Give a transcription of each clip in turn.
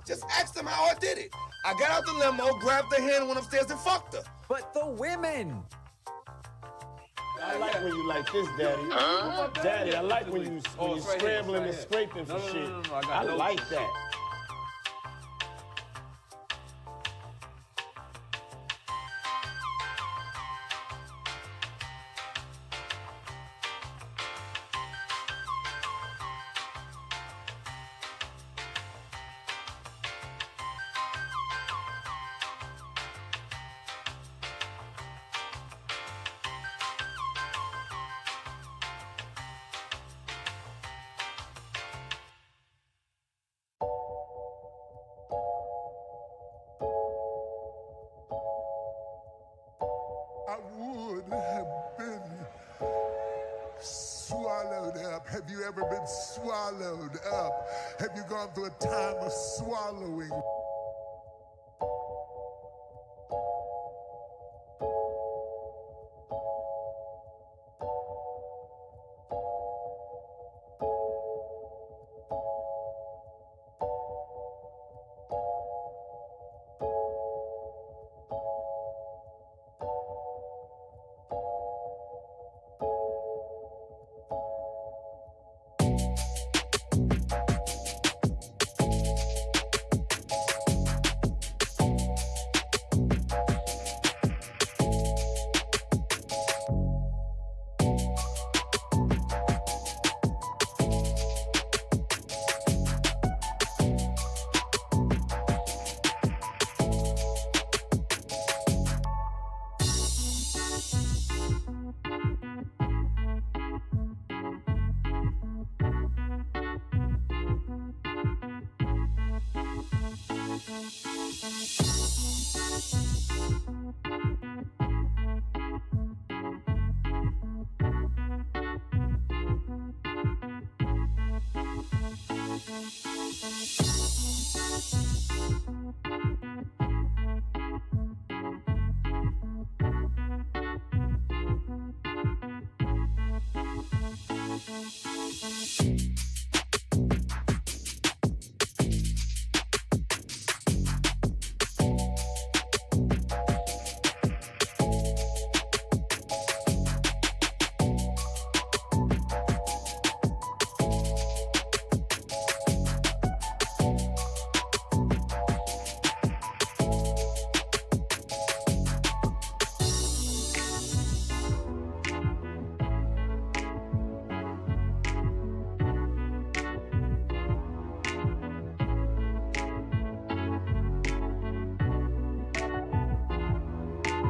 Just ask them how I did it. I got out the limo, grabbed her hand, went upstairs and fucked her. But the women. I like when you like this, Daddy. Huh? Daddy, I like when you scrambling and scraping for shit. No, I like that. I would have been swallowed up. Have you ever been swallowed up? Have you gone through a time of swallowing?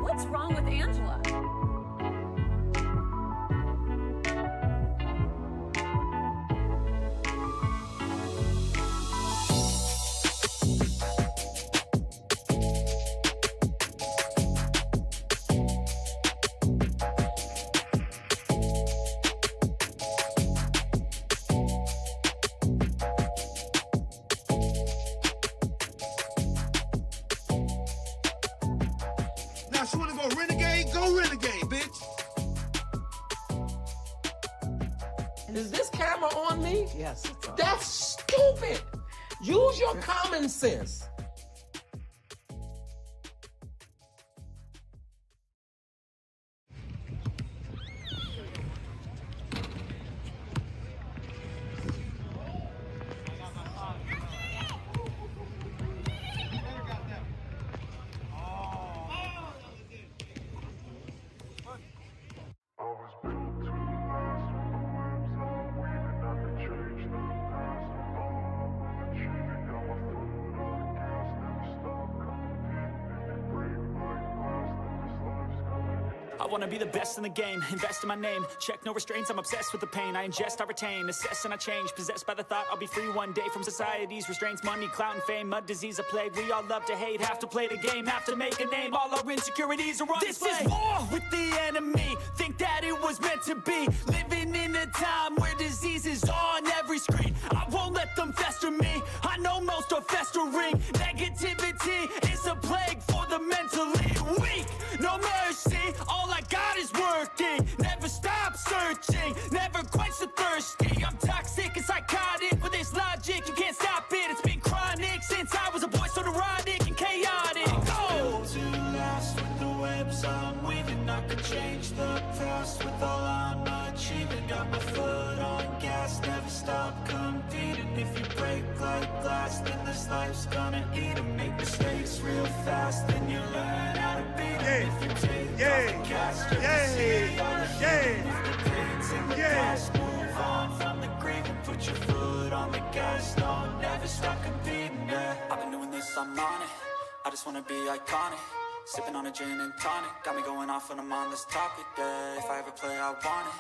What's wrong with Angela? Now, she wanna go renegade? Go renegade, bitch. Is this camera on me? Yes, it's on. That's stupid. Use your common sense. I wanna be the best in the game, invest in my name. Check no restraints, I'm obsessed with the pain. I ingest, I retain, assess and I change. Possessed by the thought I'll be free one day from society's restraints. Money, clout and fame, mud, disease, a plague. We all love to hate, have to play the game, have to make a name. All our insecurities are on display. This is war with the enemy, think that it was meant to be. Living in a time where disease is on every screen. I won't let them fester me, I know most are festering. Negativity is a plague for the mentally weak. No mercy, all I got is working. Never stop searching, never quench the thirsty. I'm toxic and psychotic with this logic, you can't stop it. It's been chronic since I was fast, then this life's gonna eat 'em. Make mistakes real fast, then you learn how to beat 'em. If you take off the gas, you can see all the healing. If the pain's in the past, move on from the grave and put your foot on the gas. Don't never stop competing, yeah. I've been doing this, I'm on it. I just wanna be iconic. Sipping on a gin and tonic, got me going off when I'm on this topic, yeah. If I ever play, I want it.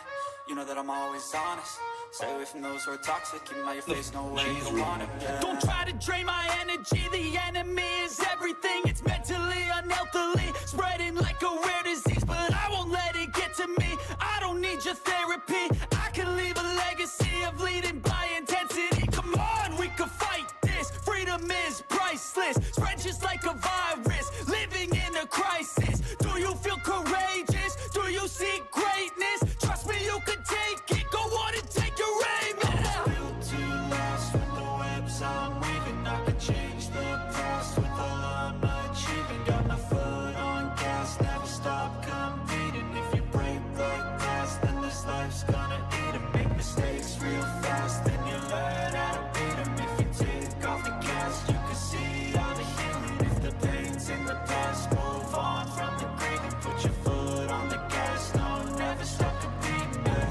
You know that I'm always honest. Stay away from those who are toxic. Keep them out your face, no way you don't want it, yeah. Don't try to drain my energy. The enemy is everything. It's mentally, unhealthily, spreading like a rare disease. But I won't let it get to me. I don't need your therapy. I can leave a legacy of leading by intensity. Come on, we can fight this. Freedom is priceless. Spread just like a virus. Living in a crisis. Do you feel courageous? Do you seek greatness? Trust me, you can take it. Go on and take your aim. I was built to last with the webs I'm weaving. I can change the past with all I'm achieving. Got my foot on gas, never stop competing. If you break like glass, then this life's gonna eat 'em. Make mistakes real fast, then you learn how to beat 'em. If you take off the gas, you can see all the healing. If the pain's in the past, move on from the grave and put your foot on the gas. No, never stop competing, yeah.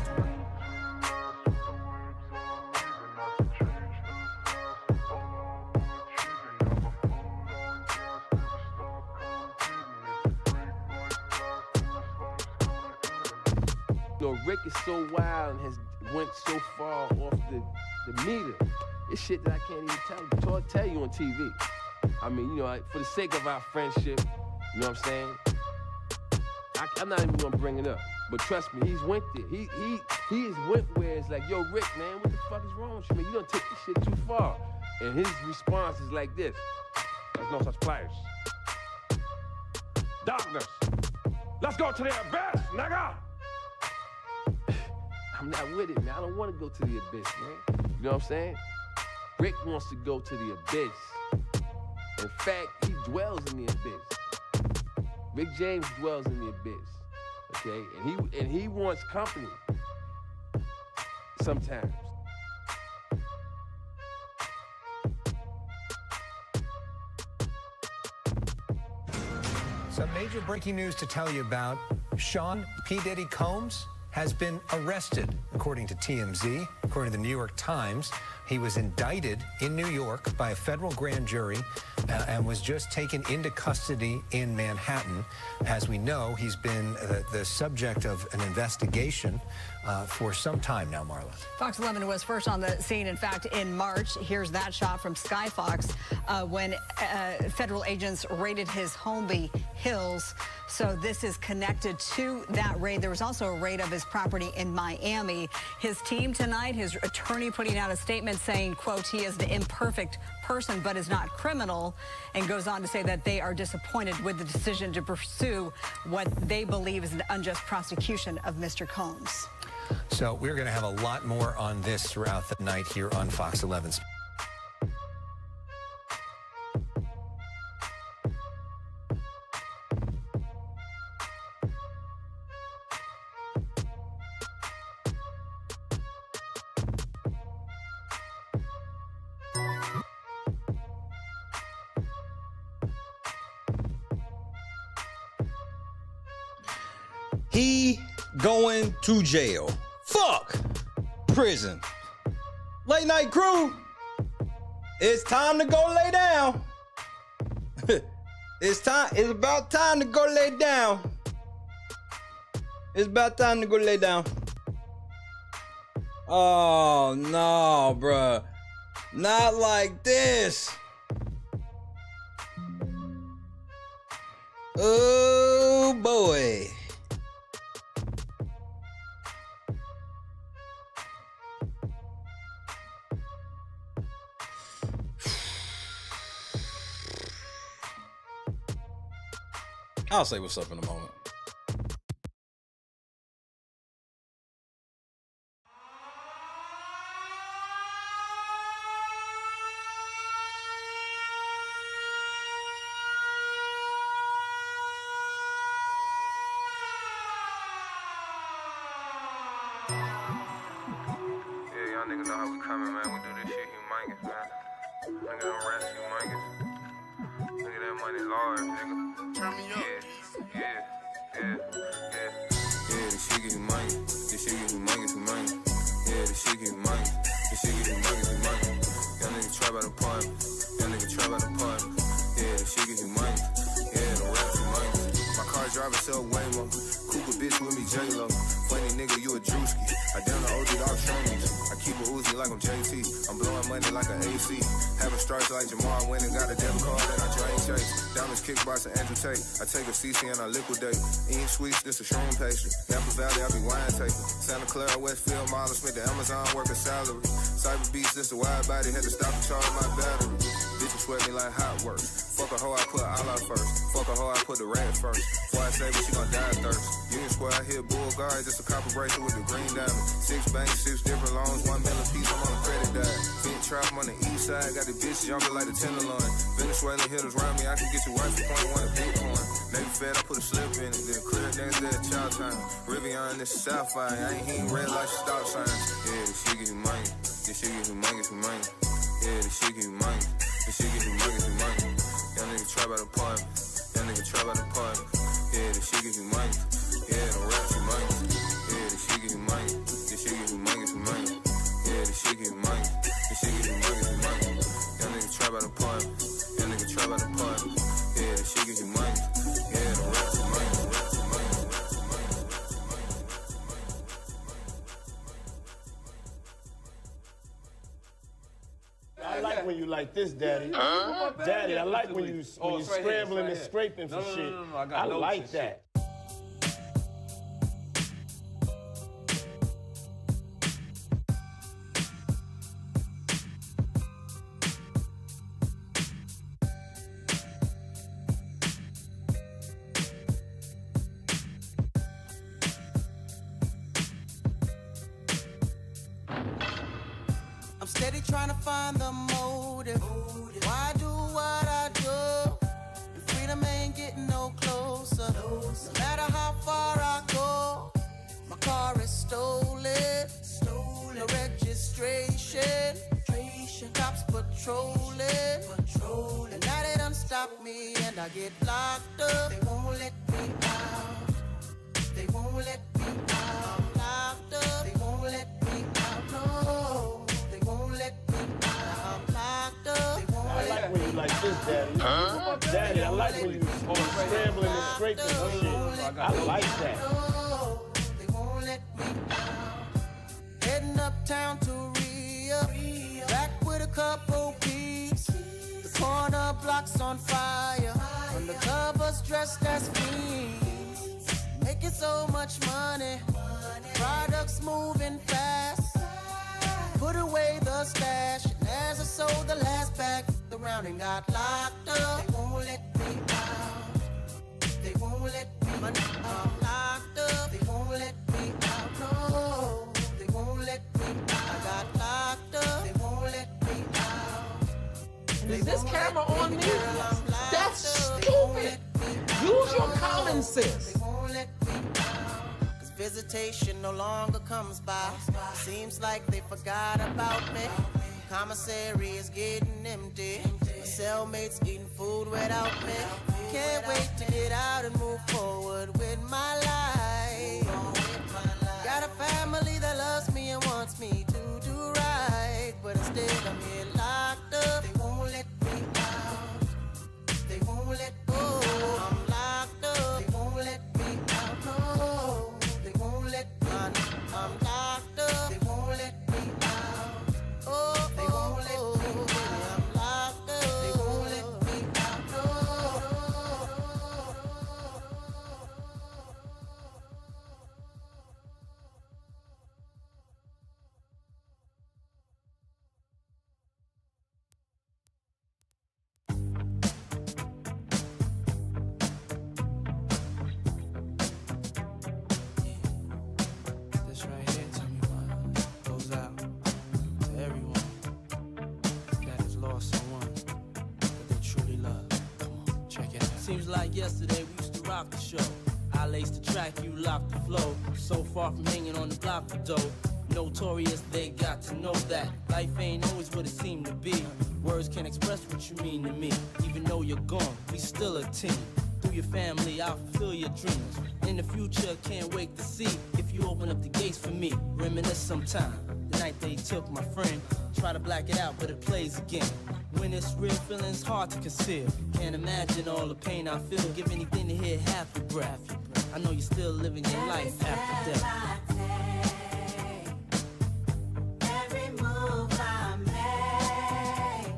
You know, Rick is so wild and has went so far off the meter. It's shit that I can't even tell you on TV. I mean, you know, for the sake of our friendship, you know what I'm saying? I'm not even gonna bring it up. But trust me, he's went there. He has went where it's like, yo, Rick, man, what the fuck is wrong with you, man? You don't take this shit too far. And his response is like this. There's no such place. Darkness. Let's go to the abyss, nigga! I'm not with it, man. I don't want to go to the abyss, man. You know what I'm saying? Rick wants to go to the abyss. In fact, he dwells in the abyss. Rick James dwells in the abyss, okay? And he wants company sometimes. Some major breaking news to tell you about. Sean P. Diddy Combs has been arrested, according to TMZ. According to the New York Times, he was indicted in New York by a federal grand jury and was just taken into custody in Manhattan. As we know, he's been the subject of an investigation for some time now, Marla. Fox 11 was first on the scene, in fact, in March. Here's that shot from Sky Fox when federal agents raided his Holmby Hills. So this is connected to that raid. There was also a raid of his property in Miami. His team tonight, his attorney putting out a statement saying, quote, he is the imperfect person but is not criminal, and goes on to say that they are disappointed with the decision to pursue what they believe is an unjust prosecution of Mr. Combs. So we're going to have a lot more on this throughout the night here on Fox 11. He going to jail. Fuck prison. Late night crew. It's time to go lay down. It's about time to go lay down. It's about time to go lay down. Oh no, bruh. Not like this. Oh boy. I'll say what's up in a moment. Yeah, y'all niggas know how we coming, man. We do this shit humongous, man. Nigga, them rats humongous. Nigga, that money large, nigga. Turn me up. Yeah, this shit get humongous. This shit get humongous. Yeah, this shit get humongous. This shit get humongous. Young nigga trap out the park. Yeah, this shit get humongous. Yeah, the rats humongous. My car driver sell Waymo. Cougar bitch with me, J-Lo. Funny nigga, you a Drewski. I down the OG dog Shoney's. I keep a Uzi like I'm JT. I'm blowing money like an AC. Having stripes like Jamal winning. Got a debit card and I drain chase. Diamonds, kickbox, and Andrew Tate. I take a CC and I liquidate. Eating sweets, this a shroom pastry. Napa Valley, I be wine taking. Santa Clara, Westfield, Marlon Smith, the Amazon worker salary. Cyber Beast, this a wide body. Had to stop and charge my battery. Bitches sweat me like hot work. Fuck a hoe, I put Allah first. Fuck a hoe, I put the rat first. Before I say but she gon' die of thirst. Union Square, I hit bull guards, just a copper bracelet with the green diamond. 6 banks, 6 different loans, 1 million piece, I'm on a credit diet. Big trap on the east side, got the bitch jumping like the Tenderloin. Venezuelan hitters round me, I can get your wife for .1 a Bitcoin. Navy Fed, I put a slip in it, then clear it next day at child time. Rivian, this is Sapphire, I ain't hitting red like stop signs. Yeah, this shit get humongous. This shit get humongous. Yeah, this shit get humongous. This shit get humongous. Young nigga trap out the park. Yeah, this shit get humongous. Yeah, the rats humongous. Yeah, this shit get humongous. This shit get humongous. Yeah, this shit get humongous. Young nigga trap out the park. Yeah, this shit get humongous. Yeah, the rats humongous. I like when you like this, Daddy. Daddy, I like when you scrambling and scraping for shit. No, I like that. I'm steady trying to find the motive. Why do what I do? And freedom ain't getting no closer. No matter how far I go, my car is stolen. No registration. Cops patrolling. And now they done stop me and I get locked up. They won't let me out. They won't let me out. I'm locked up. They won't let me out. No. I like when you like this, Daddy. Daddy, I like when you scrambling and scraping for shit. I like that. They won't let me out. Heading uptown to Ria. Back with a couple peeps. The corner block's on fire. Undercovers dressed as fiends. Making so much money. Products moving fast. Put away the stash. And as I sold the last bag around and got locked up. They won't let me out. They won't let me out. I'm locked up. They won't let me out. No, they won't let me out. I got locked up. They won't let me out. Is this camera on me? That's stupid. Use your common sense. They won't let me out. Cause visitation no longer comes by. Seems like they forgot about me. Commissary is getting empty. My cellmates eating food without me. Can't wait to get out and move forward with my life. Got a family that loves me and wants me to do right. But instead I'm here locked up. They won't let me out. They won't let go. I'm locked up. They won't let me out. No, they won't let me out. I'm locked up. They won't let me out. Oh, they won't let me out. I'm locked up. They won't let me out. No. This right here, tell me why, goes out to everyone that has lost someone that they truly love. Come on, check it out. Seems like yesterday we used to rock the show. I laced the track, you locked the flow. So far from hanging on the block for dough. Notorious, they got to know that life ain't always what it seemed to be. Word words can't express what you mean to me. Even though you're gone, we still a team. Through your family, I'll fulfill your dreams. In the future, can't wait to see if you open up the gates for me. Reminisce sometime. The night they took my friend. Try to black it out, but it plays again. When it's real, feeling's hard to conceal. Can't imagine all the pain I feel. Give anything to hear half your breath. I know you're still living your life after death. Every move I make,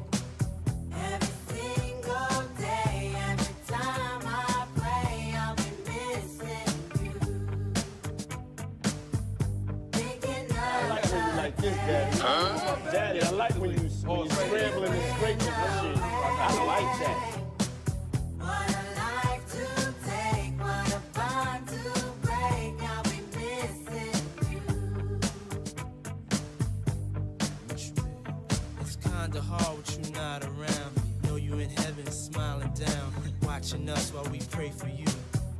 every single day, every time I pray, I'll be missing you. Thinking of Like this, Daddy. Daddy, I like when you scrambling and scraping and shit. I like that. what a life to take, what a bond to break, I'll be missing you. It's kinda hard with you not around. Know you in heaven smiling down, watching us while we pray for you.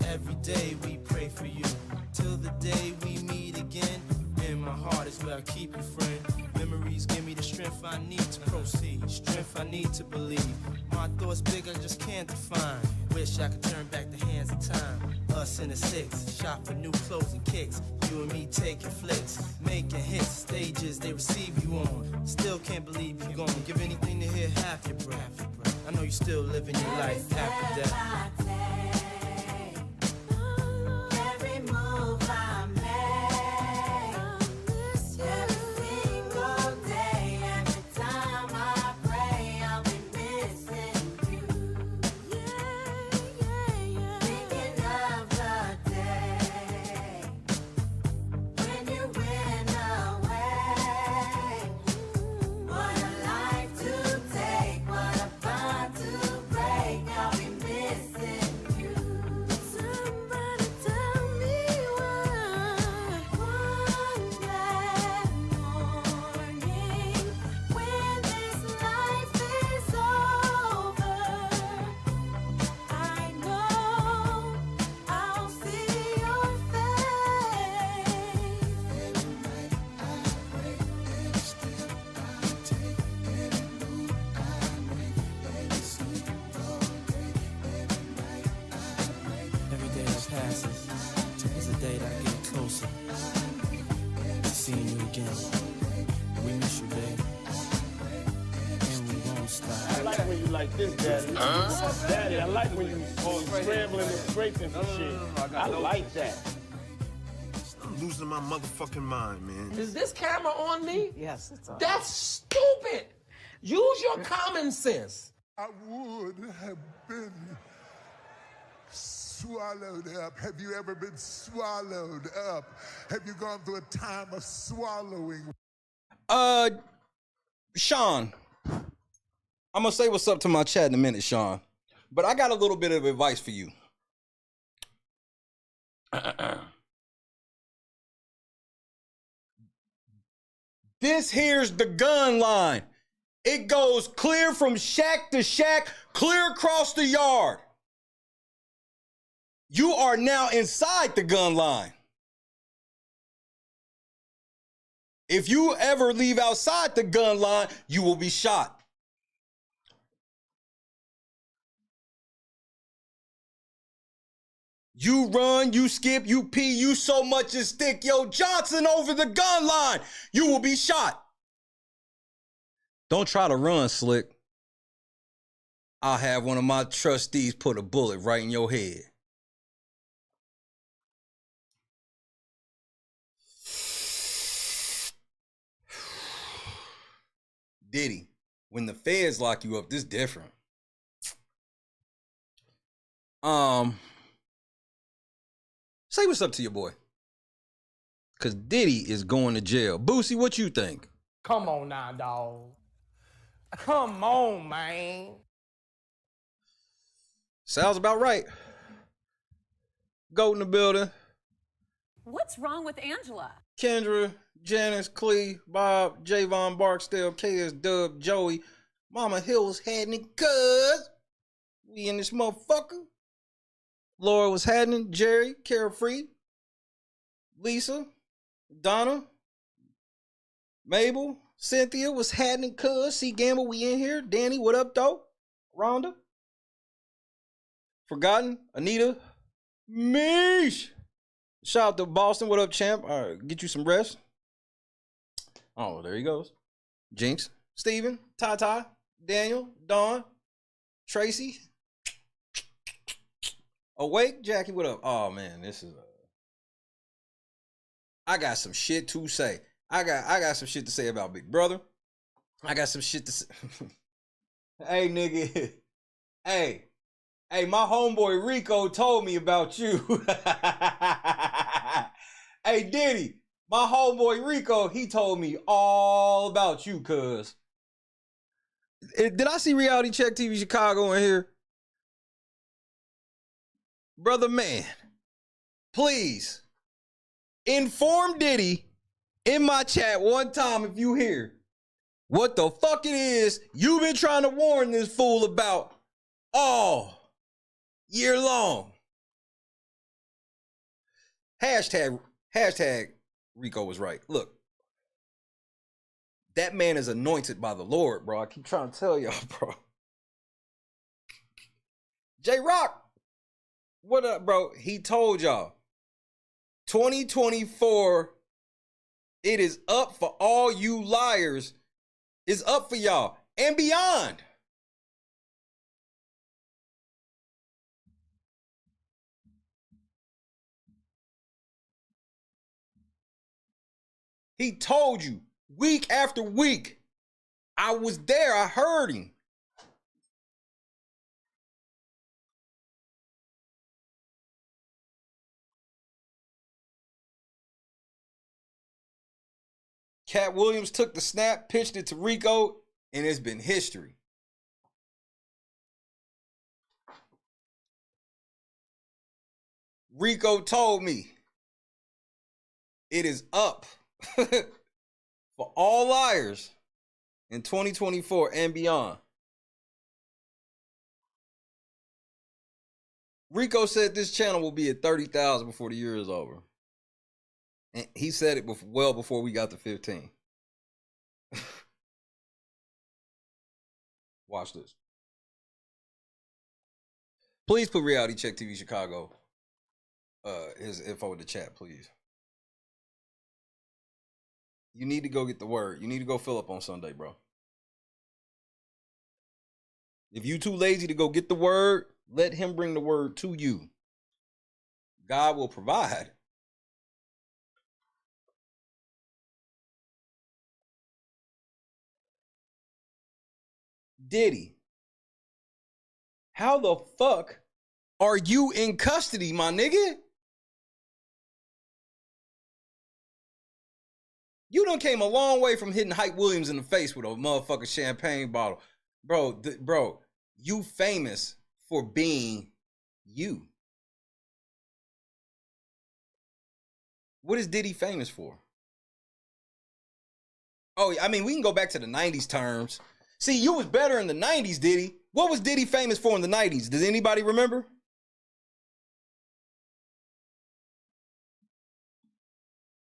Every day we pray for you, till the day we meet again. In my heart is where I keep you, friend. Memories give me the strength I need to proceed, strength I need to believe. My thoughts big, I just can't define. Wish I could turn back the hands of time. Us in the six, shop for new clothes and kicks. You and me taking flicks, making hits, stages they receive you on. Still can't believe you're gone. Give anything to hear half your breath. I know you still living your life after death. Every move I make, every single day, every time I pray, I'll be missing you. Thinking of the day when you went away. What a life to take, what a bond to break, I'll be missing you. Somebody tell me why. One bad morning, when this life is over, I know I'll see your face. Every night I pray, every step I take, every move I make, every single day, every night I pray. Every day that passes is a day that I get closer to seeing you again. We miss you, babe, and we won't stop. I like when you like this, Daddy. Daddy, I like when you scrambling and scraping for shit. I like that. I'm losing my motherfucking mind, man. Is this camera on me? Yes, it's on. That's stupid. Use your common sense. I would have been swallowed up. Have you ever been swallowed up? Have you gone through a time of swallowing? Sean, I'm gonna say what's up to my chat in a minute, Sean. But I got a little bit of advice for you. This here's the gun line. It goes clear from shack to shack, clear across the yard. You are now inside the gun line. If you ever leave outside the gun line, you will be shot. You run, you skip, you pee, you so much as stick your Johnson over the gun line, you will be shot. Don't try to run, Slick. I'll have one of my trustees put a bullet right in your head. Diddy, when the feds lock you up, this different. Say what's up to your boy. Cause Diddy is going to jail. Boosie, what you think? Come on now, dog. Come on, man. Sounds about right. Goat in the building. What's wrong with Angela? Kendra, Janice, Clee, Bob, Javon Barksdale, KS Dub, Joey, Mama Hill was happening, cuz we in this motherfucker. Laura was happening, Jerry, Carefree, Lisa, Donna, Mabel, Cynthia, what's happening, cuz? C Gamble, we in here. Danny, what up, though? Rhonda. Forgotten. Anita. Mish. Shout out to Boston. What up, champ? All right, get you some rest. Oh, there he goes. Jinx. Steven. Ty. Daniel. Dawn. Tracy. Awake. Jackie, what up? Oh, man, this is... I got some shit to say. I got some shit to say about Big Brother. I got some shit to say. Hey, nigga. Hey, my homeboy Rico told me about you. Hey, Diddy, my homeboy Rico, he told me all about you, cuz. Did I see Reality Check TV Chicago in here? Brother, man, please inform Diddy in my chat one time if you hear what the fuck it is you've been trying to warn this fool about all year long. Hashtag Rico was right. Look, that man is anointed by the Lord, bro. I keep trying to tell y'all, bro. J-Rock, what up, bro? He told y'all 2024, it is up for all you liars. It's up for y'all and beyond. He told you week after week. I was there. I heard him. Cat Williams took the snap, pitched it to Rico, and it's been history. Rico told me it is up for all liars in 2024 and beyond. Rico said this channel will be at 30,000 before the year is over. And he said it well before we got to 15. Watch this. Please put Reality Check TV Chicago his info in the chat, please. You need to go get the word. You need to go fill up on Sunday, bro. If you too lazy to go get the word, let him bring the word to you. God will provide. Diddy, how the fuck are you in custody, my nigga? You done came a long way from hitting Hype Williams in the face with a motherfucking champagne bottle. Bro, you famous for being you. What is Diddy famous for? Oh, I mean, we can go back to the 90s terms. See, you was better in the 90s, Diddy. What was Diddy famous for in the 90s? Does anybody remember?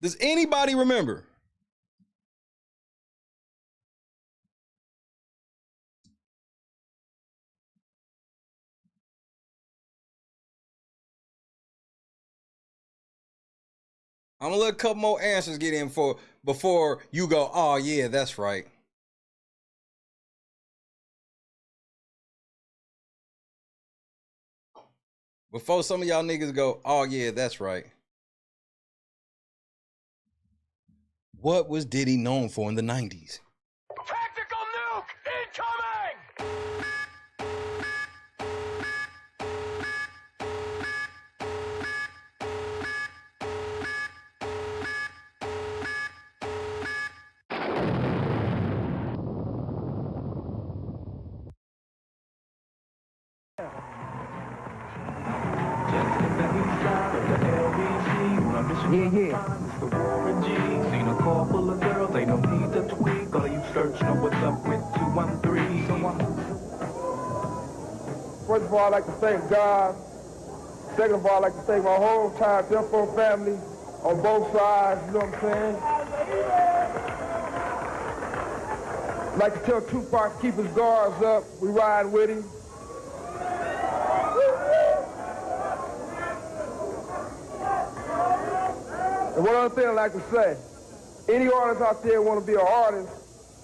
Does anybody remember? I'm gonna let a couple more answers get in before you go, oh yeah, that's right. Before some of y'all niggas go, oh yeah, that's right. What was Diddy known for in the 90s? Tactical nuke incoming! Yeah. The Warren G. Seen a car full of girls, ain't no need to tweak. All you search know what's up with 213. First of all, I'd like to thank God. Second of all, I'd like to thank my whole entire Defo family on both sides, you know what I'm saying? like to tell Tupac to keep his guards up. We ride with him. And one other thing I'd like to say, any artist out there want to be an artist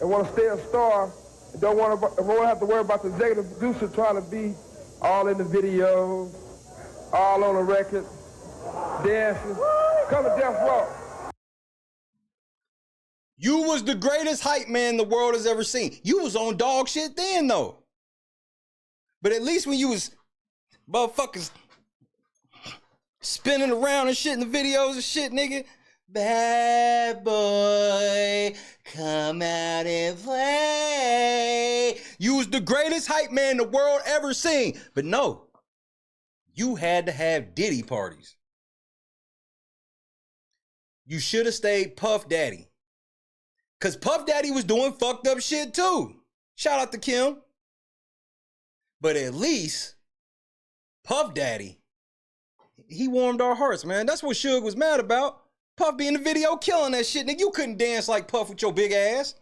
and want to stay a star, and don't want to have to worry about the executive producer trying to be all in the video, all on the record, dancing. Come to Death Row. You was the greatest hype man the world has ever seen. You was on dog shit then, though. But at least when you was motherfuckers spinning around and shit in the videos and shit, nigga. Bad boy, come out and play. You was the greatest hype man the world ever seen. But no, you had to have Diddy parties. You should have stayed Puff Daddy. Because Puff Daddy was doing fucked up shit too. Shout out to Kim. But at least Puff Daddy, he warmed our hearts, man. That's what Suge was mad about. Puff be in the video killing that shit, nigga. You couldn't dance like Puff with your big ass.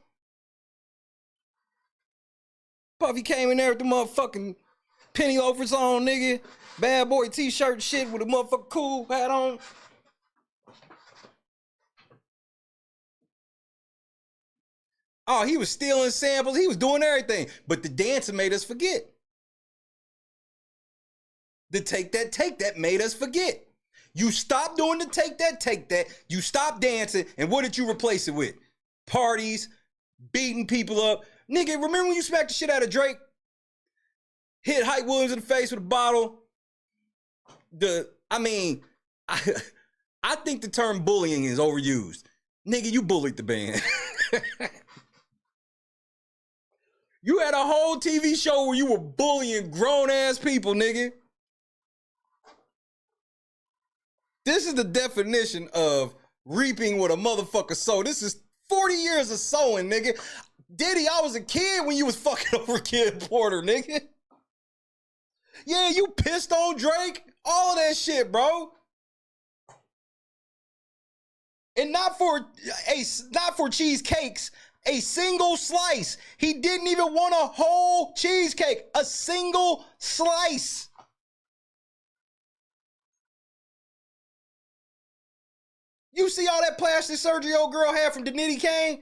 Puffy came in there with the motherfucking penny loafers on, nigga. Bad boy t-shirt shit with a motherfucking cool hat on. Oh, he was stealing samples. He was doing everything. But the dancing made us forget. The take that made us forget. You stopped doing the take that. You stopped dancing. And what did you replace it with? Parties, beating people up. Nigga, remember when you smacked the shit out of Drake? Hit Hype Williams in the face with a bottle. I think the term bullying is overused. Nigga, you bullied the band. You had a whole TV show where you were bullying grown-ass people, nigga. This is the definition of reaping what a motherfucker sow. This is 40 years of sowing, nigga. Diddy, I was a kid when you was fucking over Kid Porter, nigga. Yeah, you pissed on Drake. All of that shit, bro. And not for cheesecakes. A single slice. He didn't even want a whole cheesecake. A single slice. You see all that plastic surgery old girl had from Diddy Kane?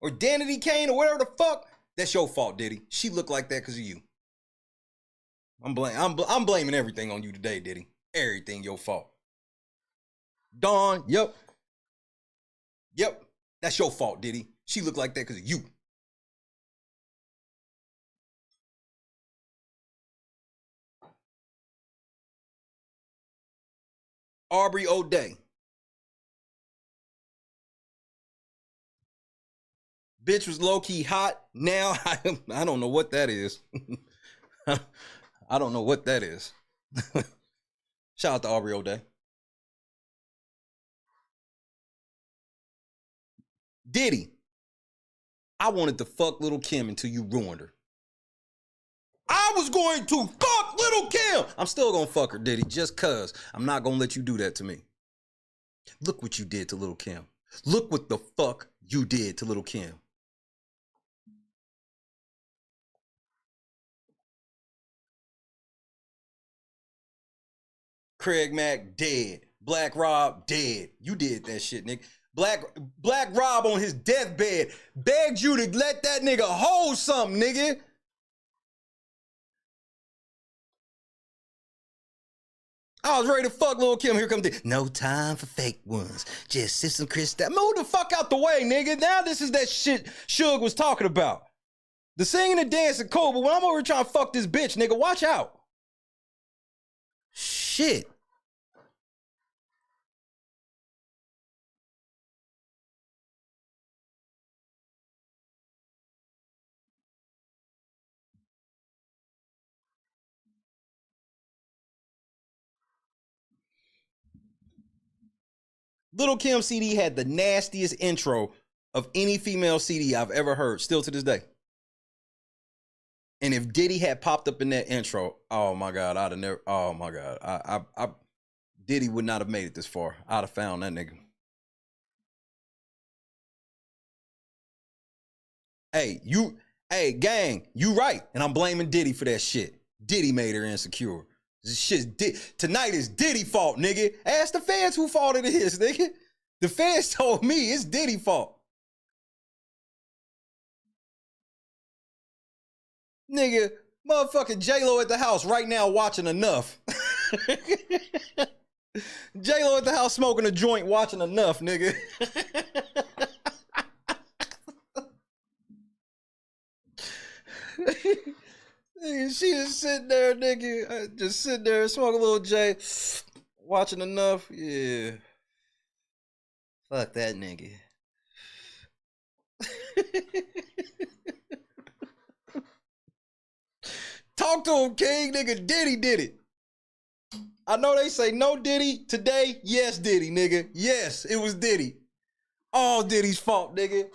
Or Danity Kane or whatever the fuck? That's your fault, Diddy. She looked like that because of you. I'm blaming everything on you today, Diddy. Everything your fault. Dawn, yep. That's your fault, Diddy. She looked like that because of you. Aubrey O'Day. Bitch was low-key hot. Now, I don't know what that is. I don't know what that is. Shout out to Aubrey O'Day. Diddy. I wanted to fuck Little Kim until you ruined her. I was going to fuck Little Kim. I'm still gonna fuck her, Diddy, just cause. I'm not gonna let you do that to me. Look what you did to Little Kim. Look what the fuck you did to Little Kim. Craig Mack, dead. Black Rob, dead. You did that shit, nigga. Black Rob on his deathbed begged you to let that nigga hold something, nigga. I was ready to fuck Lil' Kim. Here comes the no time for fake ones. Just System Crystal. Move the fuck out the way, nigga. Now this is that shit Suge was talking about. The singing and dancing cool, but when I'm over here trying to fuck this bitch, nigga, watch out. Shit. Little Kim CD had the nastiest intro of any female CD I've ever heard, still to this day. And if Diddy had popped up in that intro, oh my God, I'd have never, oh my God. Diddy would not have made it this far. I'd have found that nigga. Hey, gang, you right. And I'm blaming Diddy for that shit. Diddy made her insecure. This shit's tonight is Diddy fault, nigga. Ask the fans who fault it is, nigga. The fans told me it's Diddy fault. Nigga, motherfucking J-Lo at the house right now watching Enough. J-Lo at the house smoking a joint watching Enough, nigga. Nigga, she is sitting there, nigga, just sitting there smoking a little J, watching Enough. Yeah. Fuck that nigga. Talk to him, King. Nigga, Diddy did it. I know they say no Diddy today. Yes, Diddy, nigga. Yes, it was Diddy. All Diddy's fault, nigga.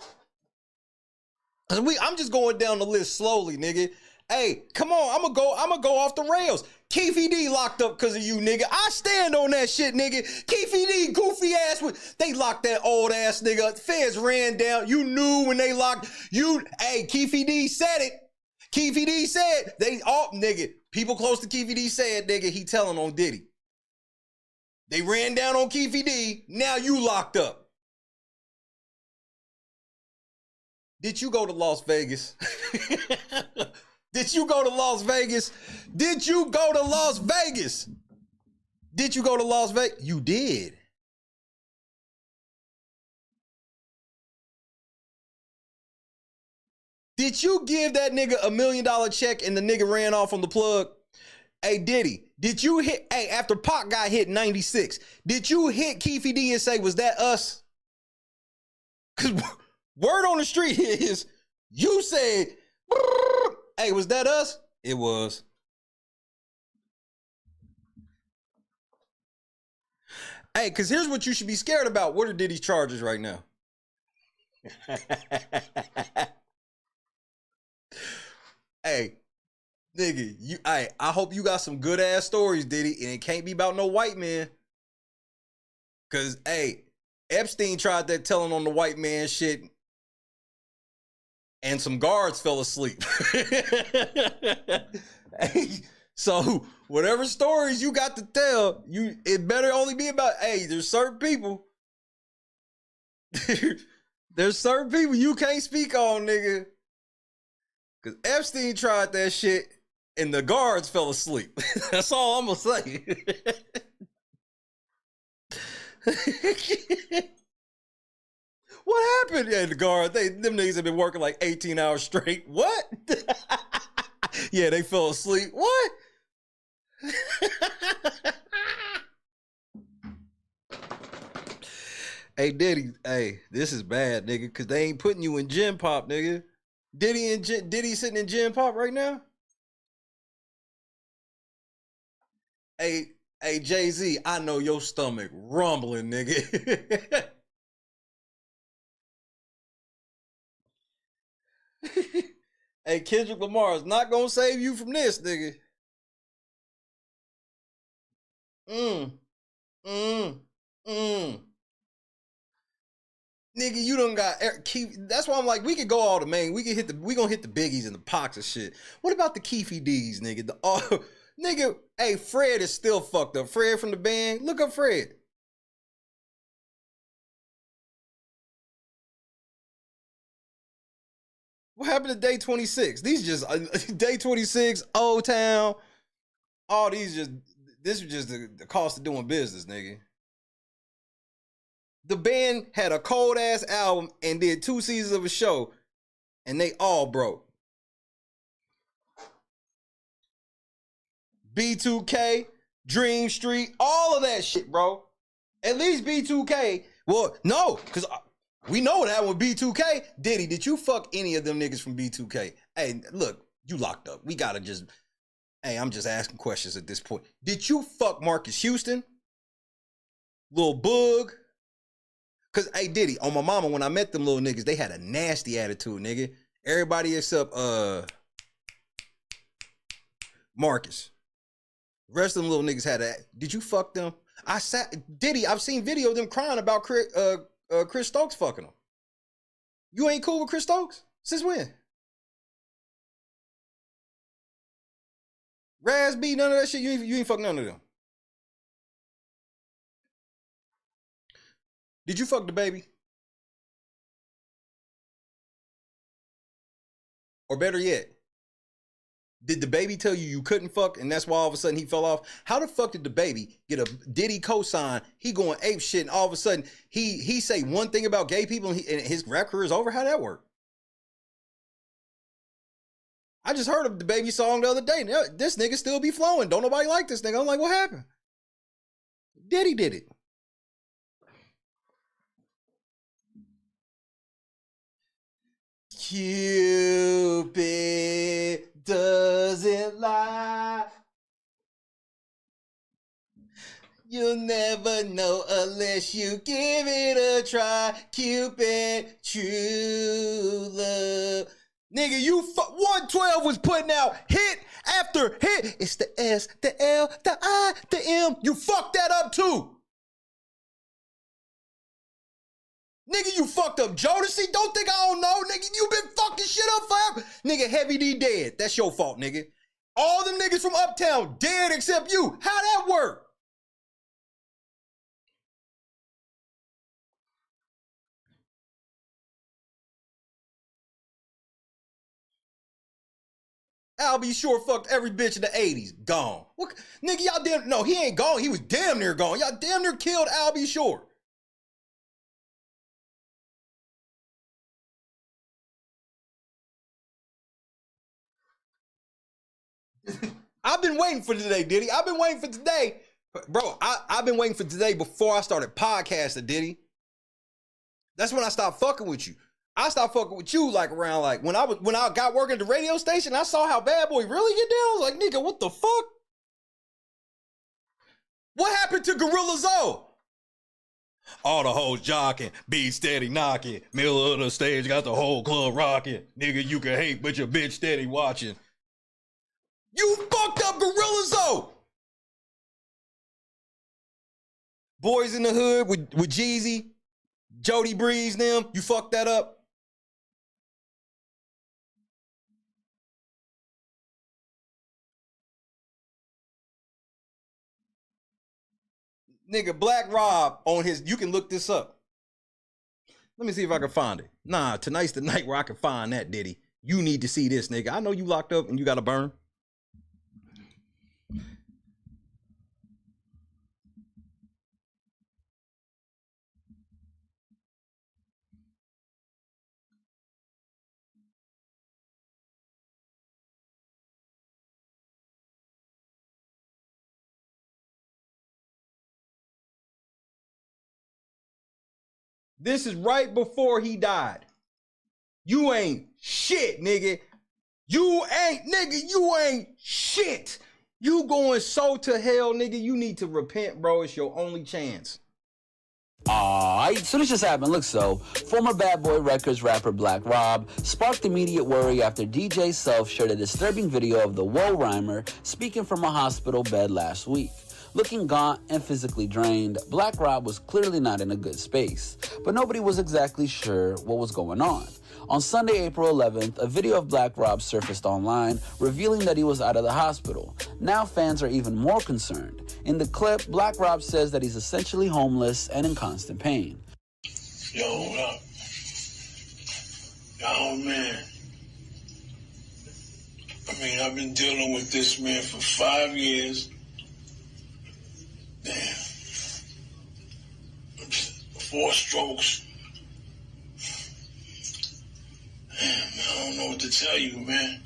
I'm just going down the list slowly, nigga. Hey, come on. I'm gonna go off the rails. Keefe D locked up because of you, nigga. I stand on that shit, nigga. Keefe D, goofy ass, they locked that old ass nigga. Feds ran down. You knew when they locked you. Hey, Keefe D said it. Keefe D said they all nigga. People close to Keefe D said, nigga, he telling on Diddy. They ran down on Keefe D. Now you locked up. Did you go to Las Vegas? Did you go to Las Vegas? Did you go to Las Vegas? Did you go to Las Vegas? You did. Did you give that nigga $1 million check and the nigga ran off on the plug? Hey, Diddy, did you hit, hey, after Pac got hit 96, did you hit Keefe D and say, was that us? Because word on the street is, you said, hey, was that us? It was. Hey, because here's what you should be scared about. What are Diddy's charges right now? Hey, nigga, I hope you got some good ass stories, Diddy, and it can't be about no white man. Cause hey, Epstein tried that telling on the white man shit, and some guards fell asleep. Hey, so whatever stories you got to tell, it better only be about, hey, there's certain people. There's certain people you can't speak on, nigga. Because Epstein tried that shit and the guards fell asleep. That's all I'm going to say. What happened? Yeah, the guards, them niggas have been working like 18 hours straight. What? Yeah, they fell asleep. What? Hey, Diddy, hey, this is bad, nigga, because they ain't putting you in Gen Pop, nigga. Diddy sitting in Gen Pop right now? Hey, Jay-Z, I know your stomach rumbling, nigga. Hey, Kendrick Lamar is not gonna save you from this, nigga. Nigga, you done got that's why I'm like, we could go all the main. We gonna hit the biggies and the Pox and shit. What about the Keefe D's, nigga? Nigga, hey, Fred is still fucked up. Fred from the band. Look up Fred. What happened to Day 26? These just Day 26, Old Town, all these this was just the cost of doing business, nigga. The band had a cold ass album and did 2 seasons of a show, and they all broke. B2K, Dream Street, all of that shit, bro. At least B2K. Well, no, because we know what happened with B2K. Diddy, did you fuck any of them niggas from B2K? Hey, look, you locked up. We gotta just, hey, I'm just asking questions at this point. Did you fuck Marcus Houston? Lil Boog? Cause, hey, Diddy, on my mama, when I met them little niggas, they had a nasty attitude, nigga. Everybody except Marcus. The rest of them little niggas had a. Did you fuck them? Diddy, I've seen video of them crying about Chris Stokes fucking them. You ain't cool with Chris Stokes? Since when? Raz B, none of that shit. You ain't fuck none of them. Did you fuck the baby? Or better yet, did the baby tell you you couldn't fuck and that's why all of a sudden he fell off? How the fuck did the baby get a Diddy cosign? He going ape shit and all of a sudden he say one thing about gay people and his rap career is over? How that work? I just heard of the baby song the other day. This nigga still be flowing. Don't nobody like this nigga. I'm like, what happened? Diddy did it. Cupid doesn't lie. You'll never know unless you give it a try. Cupid, true love. Nigga, you 112 was putting out hit after hit. It's the S, the L, the I, the M. You fucked that up too. Nigga, you fucked up Jodeci. Don't think I don't know, nigga. You been fucking shit up forever. Nigga, Heavy D dead. That's your fault, nigga. All them niggas from Uptown dead except you. How that work? I'll be sure fucked every bitch in the 80s. Gone. What? Nigga, y'all damn... No, he ain't gone. He was damn near gone. Y'all damn near killed Al B. Shore. I've been waiting for today, Diddy. I've been waiting for today. Bro, I've been waiting for today before I started podcasting, Diddy. That's when I stopped fucking with you. I stopped fucking with you like around like when I got working at the radio station, I saw how Bad Boy really get down. I was like, nigga, what the fuck? What happened to Gorilla Zoe? All the hoes jocking, beat steady knocking, middle of the stage, got the whole club rocking. Nigga, you can hate, but your bitch steady watching. You fucked up Gorilla Zoe. Boys in the Hood with Jeezy, Jody Breeze, them, you fucked that up. Nigga, Black Rob on his, you can look this up. Let me see if I can find it. Nah, tonight's the night where I can find that, Diddy. You need to see this, nigga. I know you locked up and you got to burn. This is right before he died. You ain't shit, nigga. You ain't shit. You going so to hell, nigga. You need to repent, bro. It's your only chance. Alright, so this just happened. Look, so former Bad Boy Records rapper Black Rob sparked immediate worry after DJ Self shared a disturbing video of the Woe Rhymer speaking from a hospital bed last week. Looking gaunt and physically drained, Black Rob was clearly not in a good space, but nobody was exactly sure what was going on. On Sunday, April 11th, a video of Black Rob surfaced online, revealing that he was out of the hospital. Now fans are even more concerned. In the clip, Black Rob says that he's essentially homeless and in constant pain. Yo, what up? Oh, man. I mean, I've been dealing with this, man, for 5 years. Damn. 4 strokes. Damn, man, I don't know what to tell you, man.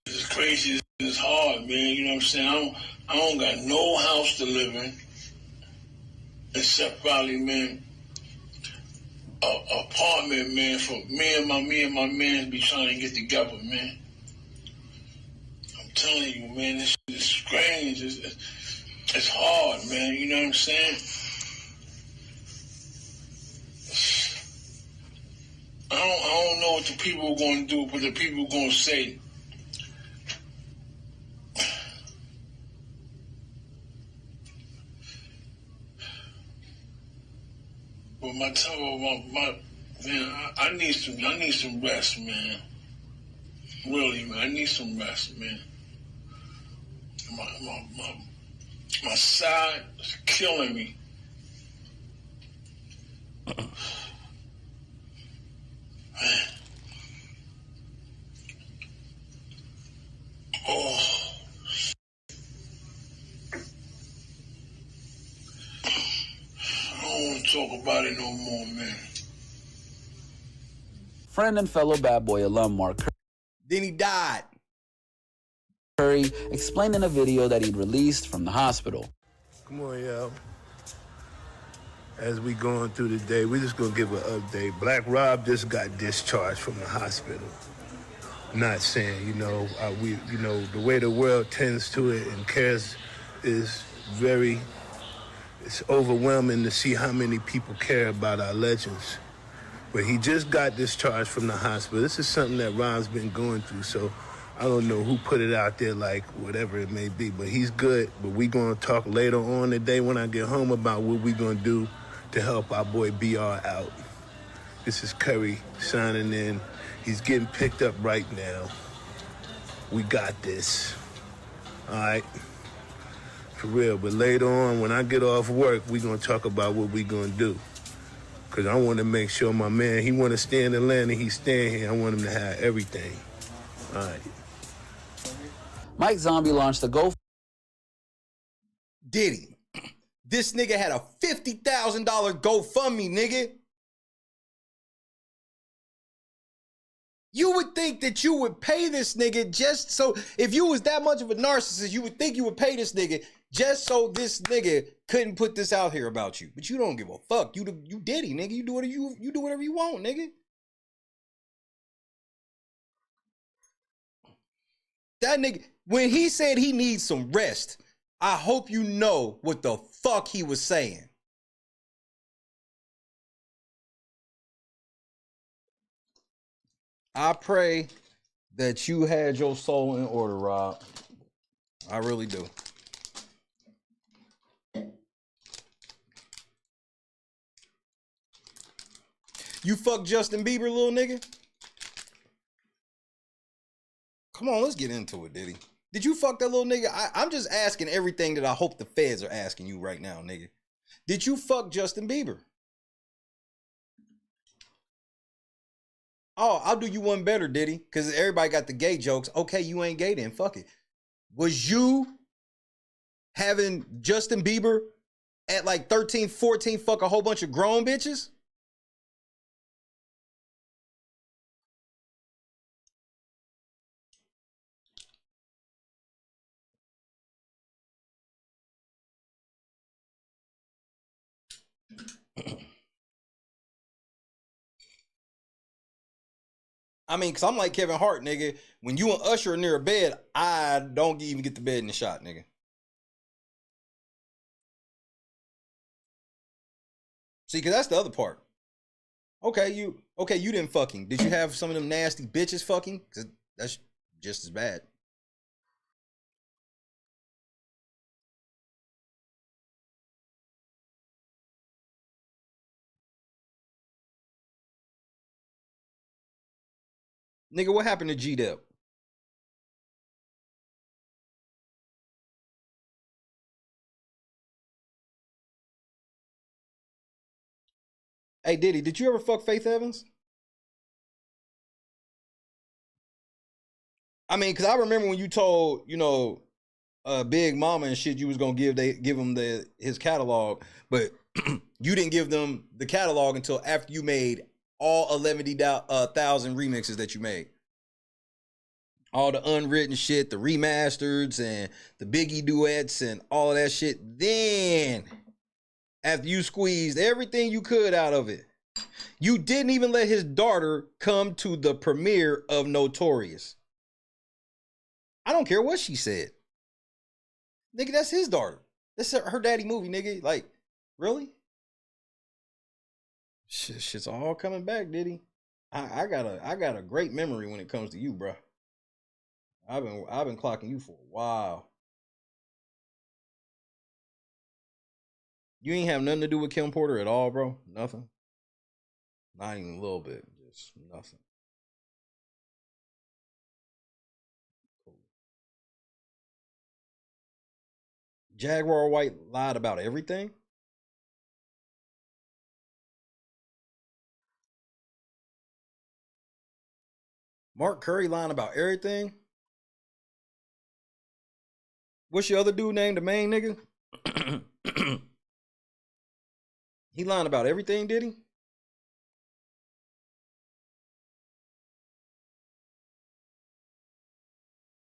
It's crazy. It's hard, man. You know what I'm saying? I don't got no house to live in. Except probably, man, a apartment, man, for me and my man be trying to get together, man. I'm telling you, man, this shit is strange. It's hard, man. You know what I'm saying? I don't know what the people are going to do, but the people are going to say. But my Man, I need some rest, man. Really, man, I need some rest, man. My side is killing me. Man. Oh. I don't want to talk about it no more, man. Friend and fellow Bad Boy alum Mark Then he died. Curry explained in a video that he'd released from the hospital. Come on, yo. As we going through the day, we just gonna give an update. Black Rob just got discharged from the hospital. Not saying, the way the world tends to it and cares is it's overwhelming to see how many people care about our legends. But he just got discharged from the hospital. This is something that Rob's been going through, so I don't know who put it out there, like whatever it may be, but he's good. But we gonna talk later on today when I get home about what we gonna do to help our boy BR out. This is Curry signing in. He's getting picked up right now. We got this. All right? For real. But later on, when I get off work, we gonna talk about what we gonna do. Because I want to make sure my man, he want to stay in Atlanta, he's staying here. I want him to have everything. All right. Mike Zombie launched a Diddy. This nigga had a $50,000 GoFundMe, nigga. You would think that you would pay this nigga just so, if you was that much of a narcissist, you would think you would pay this nigga just so this nigga couldn't put this out here about you. But you don't give a fuck. You Diddy, nigga. You do whatever you want, nigga. That nigga, when he said he needs some rest, I hope you know what the fuck he was saying. I pray that you had your soul in order, Rob. I really do. You fuck Justin Bieber, little nigga? Come on, let's get into it, Diddy. Did you fuck that little nigga? I'm just asking everything that I hope the feds are asking you right now, nigga. Did you fuck Justin Bieber? Oh, I'll do you one better, Diddy. Because everybody got the gay jokes. Okay, you ain't gay then. Fuck it. Was you having Justin Bieber at like 13, 14, fuck a whole bunch of grown bitches? I mean, because I'm like Kevin Hart, nigga. When you and Usher are near a bed, I don't even get the bed in the shot, nigga. See, because that's the other part. Okay, you didn't fucking. Did you have some of them nasty bitches fucking? Because that's just as bad. Nigga, what happened to G-Dep? Hey, Diddy, did you ever fuck Faith Evans? I mean, because I remember when you told, Big Mama and shit, you was going to give him his catalog, but you didn't give them the catalog until after you made all 11,000 remixes that you made. All the unwritten shit, the remasters and the Biggie duets and all of that shit. Then, after you squeezed everything you could out of it, you didn't even let his daughter come to the premiere of Notorious. I don't care what she said. Nigga, that's his daughter. That's her daddy movie, nigga. Like, really? Shit's all coming back, Diddy. I got a great memory when it comes to you, bro. I've been clocking you for a while. You ain't have nothing to do with Kim Porter at all, bro? Nothing? Not even a little bit. Just nothing. Jaguar White lied about everything? Mark Curry lying about everything? What's your other dude named, the main nigga? He lying about everything, did he?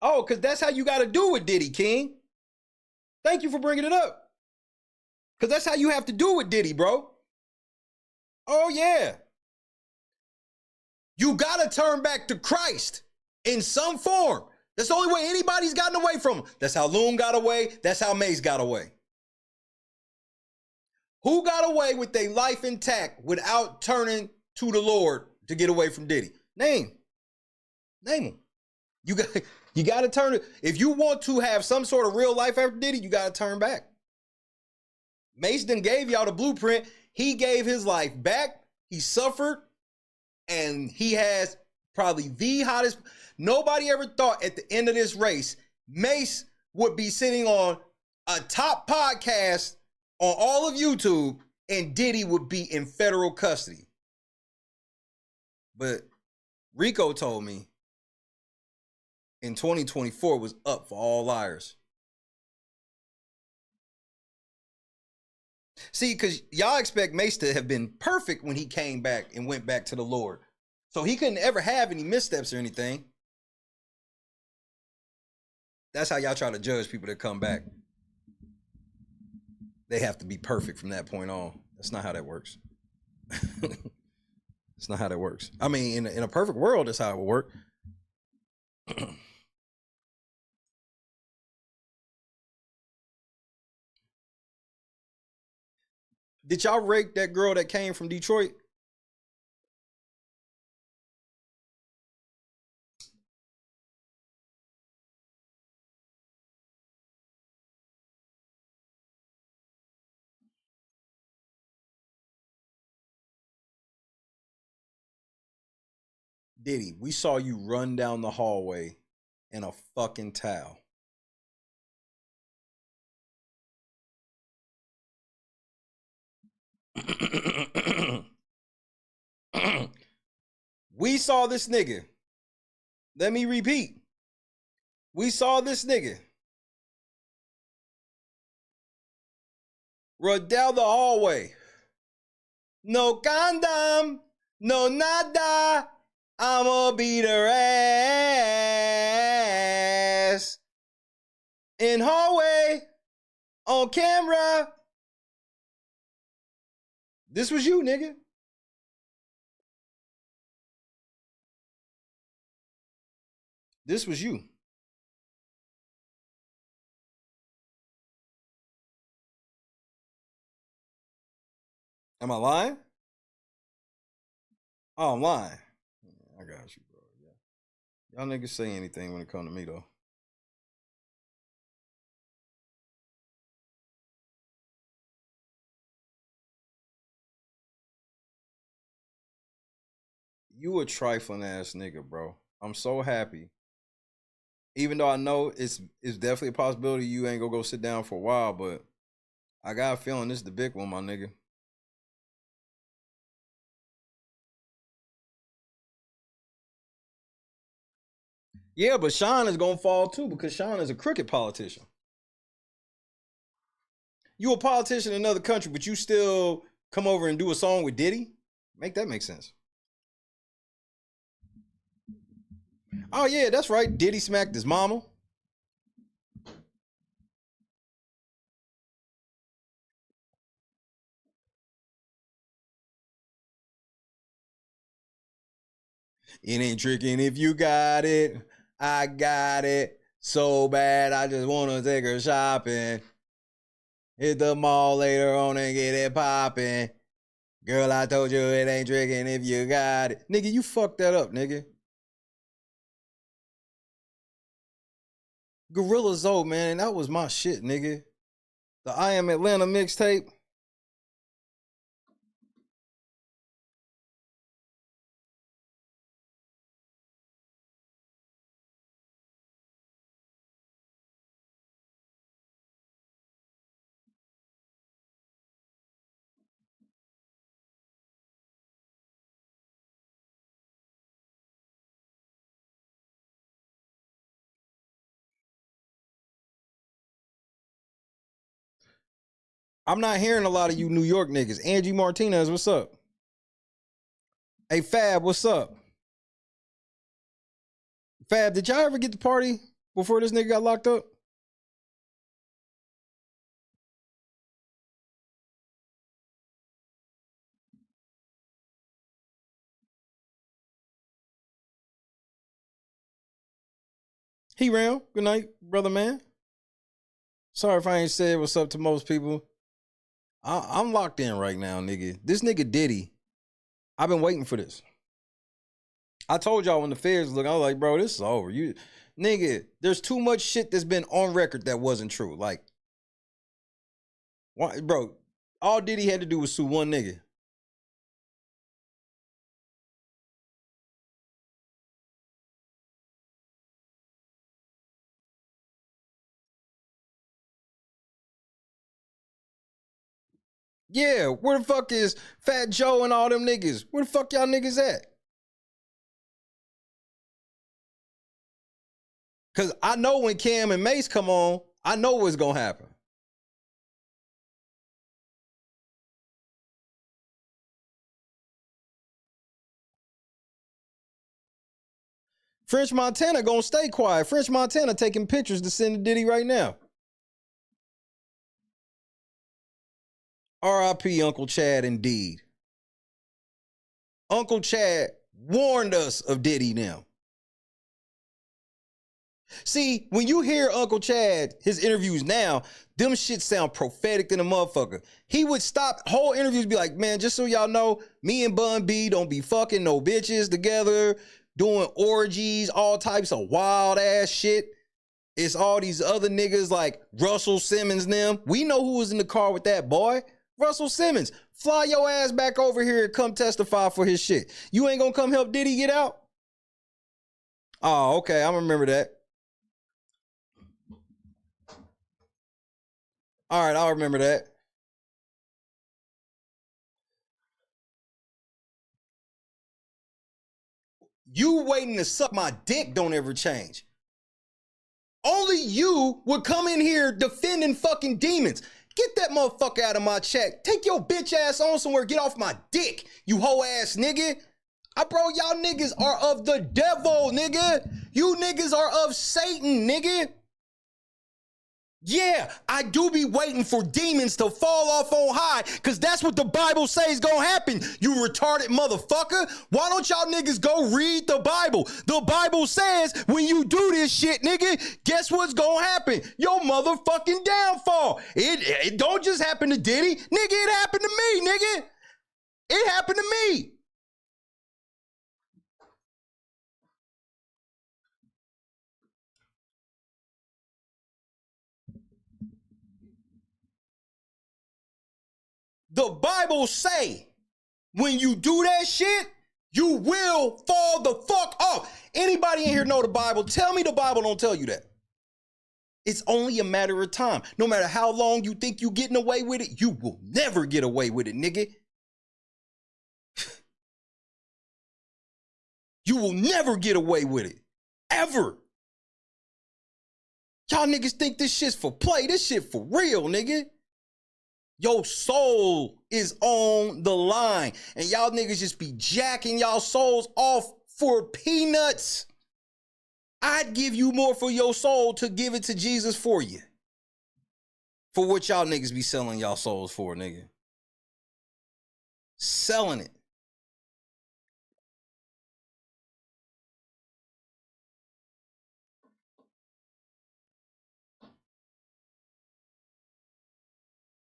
Oh, because that's how you got to do it, Diddy, King. Thank you for bringing it up. Because that's how you have to do it, Diddy, bro. Oh, yeah. You got to turn back to Christ in some form. That's the only way anybody's gotten away from him. That's how Loon got away. That's how Mace got away. Who got away with their life intact without turning to the Lord to get away from Diddy? Name them. You got to turn it. If you want to have some sort of real life after Diddy, you got to turn back. Mace done gave y'all the blueprint. He gave his life back. He suffered. And he has probably the hottest. Nobody ever thought at the end of this race, Mace would be sitting on a top podcast on all of YouTube and Diddy would be in federal custody. But Rico told me in 2024 was up for all liars. See, because y'all expect Mace to have been perfect when he came back and went back to the Lord. So he couldn't ever have any missteps or anything. That's how y'all try to judge people that come back. They have to be perfect from that point on. That's not how that works. That's not how that works. I mean, in a perfect world, that's how it would work. Did y'all rake that girl that came from Detroit? Diddy, we saw you run down the hallway in a fucking towel. We saw this nigga. Let me repeat. We saw this nigga run down the hallway. No condom, no nada. I'ma beat her ass in hallway on camera. This was you, nigga. This was you. Am I lying? Oh, I'm lying. I got you, bro. Yeah. Y'all niggas say anything when it come to me, though. You a trifling ass nigga, bro. I'm so happy. Even though I know it's definitely a possibility you ain't gonna go sit down for a while, but I got a feeling this is the big one, my nigga. Yeah, but Sean is gonna fall too because Sean is a crooked politician. You a politician in another country, but you still come over and do a song with Diddy? Make that make sense. Oh yeah, that's right. Diddy smacked his mama. It ain't tricking if you got it. I got it so bad. I just want to take her shopping. Hit the mall later on and get it popping. Girl, I told you it ain't tricking if you got it. Nigga, you fucked that up, nigga. Gorilla Zoe, man, that was my shit, nigga. The I Am Atlanta mixtape. I'm not hearing a lot of you New York niggas. Angie Martinez, what's up? Hey, Fab, what's up? Fab, did y'all ever get the party before this nigga got locked up? He ran. Good night, brother man. Sorry if I ain't said what's up to most people. I'm locked in right now, nigga. This nigga Diddy, I've been waiting for this. I told y'all when the feds look, I was like, bro, this is over. You, nigga, there's too much shit that's been on record that wasn't true. Like, why, bro, all Diddy had to do was sue one nigga. Yeah, where the fuck is Fat Joe and all them niggas? Where the fuck y'all niggas at? Cause I know when Cam and Mace come on, I know what's gonna happen. French Montana gonna stay quiet. French Montana taking pictures to send to Diddy right now. R.I.P. Uncle Chad indeed. Uncle Chad warned us of Diddy now. See, when you hear Uncle Chad, his interviews now, them shit sound prophetic than a motherfucker. He would stop whole interviews, be like, man, just so y'all know, me and Bun B don't be fucking no bitches together, doing orgies, all types of wild ass shit. It's all these other niggas like Russell Simmons and them. We know who was in the car with that boy. Russell Simmons. Fly your ass back over here and come testify for his shit. You ain't gonna come help Diddy get out? Oh, okay, I remember that. All right, I'll remember that. You waiting to suck my dick don't ever change. Only you would come in here defending fucking demons. Get that motherfucker out of my chat. Take your bitch ass on somewhere. Get off my dick, you hoe ass nigga. Bro, y'all niggas are of the devil, nigga. You niggas are of Satan, nigga. Yeah, I do be waiting for demons to fall off on high, because that's what the Bible says gonna happen, you retarded motherfucker. Why don't y'all niggas go read the Bible? The Bible says when you do this shit, nigga, guess what's gonna happen? Your motherfucking downfall. It don't just happen to Diddy. Nigga, it happened to me, nigga. It happened to me. The Bible say, when you do that shit, you will fall the fuck off. Anybody in here know the Bible? Tell me the Bible don't tell you that. It's only a matter of time. No matter how long you think you getting away with it, you will never get away with it, nigga. You will never get away with it. Ever. Y'all niggas think this shit's for play. This shit for real, nigga. Your soul is on the line. And y'all niggas just be jacking y'all souls off for peanuts. I'd give you more for your soul to give it to Jesus for you. For what y'all niggas be selling y'all souls for, nigga. Selling it.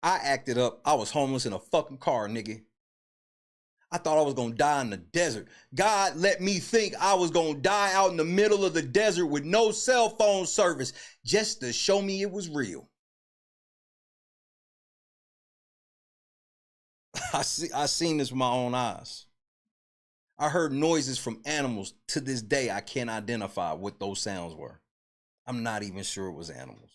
I acted up. I was homeless in a fucking car, nigga. I thought I was gonna die in the desert. God let me think I was gonna die out in the middle of the desert with no cell phone service just to show me it was real. I seen this with my own eyes. I heard noises from animals. To this day, I can't identify what those sounds were. I'm not even sure it was animals.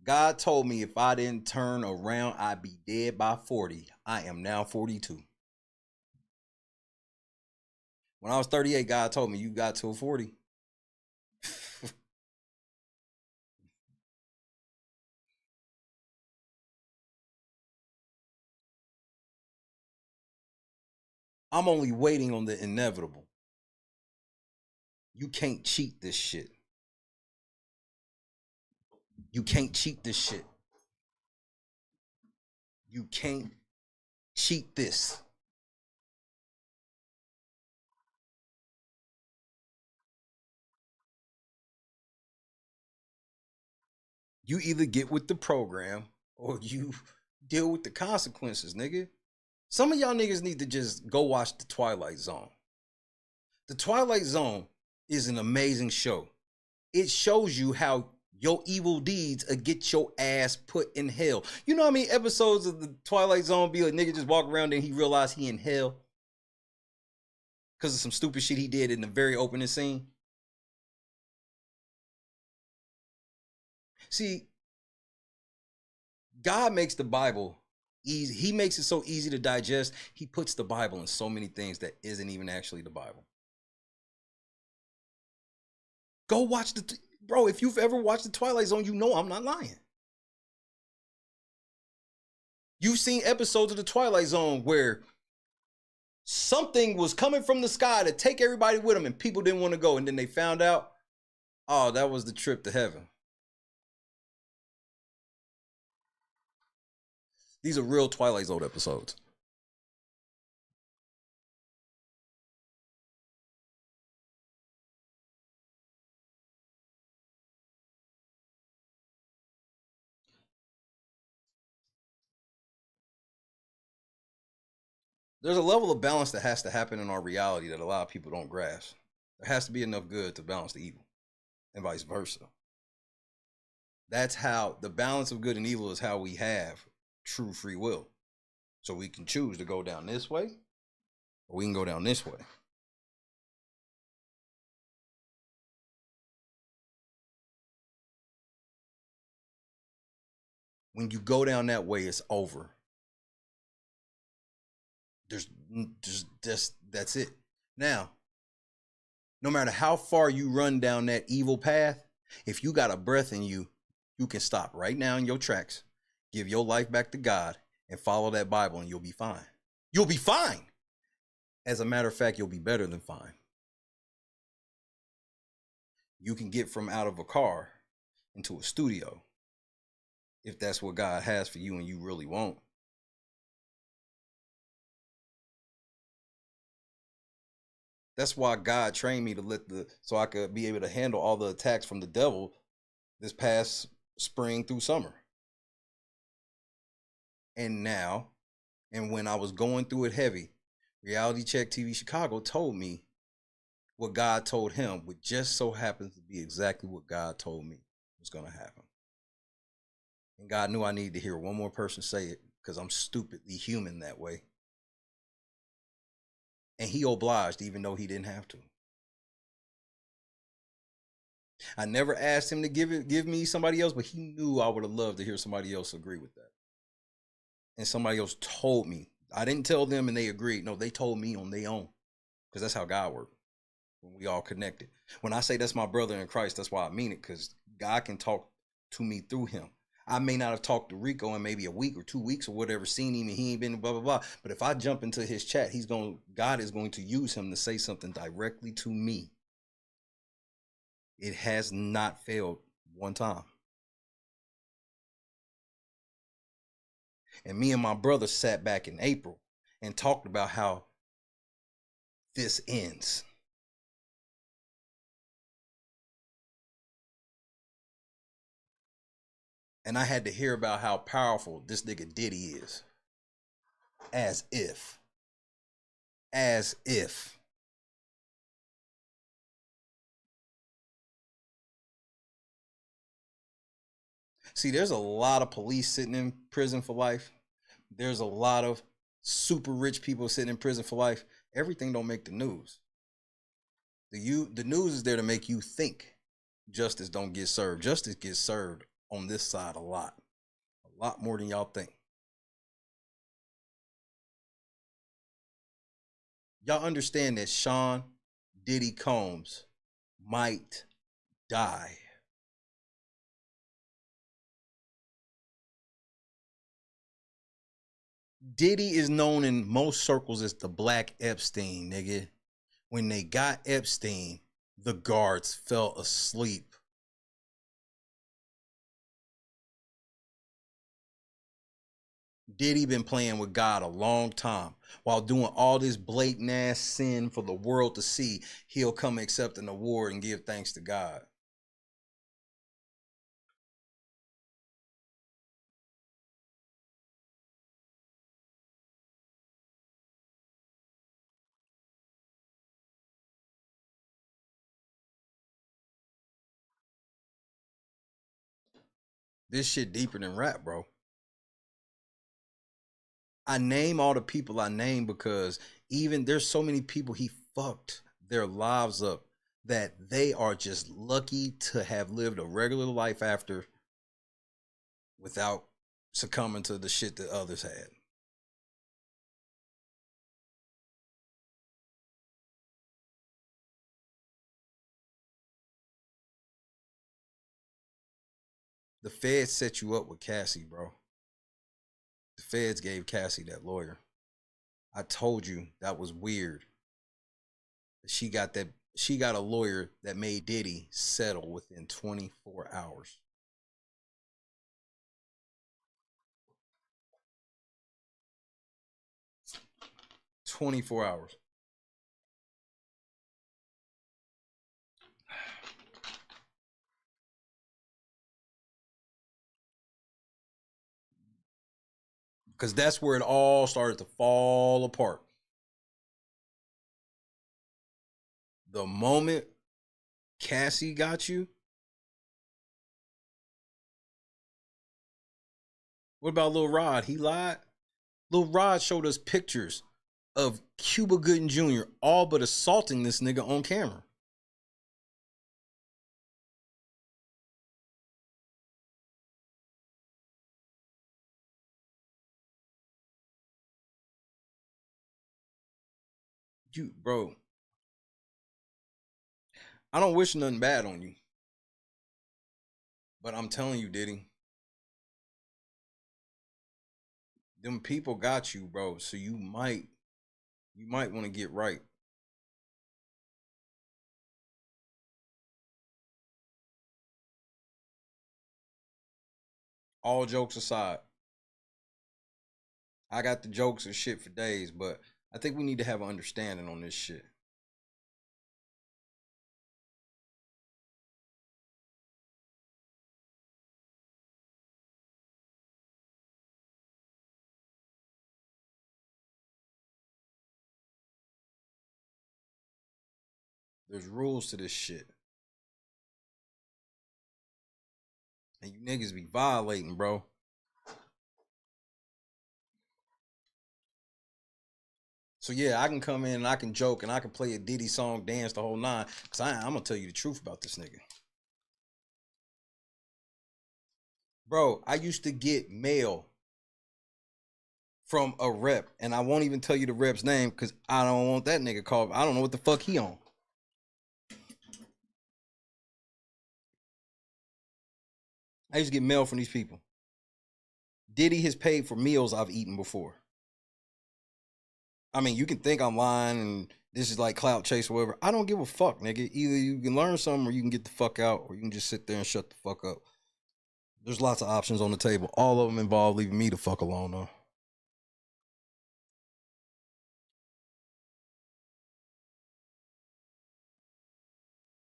God told me if I didn't turn around, I'd be dead by 40. I am now 42. When I was 38, God told me you got till 40. I'm only waiting on the inevitable. You can't cheat this shit. You can't cheat this shit. You can't cheat this. You either get with the program or you deal with the consequences, nigga. Some of y'all niggas need to just go watch The Twilight Zone. The Twilight Zone is an amazing show. It shows you how your evil deeds get your ass put in hell. You know how many episodes of The Twilight Zone be like nigga just walk around and he realized he in hell? Because of some stupid shit he did in the very opening scene. See, God makes the Bible easy. He makes it so easy to digest. He puts the Bible in so many things that isn't even actually the Bible. Go watch bro, if you've ever watched The Twilight Zone, you know I'm not lying. You've seen episodes of The Twilight Zone where something was coming from the sky to take everybody with them and people didn't want to go. And then they found out, oh, that was the trip to heaven. These are real Twilight Zone episodes. There's a level of balance that has to happen in our reality that a lot of people don't grasp. There has to be enough good to balance the evil, and vice versa. That's how the balance of good and evil is how we have true free will. So we can choose to go down this way, or we can go down this way. When you go down that way, it's over. That's it. Now, no matter how far you run down that evil path, if you got a breath in you, you can stop right now in your tracks, give your life back to God, and follow that Bible, and you'll be fine. You'll be fine. As a matter of fact, you'll be better than fine. You can get from out of a car into a studio if that's what God has for you and you really want. That's why God trained me to so I could be able to handle all the attacks from the devil this past spring through summer. And now, and when I was going through it heavy, Reality Check TV Chicago told me what God told him, which just so happens to be exactly what God told me was going to happen. And God knew I needed to hear one more person say it because I'm stupidly human that way. And he obliged even though he didn't have to. I never asked him to give me somebody else, but he knew I would have loved to hear somebody else agree with that. And somebody else told me. I didn't tell them and they agreed. No, they told me on their own. Because that's how God works. When we all connected. When I say that's my brother in Christ, that's why I mean it. Because God can talk to me through him. I may not have talked to Rico in maybe a week or 2 weeks or whatever, seen him and he ain't been blah, blah, blah. But if I jump into his chat, God is going to use him to say something directly to me. It has not failed one time. And me and my brother sat back in April and talked about how this ends. And I had to hear about how powerful this nigga Diddy is. As if. See, there's a lot of police sitting in prison for life. There's a lot of super rich people sitting in prison for life. Everything don't make the news. The news is there to make you think justice don't get served. Justice gets served on this side a lot more than y'all think. Y'all understand that Sean Diddy Combs might die. Diddy is known in most circles as the Black Epstein, nigga. When they got Epstein, the guards fell asleep. Diddy been playing with God a long time. While doing all this blatant ass sin for the world to see, he'll come accept an award and give thanks to God. This shit deeper than rap, bro. I name all the people I name because even there's so many people he fucked their lives up that they are just lucky to have lived a regular life after without succumbing to the shit that others had. The feds set you up with Cassie, bro. The feds gave Cassie that lawyer. I told you that was weird. She got a lawyer that made Diddy settle within 24 hours. "24 hours. Because that's where it all started to fall apart. The moment Cassie got you, what about Lil Rod? He lied. Lil Rod showed us pictures of Cuba Gooding Jr. all but assaulting this nigga on camera. Bro, I don't wish nothing bad on you. But I'm telling you, Diddy, them people got you, bro. So you might want to get right. All jokes aside, I got the jokes and shit for days, but I think we need to have an understanding on this shit. There's rules to this shit. And you niggas be violating, bro. So yeah, I can come in and I can joke and I can play a Diddy song, dance the whole nine. Because I'm going to tell you the truth about this nigga. Bro, I used to get mail from a rep. And I won't even tell you the rep's name because I don't want that nigga called. I don't know what the fuck he on. I used to get mail from these people. Diddy has paid for meals I've eaten before. I mean, you can think I'm lying and this is like clout chase or whatever. I don't give a fuck, nigga. Either you can learn something or you can get the fuck out or you can just sit there and shut the fuck up. There's lots of options on the table. All of them involve leaving me the fuck alone, though.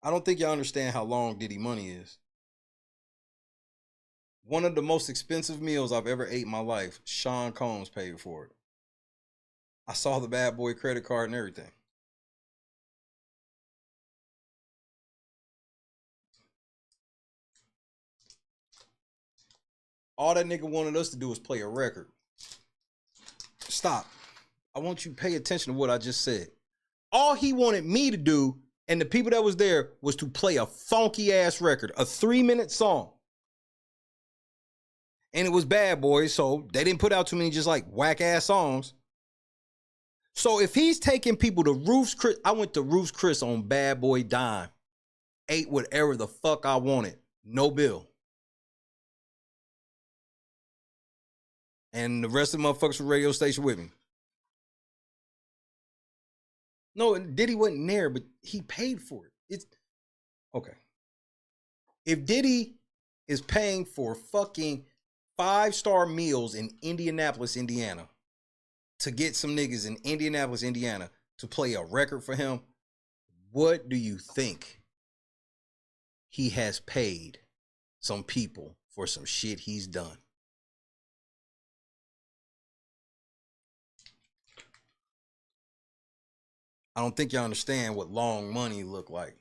I don't think y'all understand how long Diddy money is. One of the most expensive meals I've ever ate in my life, Sean Combs paid for it. I saw the bad boy credit card and everything. All that nigga wanted us to do was play a record. Stop. I want you to pay attention to what I just said. All he wanted me to do and the people that was there was to play a funky ass record, a 3-minute song. And it was Bad Boys, so they didn't put out too many just like whack ass songs. So if he's taking people to Roof's Chris, I went to Roof's Chris on Bad Boy Dime. Ate whatever the fuck I wanted. No bill. And the rest of the motherfuckers from radio station with me. No, Diddy wasn't there, but he paid for it. It's okay. If Diddy is paying for fucking 5-star meals in Indianapolis, Indiana, to get some niggas in Indianapolis, Indiana to play a record for him, what do you think he has paid some people for some shit he's done? I don't think y'all understand what long money look like.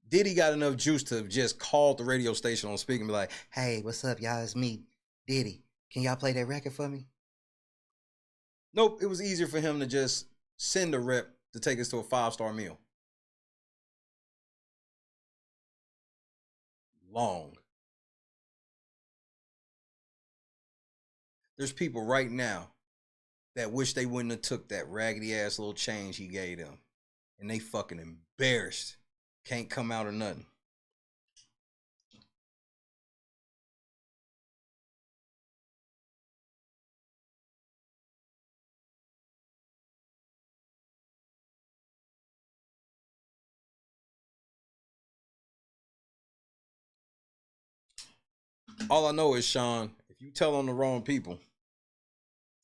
Diddy got enough juice to just call the radio station on speaker and be like, hey, what's up, y'all? It's me, Diddy. Can y'all play that record for me? Nope, it was easier for him to just send a rep to take us to a 5-star meal. Long. There's people right now that wish they wouldn't have took that raggedy ass little change he gave them. And they fucking embarrassed. Can't come out or nothing. All I know is, Sean, if you tell on the wrong people,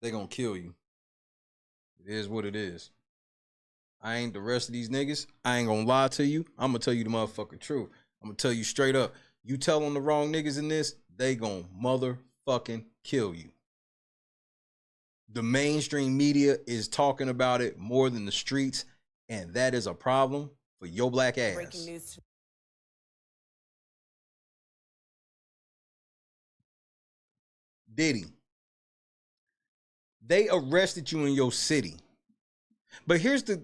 they gonna kill you. It is what it is. I ain't the rest of these niggas. I ain't gonna lie to you. I'm gonna tell you the motherfucking truth. I'm gonna tell you straight up. You tell on the wrong niggas in this, they gonna motherfucking kill you. The mainstream media is talking about it more than the streets, and that is a problem for your black ass. Breaking news. Diddy, they arrested you in your city. But here's the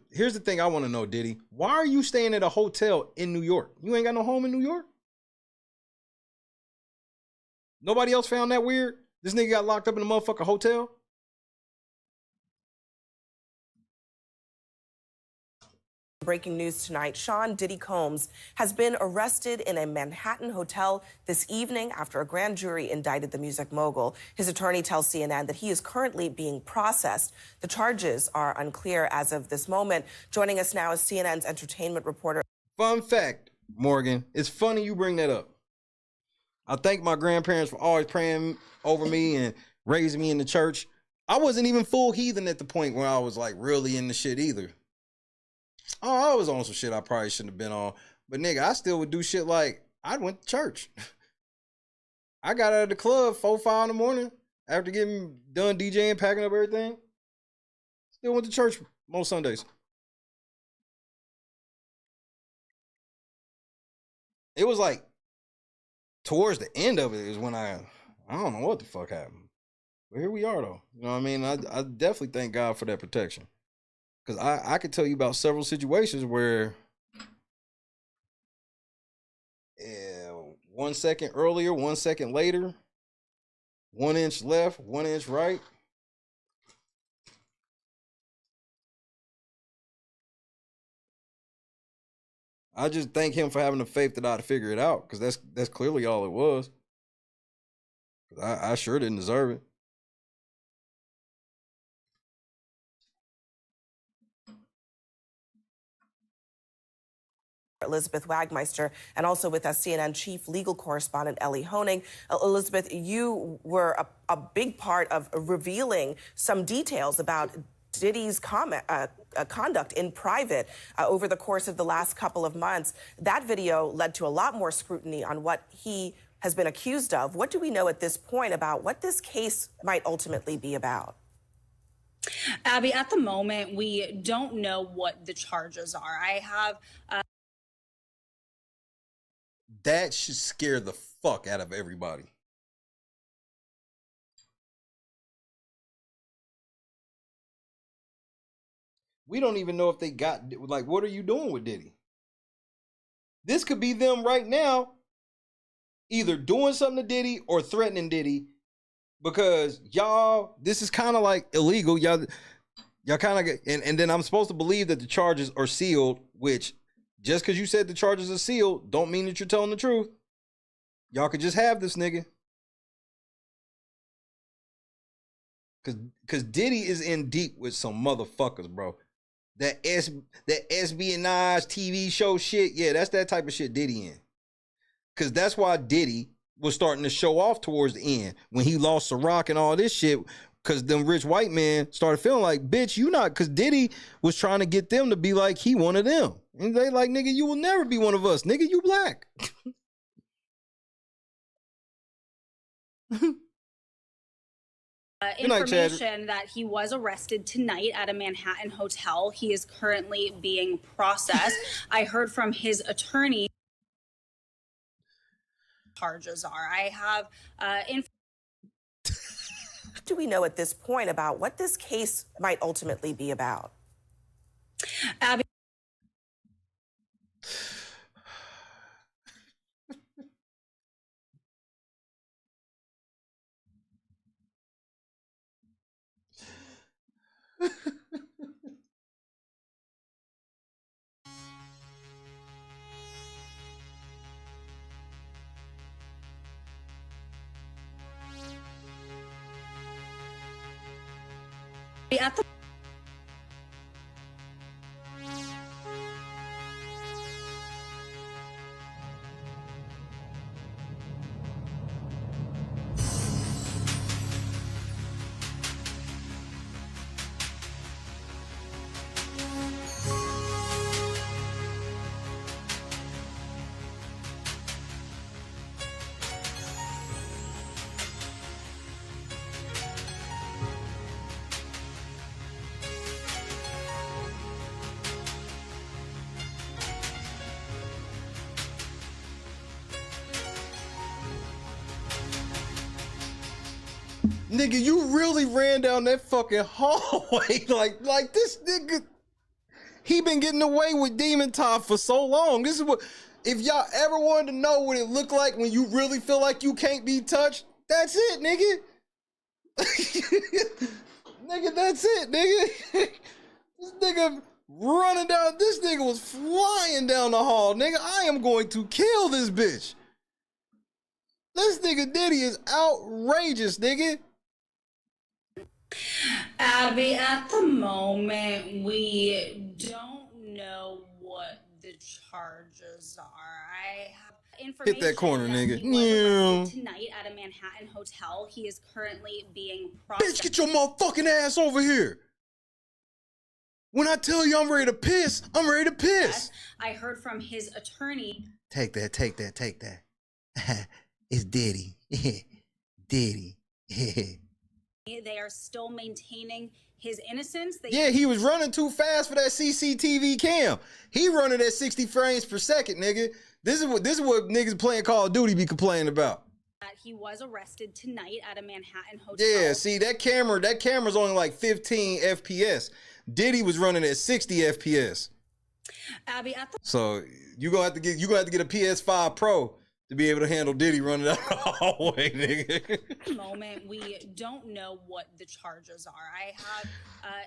thing I want to know, Diddy. Why are you staying at a hotel in New York? You ain't got no home in New York? Nobody else found that weird? This nigga got locked up in a motherfucking hotel? Breaking news tonight, Sean Diddy Combs has been arrested in a Manhattan hotel this evening after a grand jury indicted the music mogul. His attorney tells CNN that he is currently being processed. The charges are unclear as of this moment. Joining us now is CNN's entertainment reporter. Fun fact, Morgan, it's funny you bring that up. I thank my grandparents for always praying over me and raising me in the church. I wasn't even full heathen at the point where I was like really in the shit either. Oh, I was on some shit I probably shouldn't have been on. But nigga, I still would do shit like I went to church. I got out of the club 4, 5 in the morning after getting done DJing, packing up everything. Still went to church most Sundays. It was like towards the end of it is when I don't know what the fuck happened. But here we are though. You know what I mean? I definitely thank God for that protection. Because I could tell you about several situations where 1 second earlier, 1 second later, 1 inch left, 1 inch right. I just thank him for having the faith that I'd figure it out, because that's clearly all it was. I sure didn't deserve it. Elizabeth Wagmeister, and also with us, CNN chief legal correspondent Ellie Honig. Elizabeth, you were a big part of revealing some details about Diddy's conduct in private over the course of the last couple of months. That video led to a lot more scrutiny on what he has been accused of. What do we know at this point about what this case might ultimately be about? Abby, at the moment, we don't know what the charges are. I have... That should scare the fuck out of everybody. We don't even know if they got, like, what are you doing with Diddy? This could be them right now, either doing something to Diddy or threatening Diddy because y'all, this is kind of like illegal. Y'all kind of, and then I'm supposed to believe that the charges are sealed, which just because you said the charges are sealed don't mean that you're telling the truth. Y'all could just have this nigga. Cause Diddy is in deep with some motherfuckers, bro. That espionage TV show shit, yeah, that's that type of shit Diddy in. Cause that's why Diddy was starting to show off towards the end when he lost Ciroc and all this shit. Cause them rich white men started feeling like, bitch, you not. Cause Diddy was trying to get them to be like he one of them, and they like, nigga, you will never be one of us, nigga, you black. Information that he was arrested tonight at a Manhattan hotel. He is currently being processed. I heard from his attorney. Charges are. I have What do we know at this point about what this case might ultimately be about? Abby. At the Nigga, you really ran down that fucking hallway like this nigga. He been getting away with Demon Top for so long. This is what, if y'all ever wanted to know what it looked like when you really feel like you can't be touched, that's it, nigga. Nigga, that's it, nigga. This nigga running down, this nigga was flying down the hall. Nigga, I am going to kill this bitch. This nigga Diddy is outrageous, nigga. Abby, at the moment, we don't know what the charges are. I have information. Hit that corner, nigga. He was arrested tonight at a Manhattan hotel. He is currently being processed. Bitch, get your motherfucking ass over here. When I tell you I'm ready to piss, I'm ready to piss. I heard from his attorney. Take that, take that, take that. It's Diddy. Diddy. They are still maintaining his innocence. Yeah, he was running too fast for that CCTV cam. He running at 60 frames per second, nigga. This is what niggas playing Call of Duty be complaining about. He was arrested tonight at a Manhattan hotel. Yeah, see that camera's only like 15 FPS. Diddy was running at 60 FPS. Abby, at the so you gonna have to get a PS5 Pro to be able to handle Diddy running down the hallway, nigga. At the moment, we don't know what the charges are. I have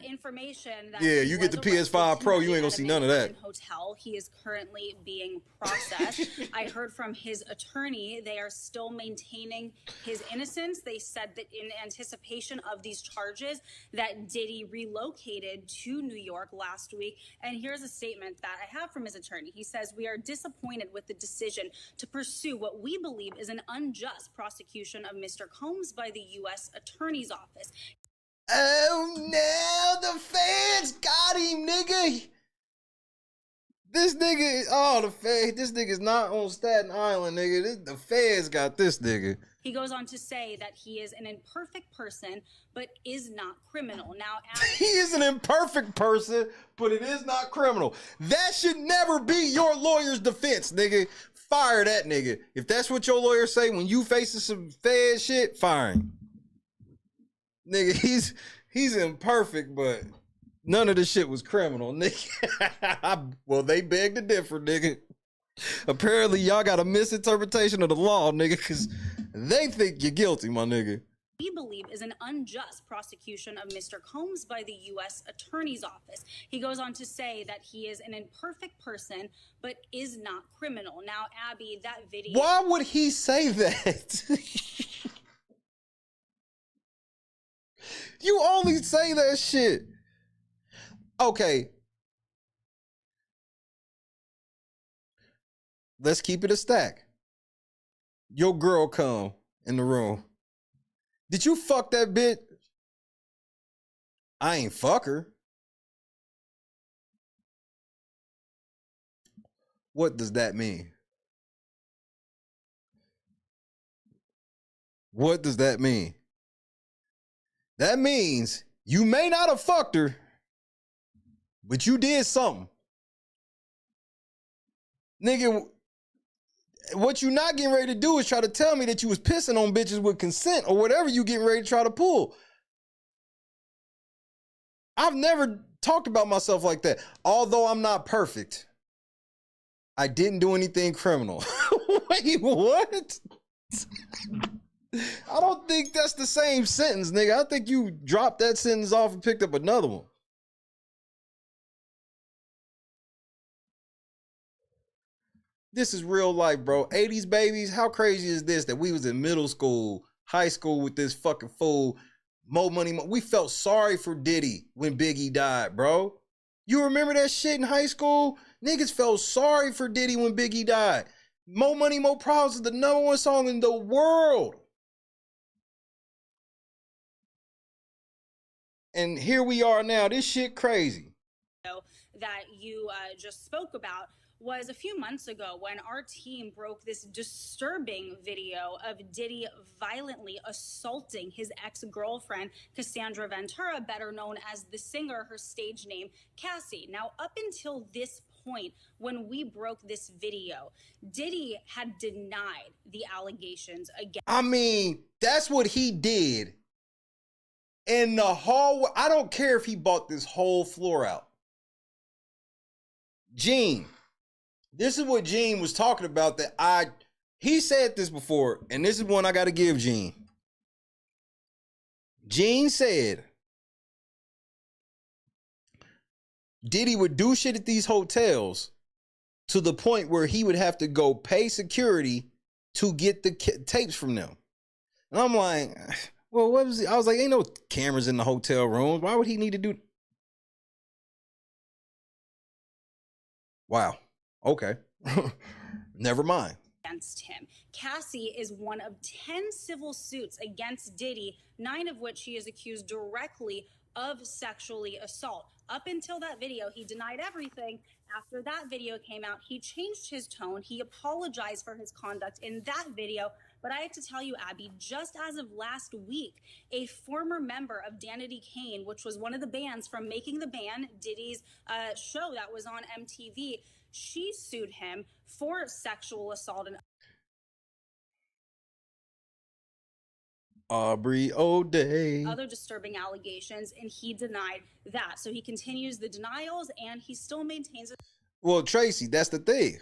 information that you get the PS5 Pro, you ain't gonna see none of that. Hotel. He is currently being processed. I heard from his attorney they are still maintaining his innocence. They said that in anticipation of these charges that Diddy relocated to New York last week. And here's a statement that I have from his attorney. He says, "We are disappointed with the decision to pursue what we believe is an unjust prosecution of Mr. Combs by the U.S. Attorney's Office." Oh, now the feds got him, nigga. This nigga, this nigga's not on Staten Island, nigga. The feds got this nigga. He goes on to say that he is an imperfect person, but is not criminal. Now, he is an imperfect person, but it is not criminal. That should never be your lawyer's defense, nigga. Fire that nigga. If that's what your lawyer say when you facing some fed shit, fire him. Nigga, he's imperfect, but none of this shit was criminal, nigga. Well, they beg to differ, nigga. Apparently, y'all got a misinterpretation of the law, nigga, because they think you're guilty, my nigga. we believe is an unjust prosecution of Mr. Combs by the U.S. Attorney's Office. He goes on to say that he is an imperfect person, but is not criminal. Now, Abby, that video... Why would he say that? You only say that shit. Okay. Let's keep it a stack. Your girl come in the room. Did you fuck that bitch? I ain't fuck her. What does that mean? What does that mean? That means you may not have fucked her, but you did something. Nigga, what you not getting ready to do is try to tell me that you was pissing on bitches with consent or whatever you getting ready to try to pull. I've never talked about myself like that. Although I'm not perfect, I didn't do anything criminal. Wait, what? I don't think that's the same sentence, nigga. I think you dropped that sentence off and picked up another one. This is real life, bro. 80s babies. How crazy is this that we was in middle school, high school with this fucking fool, Mo Money Mo. We felt sorry for Diddy when Biggie died, bro. You remember that shit in high school? Niggas felt sorry for Diddy when Biggie died. Mo Money Mo Problems is the #1 song in the world. And here we are now. This shit crazy. That you just spoke about was a few months ago when our team broke this disturbing video of Diddy violently assaulting his ex-girlfriend, Cassandra Ventura, better known as the singer, her stage name, Cassie. Now, up until this point, when we broke this video, Diddy had denied the allegations against... I mean, that's what he did. In the hallway, I don't care if he bought this whole floor out. Gene, this is what Gene was talking about he said this before, and this is one I got to give Gene. Gene said Diddy would do shit at these hotels to the point where he would have to go pay security to get the tapes from them. And I'm like, well, what was it? I was like, ain't no cameras in the hotel rooms. Why would he need to do? Wow. Okay. Never mind. Against him. Cassie is one of 10 civil suits against Diddy, 9 of which he is accused directly of sexually assault. Up until that video, he denied everything. After that video came out, he changed his tone. He apologized for his conduct in that video. But I have to tell you, Abby, just as of last week, a former member of Danity Kane, which was one of the bands from Making the Band, Diddy's show that was on MTV, she sued him for sexual assault and Aubrey O'Day. other disturbing allegations, and he denied that. So he continues the denials, and he still maintains it. Well, Tracy, that's the thing.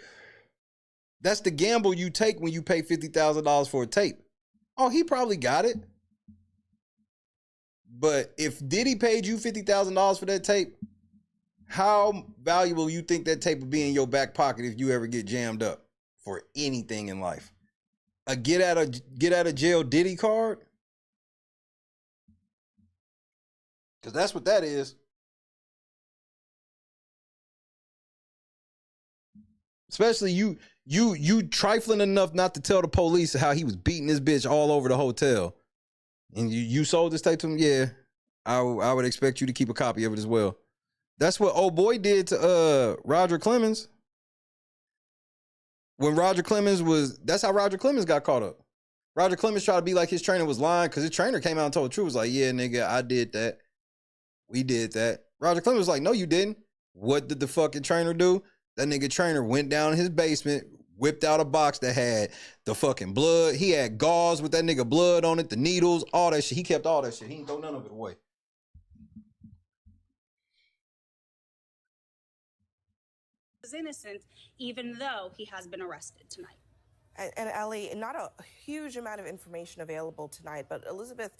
That's the gamble you take when you pay $50,000 for a tape. Oh, he probably got it. But if Diddy paid you $50,000 for that tape, how valuable you think that tape would be in your back pocket if you ever get jammed up for anything in life? A get out of jail Diddy card? Because that's what that is. Especially you trifling enough not to tell the police how he was beating this bitch all over the hotel. And you sold this tape to him? Yeah. I would expect you to keep a copy of it as well. That's what old boy did to Roger Clemens. When Roger Clemens that's how Roger Clemens got caught up. Roger Clemens tried to be like his trainer was lying because his trainer came out and told the truth. Was like, yeah, nigga, I did that. We did that. Roger Clemens was like, no, you didn't. What did the fucking trainer do? That nigga trainer went down in his basement, whipped out a box that had the fucking blood. He had gauze with that nigga blood on it, the needles, all that shit. He kept all that shit. He didn't throw none of it away. Is innocent, even though he has been arrested tonight. And Ellie, not a huge amount of information available tonight, but Elizabeth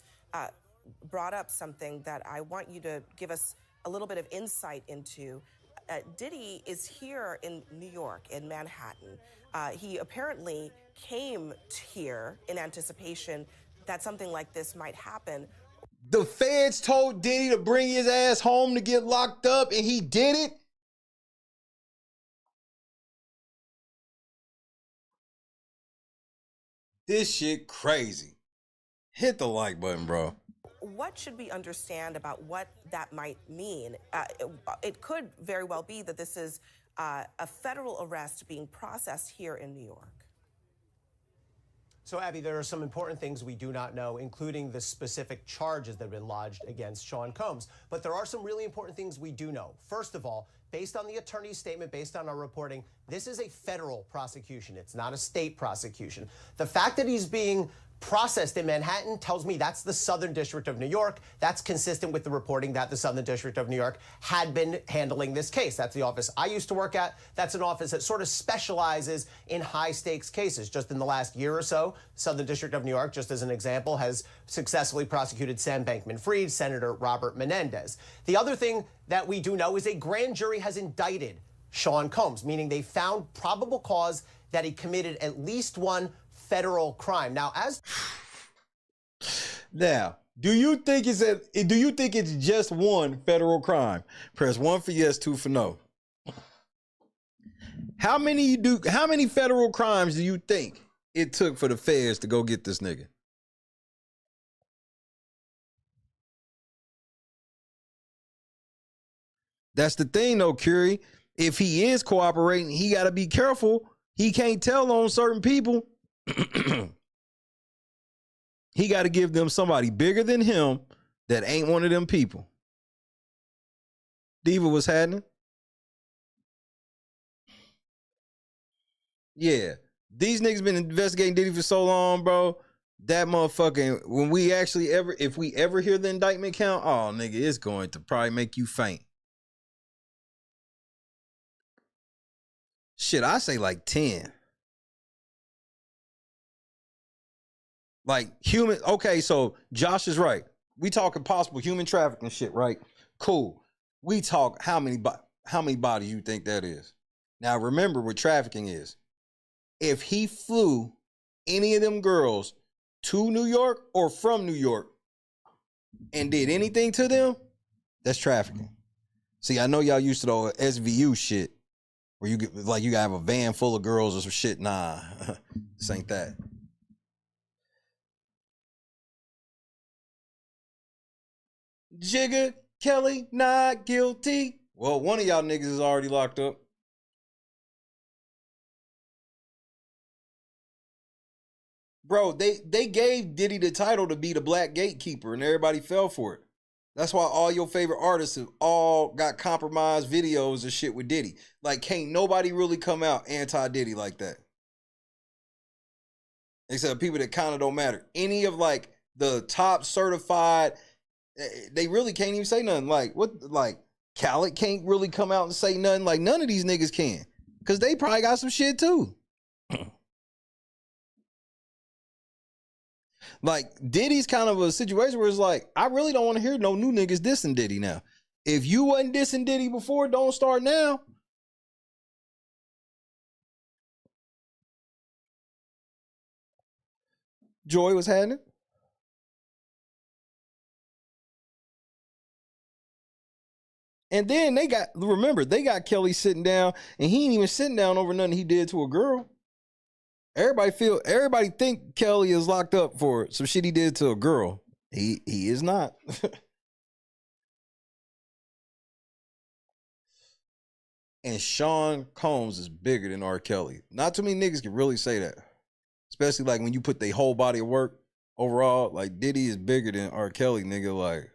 brought up something that I want you to give us a little bit of insight into. Diddy is here in New York, in Manhattan. He apparently came here in anticipation that something like this might happen. The feds told Diddy to bring his ass home to get locked up, and he did it? This shit crazy. Hit the like button, bro. What should we understand about what that might mean? It could very well be that this is a federal arrest being processed here in New York. So, Abby, there are some important things we do not know, including the specific charges that have been lodged against Sean Combs. But there are some really important things we do know. First of all, based on the attorney's statement, based on our reporting, this is a federal prosecution. It's not a state prosecution. The fact that he's being processed in Manhattan tells me that's the Southern District of New York. That's consistent with the reporting that the Southern District of New York had been handling this case. That's the office I used to work at. That's an office that sort of specializes in high-stakes cases. Just in the last year or so, Southern District of New York, just as an example, has successfully prosecuted Sam Bankman-Fried, Senator Robert Menendez. The other thing that we do know is a grand jury has indicted Sean Combs, meaning they found probable cause that he committed at least one federal crime. Now, do you think it's just one federal crime? Press 1 for yes, 2 for no. How many federal crimes do you think it took for the feds to go get this nigga? That's the thing though, Curie. If he is cooperating, he got to be careful. He can't tell on certain people. He got to give them somebody bigger than him that ain't one of them people. Diva, what's happening? Yeah. These niggas been investigating Diddy for so long, bro. That motherfucking, if we ever hear the indictment count, oh, nigga, it's going to probably make you faint. Shit, I say like 10. Like human, okay, so Josh is right. We talking possible human trafficking shit, right? Cool. We talk how many bodies you think that is. Now remember what trafficking is. If he flew any of them girls to New York or from New York and did anything to them, that's trafficking. See, I know y'all used to the SVU shit where you get like you gotta have a van full of girls or some shit. Nah, this ain't that. Jigga Kelly not guilty. Well, one of y'all niggas is already locked up. Bro, they gave Diddy the title to be the black gatekeeper and everybody fell for it. That's why all your favorite artists have all got compromised videos and shit with Diddy. Like, can't nobody really come out anti-Diddy like that. Except people that kind of don't matter. Any of like the top certified, they really can't even say nothing. Like, what, like, Khaled can't really come out and say nothing. Like, none of these niggas can. Because they probably got some shit too. Like, Diddy's kind of a situation where it's like, I really don't want to hear no new niggas dissing Diddy now. If you wasn't dissing Diddy before, don't start now. Joy was happening. And then they got Kelly sitting down, and he ain't even sitting down over nothing he did to a girl. Everybody think Kelly is locked up for some shit he did to a girl. He is not. And Sean Combs is bigger than R. Kelly. Not too many niggas can really say that. Especially like when you put their whole body of work overall. Like Diddy is bigger than R. Kelly, nigga. Like,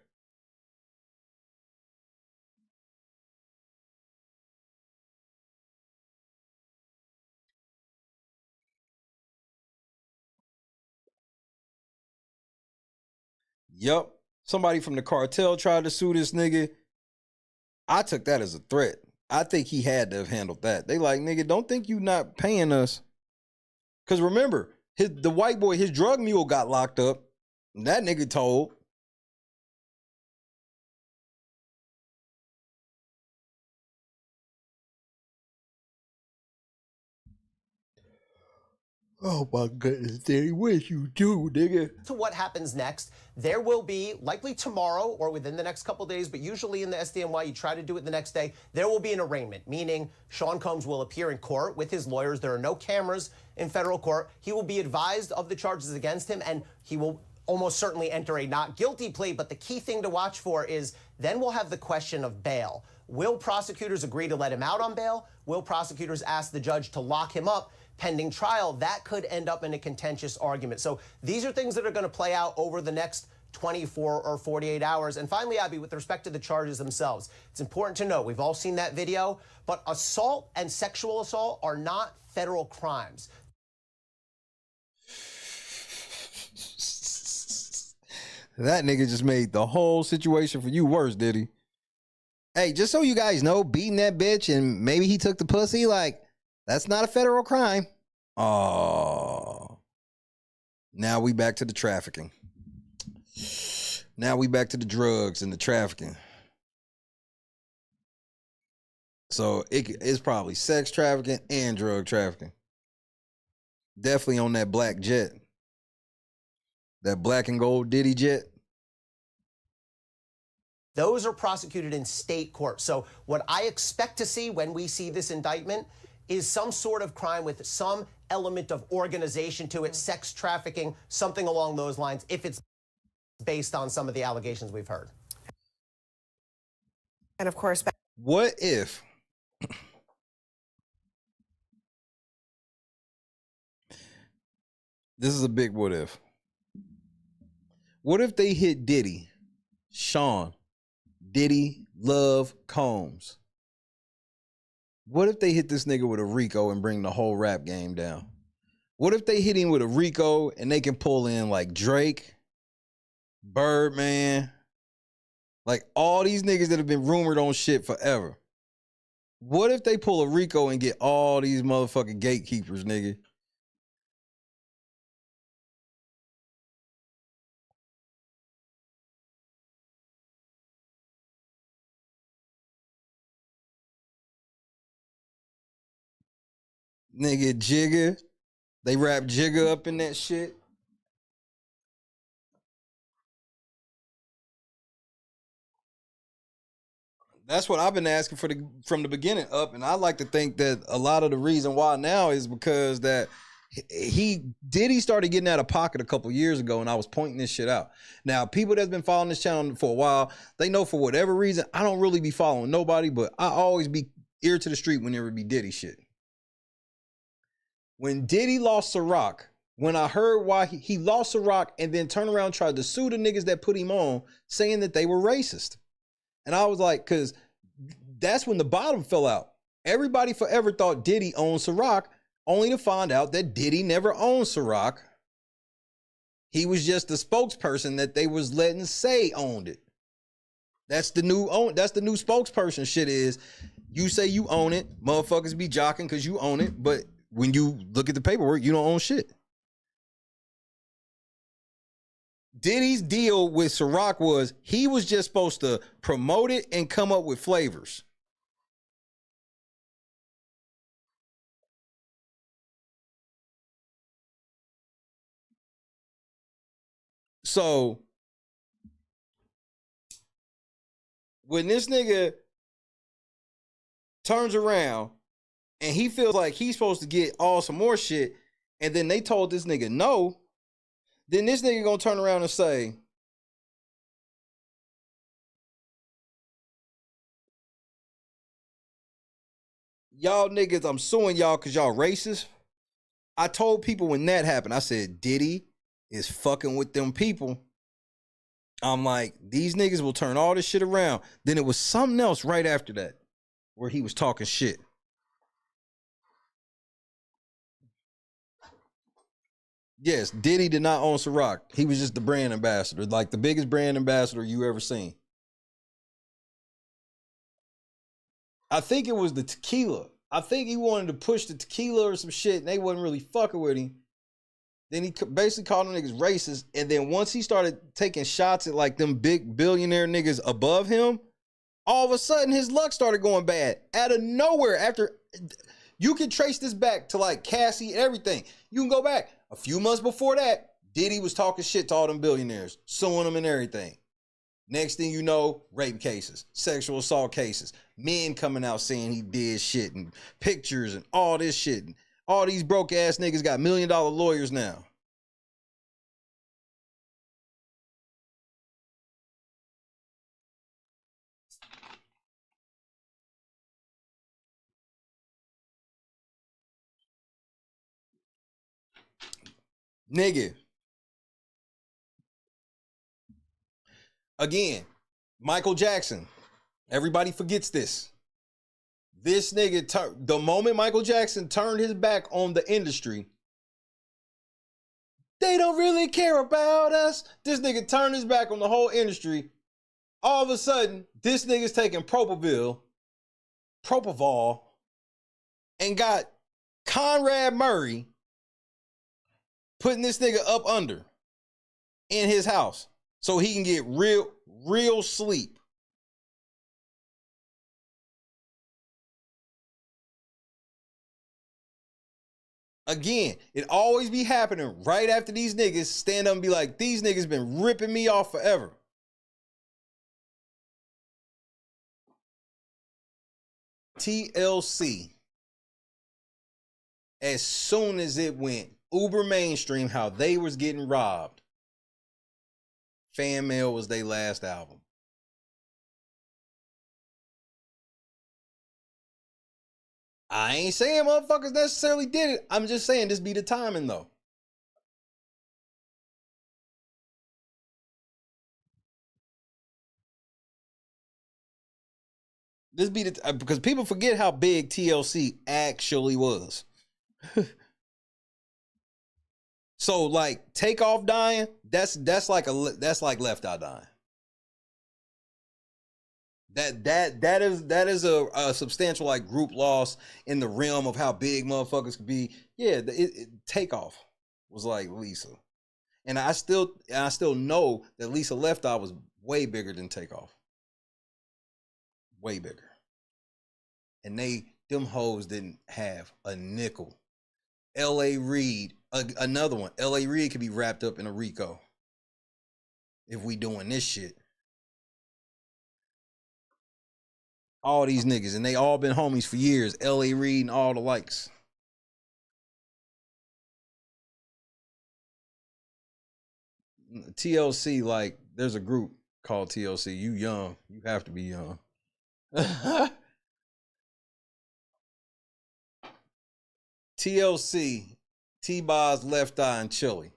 yup. Somebody from the cartel tried to sue this nigga. I took that as a threat. I think he had to have handled that. They like, nigga, don't think you not paying us. Because remember, the white boy, his drug mule got locked up. And that nigga told. Oh my goodness, Daddy, what you do, nigga? To what happens next, there will be, likely tomorrow or within the next couple days, but usually in the SDNY, you try to do it the next day, there will be an arraignment, meaning Sean Combs will appear in court with his lawyers. There are no cameras in federal court. He will be advised of the charges against him, and he will almost certainly enter a not guilty plea. But the key thing to watch for is then we'll have the question of bail. Will prosecutors agree to let him out on bail? Will prosecutors ask the judge to lock him up pending trial? That could end up in a contentious argument. So these are things that are going to play out over the next 24 or 48 hours. And finally, Abby, with respect to the charges themselves, it's important to note, we've all seen that video, but assault and sexual assault are not federal crimes. That nigga just made the whole situation for you worse, did he? Hey, just so you guys know, beating that bitch and maybe he took the pussy, like, that's not a federal crime. Oh. Now we back to the trafficking. Now we back to the drugs and the trafficking. So it's probably sex trafficking and drug trafficking. Definitely on that black jet. That black and gold Diddy jet. Those are prosecuted in state court. So what I expect to see when we see this indictment is some sort of crime with some element of organization to it, sex trafficking, something along those lines, if it's based on some of the allegations we've heard. And of course, what if this is a big what if? What if they hit Diddy, Sean, Diddy, Love, Combs? What if they hit this nigga with a RICO and bring the whole rap game down? What if they hit him with a RICO and they can pull in like Drake, Birdman, like all these niggas that have been rumored on shit forever? What if they pull a RICO and get all these motherfucking gatekeepers, nigga? Nigga, Jigga. They wrap Jigga up in that shit. That's what I've been asking from the beginning up, and I like to think that a lot of the reason why now is because that Diddy started getting out of pocket a couple years ago, and I was pointing this shit out. Now, people that's been following this channel for a while, they know for whatever reason, I don't really be following nobody, but I always be ear to the street whenever it be Diddy shit. When Diddy lost Ciroc, when I heard why he lost Ciroc and then turned around and tried to sue the niggas that put him on, saying that they were racist. And I was like, because that's when the bottom fell out. Everybody forever thought Diddy owned Ciroc, only to find out that Diddy never owned Ciroc. He was just the spokesperson that they was letting say owned it. That's the new spokesperson shit is, you say you own it, motherfuckers be jocking because you own it, but when you look at the paperwork, you don't own shit. Diddy's deal with Ciroc was he was just supposed to promote it and come up with flavors. So when this nigga turns around and he feels like he's supposed to get all some more shit, and then they told this nigga no, then this nigga gonna turn around and say, y'all niggas, I'm suing y'all because y'all racist. I told people when that happened, I said, Diddy is fucking with them people. I'm like, these niggas will turn all this shit around. Then it was something else right after that where he was talking shit. Yes, Diddy did not own Ciroc. He was just the brand ambassador, like the biggest brand ambassador you ever seen. I think it was the tequila. I think he wanted to push the tequila or some shit, and they wasn't really fucking with him. Then he basically called them niggas racist. And then once he started taking shots at like them big billionaire niggas above him, all of a sudden his luck started going bad. Out of nowhere, after you can trace this back to like Cassie and everything. You can go back a few months before that. Diddy was talking shit to all them billionaires, suing them and everything. Next thing you know, rape cases, sexual assault cases, men coming out saying he did shit and pictures and all this shit. And all these broke ass niggas got $1 million lawyers now. Nigga. Again, Michael Jackson. Everybody forgets this. This nigga, the moment Michael Jackson turned his back on the industry, they don't really care about us. This nigga turned his back on the whole industry. All of a sudden, this nigga's taking Propofol, and got Conrad Murray putting this nigga up under in his house so he can get real sleep. Again, it always be happening right after these niggas stand up and be like, these niggas been ripping me off forever. TLC, as soon as it went uber mainstream, how they was getting robbed, Fan Mail was their last album. I ain't saying motherfuckers necessarily did it. I'm just saying this be the timing though. This be the because people forget how big TLC actually was. So like Takeoff dying, that's like Left Eye dying. That is a substantial like group loss in the realm of how big motherfuckers could be. Yeah, Takeoff was like Lisa, and I still know that Lisa Left Eye was way bigger than Takeoff, way bigger. And them hoes didn't have a nickel. L.A. Reid, another one. L.A. Reid could be wrapped up in a RICO if we doing this shit. All these niggas, and they all been homies for years. L.A. Reid and all the likes. TLC, like, there's a group called TLC. You young. You have to be young. TLC, T-Boz, Left Eye, and Chili.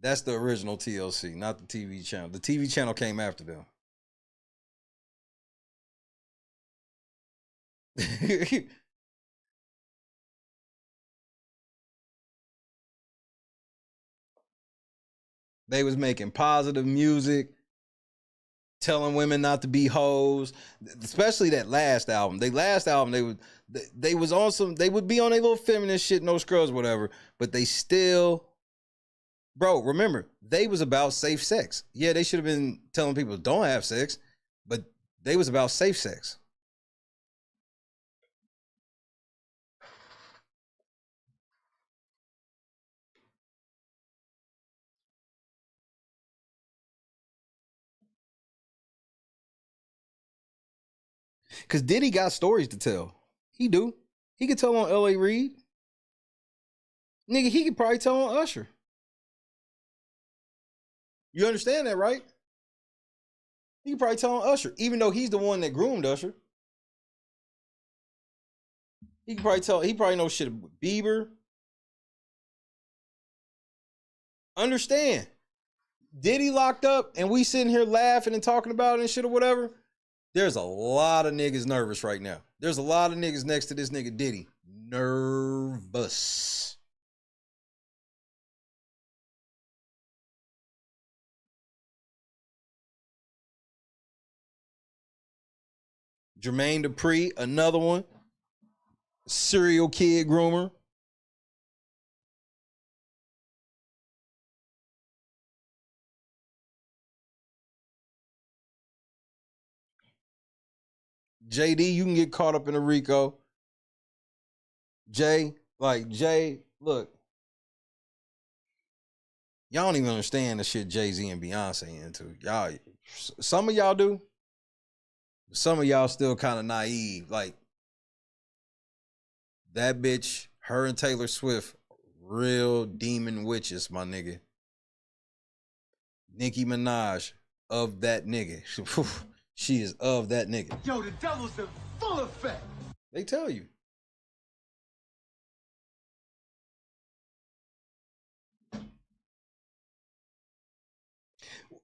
That's the original TLC, not the TV channel. The TV channel came after them. They was making positive music, telling women not to be hoes, especially that last album. They was on some, they would be on a little feminist shit, no scrubs, whatever, but they still, bro, remember, they was about safe sex. Yeah, they should have been telling people don't have sex, but they was about safe sex. Because Diddy got stories to tell. He do. He could tell on L.A. Reid. Nigga, he could probably tell on Usher. You understand that, right? He could probably tell on Usher, even though he's the one that groomed Usher. He could probably tell, he probably knows shit about Bieber. Understand. Diddy locked up and we sitting here laughing and talking about it and shit or whatever. There's a lot of niggas nervous right now. There's a lot of niggas next to this nigga Diddy. Nervous. Jermaine Dupri, another one. serial kid groomer. JD, you can get caught up in a RICO. Jay, look, y'all don't even understand the shit Jay-Z and Beyonce into. Y'all, some of y'all do. Some of y'all still kind of naive. Like, that bitch, her and Taylor Swift, real demon witches, my nigga. Nicki Minaj, of that nigga. She is of that nigga. Yo, the devil's in full effect. They tell you.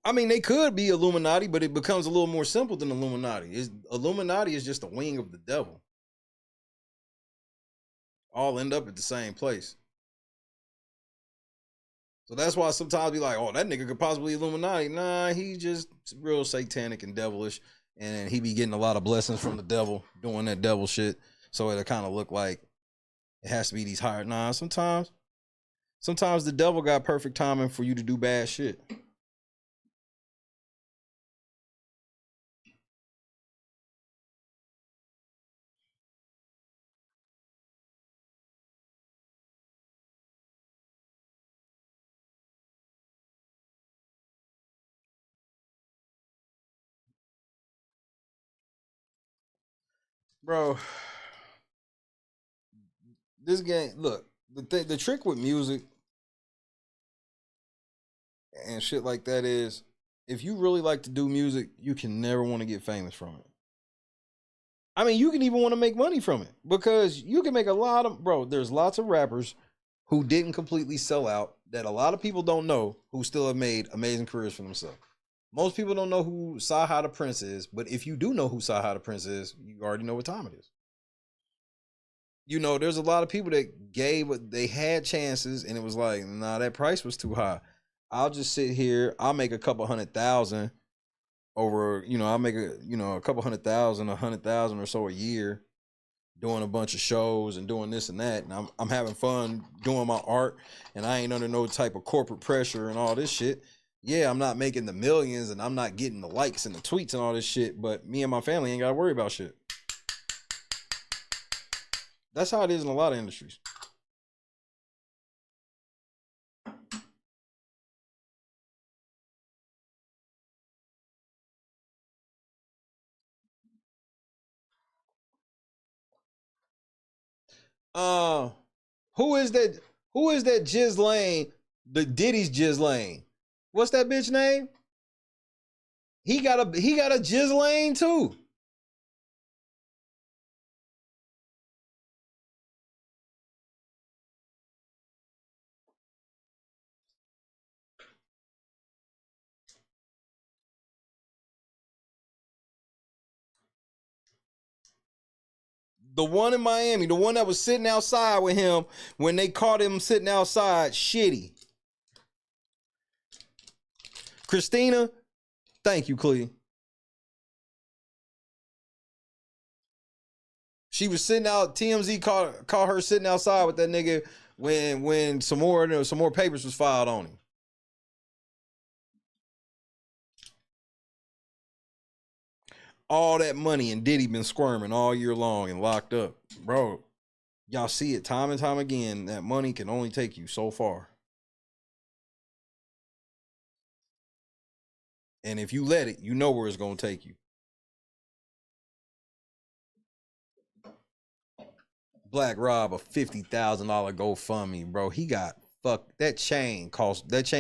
I mean, they could be Illuminati, but it becomes a little more simple than Illuminati. Illuminati is just a wing of the devil. All end up at the same place. So that's why sometimes be like, oh, that nigga could possibly Illuminati. Nah, he just real satanic and devilish. And he be getting a lot of blessings from the devil doing that devil shit. So it'll kind of look like it has to be these higher. Nah, sometimes the devil got perfect timing for you to do bad shit. Bro, this game, look, the trick with music and shit like that is, if you really like to do music, you can never want to get famous from it. I mean, you can even want to make money from it because you can make a lot of, bro, there's lots of rappers who didn't completely sell out that a lot of people don't know who still have made amazing careers for themselves. Most people don't know who Saha the Prince is, but if you do know who Saha the Prince is, you already know what time it is. You know, there's a lot of people that they had chances and it was like, nah, that price was too high. I'll just sit here, I'll make a couple $100,000 over, I'll make a couple $100,000, $100,000 or so a year doing a bunch of shows and doing this and that. And I'm having fun doing my art and I ain't under no type of corporate pressure and all this shit. Yeah, I'm not making the millions and I'm not getting the likes and the tweets and all this shit, but me and my family ain't got to worry about shit. That's how it is in a lot of industries. Who is that? Who is that Jizz Lane? The Diddy's Jizz Lane. What's that bitch name? He got a Jizz Lane too. The one in Miami, the one that was sitting outside with him when they caught him sitting outside, shitty. Christina, thank you, Clee. She was sitting out. TMZ caught her sitting outside with that nigga when some more papers was filed on him. All that money and Diddy been squirming all year long and locked up, bro. Y'all see it time and time again. That money can only take you so far. And if you let it, you know where it's going to take you. Black Rob, a $50,000 GoFundMe, bro. He got fucked. That chain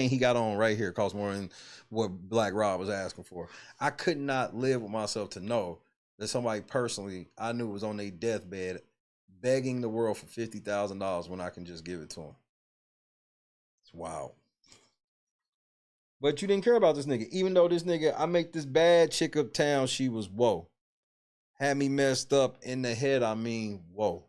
he got on right here cost more than what Black Rob was asking for. I could not live with myself to know that somebody personally I knew was on their deathbed begging the world for $50,000 when I can just give it to him. It's wild. But you didn't care about this nigga. Even though this nigga, I make this bad chick uptown, she was whoa. Had me messed up in the head, I mean, whoa.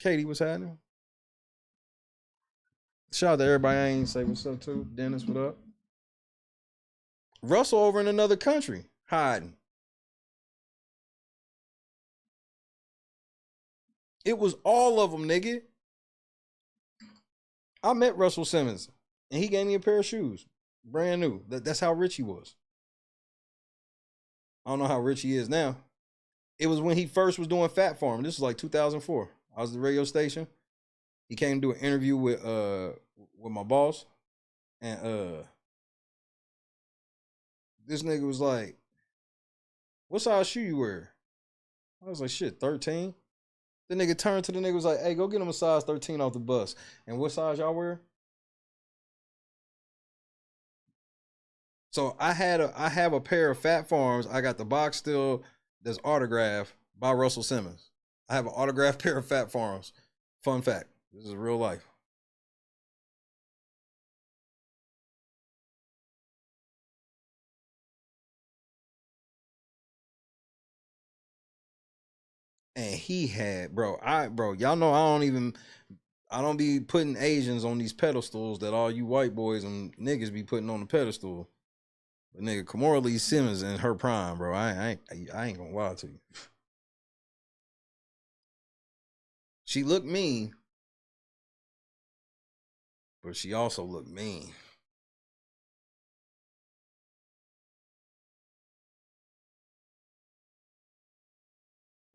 Katie, what's happening? Shout out to everybody. I ain't say what's up too. Dennis, what up? Russell over in another country, hiding. It was all of them, nigga. I met Russell Simmons, and he gave me a pair of shoes, brand new. That's how rich he was. I don't know how rich he is now. It was when he first was doing Fat Farm. This was like 2004. I was at the radio station. He came to do an interview with my boss, and this nigga was like, "What size shoe you wear?" I was like, "Shit, 13." The nigga turned to the nigga was like, "Hey, go get him a size 13 off the bus." And what size y'all wear? So I have a pair of Fat Farms. I got the box still that's autographed by Russell Simmons. I have an autographed pair of Fat Farms. Fun fact. This is real life. And he had, y'all know I don't be putting Asians on these pedestals that all you white boys and niggas be putting on the pedestal. But nigga, Kimora Lee Simmons in her prime, bro. I ain't gonna lie to you. She looked mean, but she also looked mean.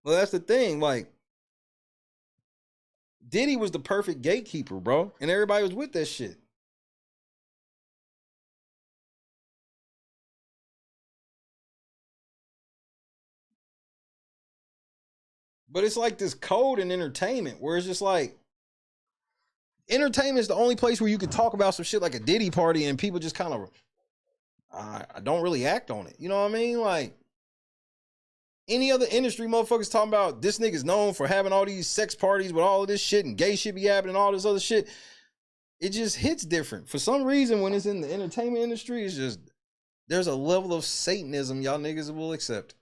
Well, that's the thing. Like, Diddy was the perfect gatekeeper, bro. And everybody was with that shit. But it's like this code in entertainment where it's just like, entertainment is the only place where you could talk about some shit like a Diddy party and people just kind of don't really act on it. You know what I mean? Like, any other industry motherfuckers talking about this nigga's known for having all these sex parties with all of this shit and gay shit be happening and all this other shit. It just hits different. For some reason, when it's in the entertainment industry, it's just, there's a level of Satanism y'all niggas will accept.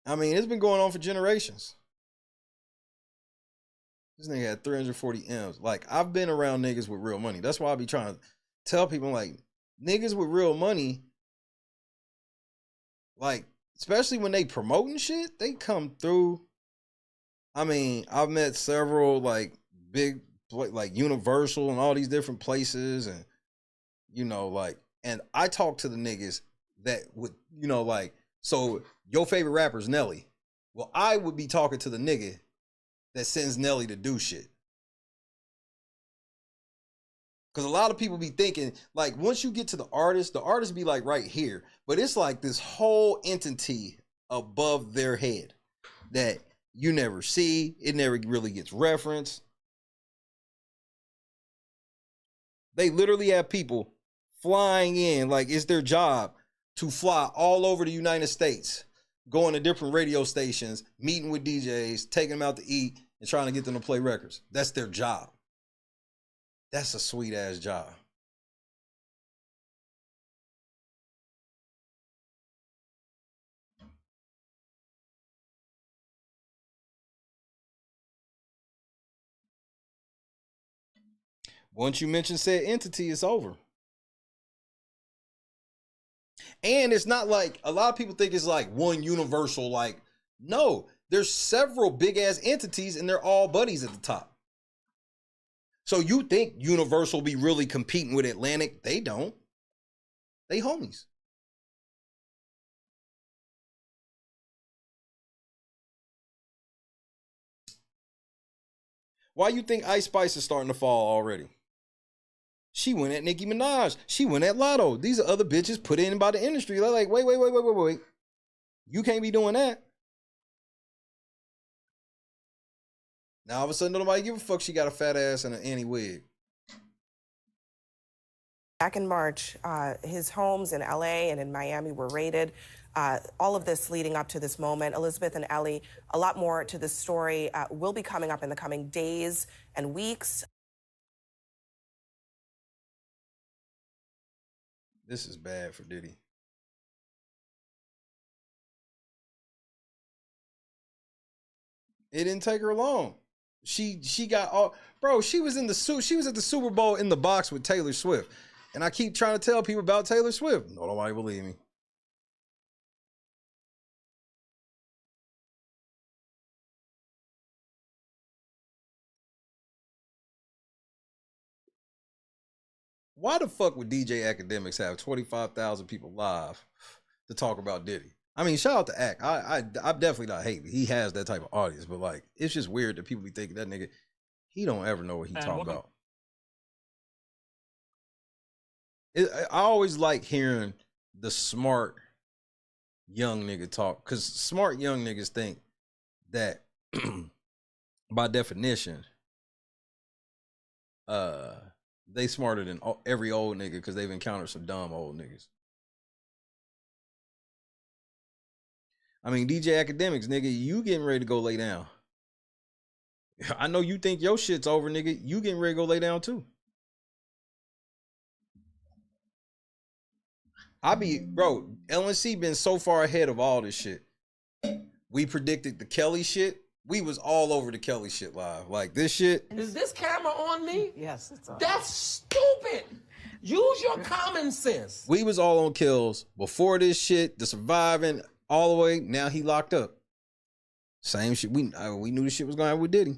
I mean, it's been going on for generations. This nigga had 340 M's. Like, I've been around niggas with real money. That's why I be trying to tell people, like, niggas with real money, like, especially when they promoting shit, they come through. I mean, I've met several, like, big, like, Universal and all these different places, and, you know, like, and I talk to the niggas that would, you know, like, so your favorite rapper is Nelly. Well, I would be talking to the nigga that sends Nelly to do shit. Because a lot of people be thinking, like, once you get to the artist be like right here. But it's like this whole entity above their head that you never see. It never really gets referenced. They literally have people flying in, like it's their job to fly all over the United States, going to different radio stations, meeting with DJs, taking them out to eat, and trying to get them to play records. That's their job. That's a sweet ass job. Once you mention said entity, it's over. And it's not like, a lot of people think it's like one universal, like, no, there's several big ass entities and they're all buddies at the top. So you think Universal be really competing with Atlantic? They don't. They homies. Why you think Ice Spice is starting to fall already? She went at Nicki Minaj. She went at Lotto. These are other bitches put in by the industry. They're like, wait. You can't be doing that. Now all of a sudden nobody give a fuck she got a fat ass and an Annie wig. Back in March, his homes in LA and in Miami were raided. All of this leading up to this moment. Elizabeth and Ellie, a lot more to this story will be coming up in the coming days and weeks. This is bad for Diddy. It didn't take her long. She got all, bro. She was at the Super Bowl in the box with Taylor Swift, and I keep trying to tell people about Taylor Swift. Nobody believe me. Why the fuck would DJ Academics have 25,000 people live to talk about Diddy? I mean, shout out to Ack. I'm definitely not hating. He has that type of audience, but like, it's just weird that people be thinking that nigga, he don't ever know what he talking about. I always like hearing the smart young nigga talk, because smart young niggas think that by definition, they smarter than every old nigga because they've encountered some dumb old niggas. I mean, DJ Academics, nigga, you getting ready to go lay down. I know you think your shit's over, nigga. You getting ready to go lay down too. Bro, LNC been so far ahead of all this shit. We predicted the Kelly shit. We was all over the Kelly shit live. Like, this shit. Is this camera on me? Yes, it's on. That's stupid. Use your common sense. We was all on kills before this shit, the surviving, all the way. Now he locked up. Same shit. We knew this shit was going to happen with Diddy.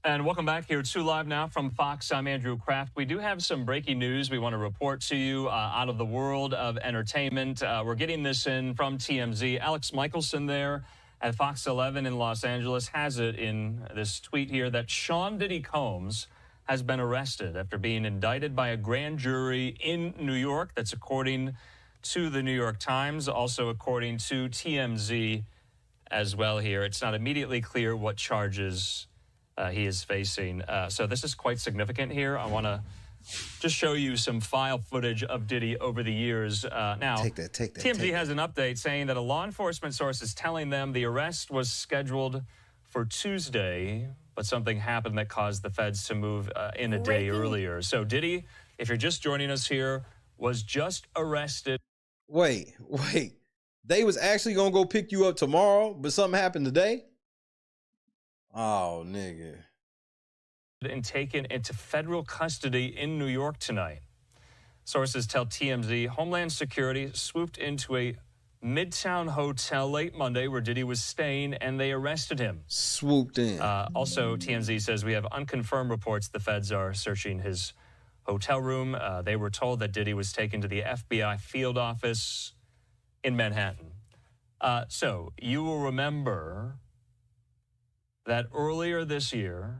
And welcome back here to Live Now from Fox. I'm Andrew Kraft. We do have some breaking news we want to report to you out of the world of entertainment. We're getting this in from TMZ. Alex Michelson there at Fox 11 in Los Angeles has it in this tweet here that Sean Diddy Combs has been arrested after being indicted by a grand jury in New York. That's according to the New York Times, also according to TMZ as well here. It's not immediately clear what charges he is facing. So this is quite significant here. I want to just show you some file footage of Diddy over the years. Now, Take that. TMZ has an update saying that a law enforcement source is telling them the arrest was scheduled for Tuesday, but something happened that caused the feds to move in a day earlier. So Diddy, if you're just joining us here, was just arrested. Wait. They was actually going to go pick you up tomorrow, but something happened today? Oh, nigga. And taken into federal custody in New York tonight. Sources tell TMZ Homeland Security swooped into a Midtown hotel late Monday where Diddy was staying, and they arrested him. Swooped in. Also, TMZ says we have unconfirmed reports the feds are searching his hotel room. They were told that Diddy was taken to the FBI field office in Manhattan. So you will remember that earlier this year,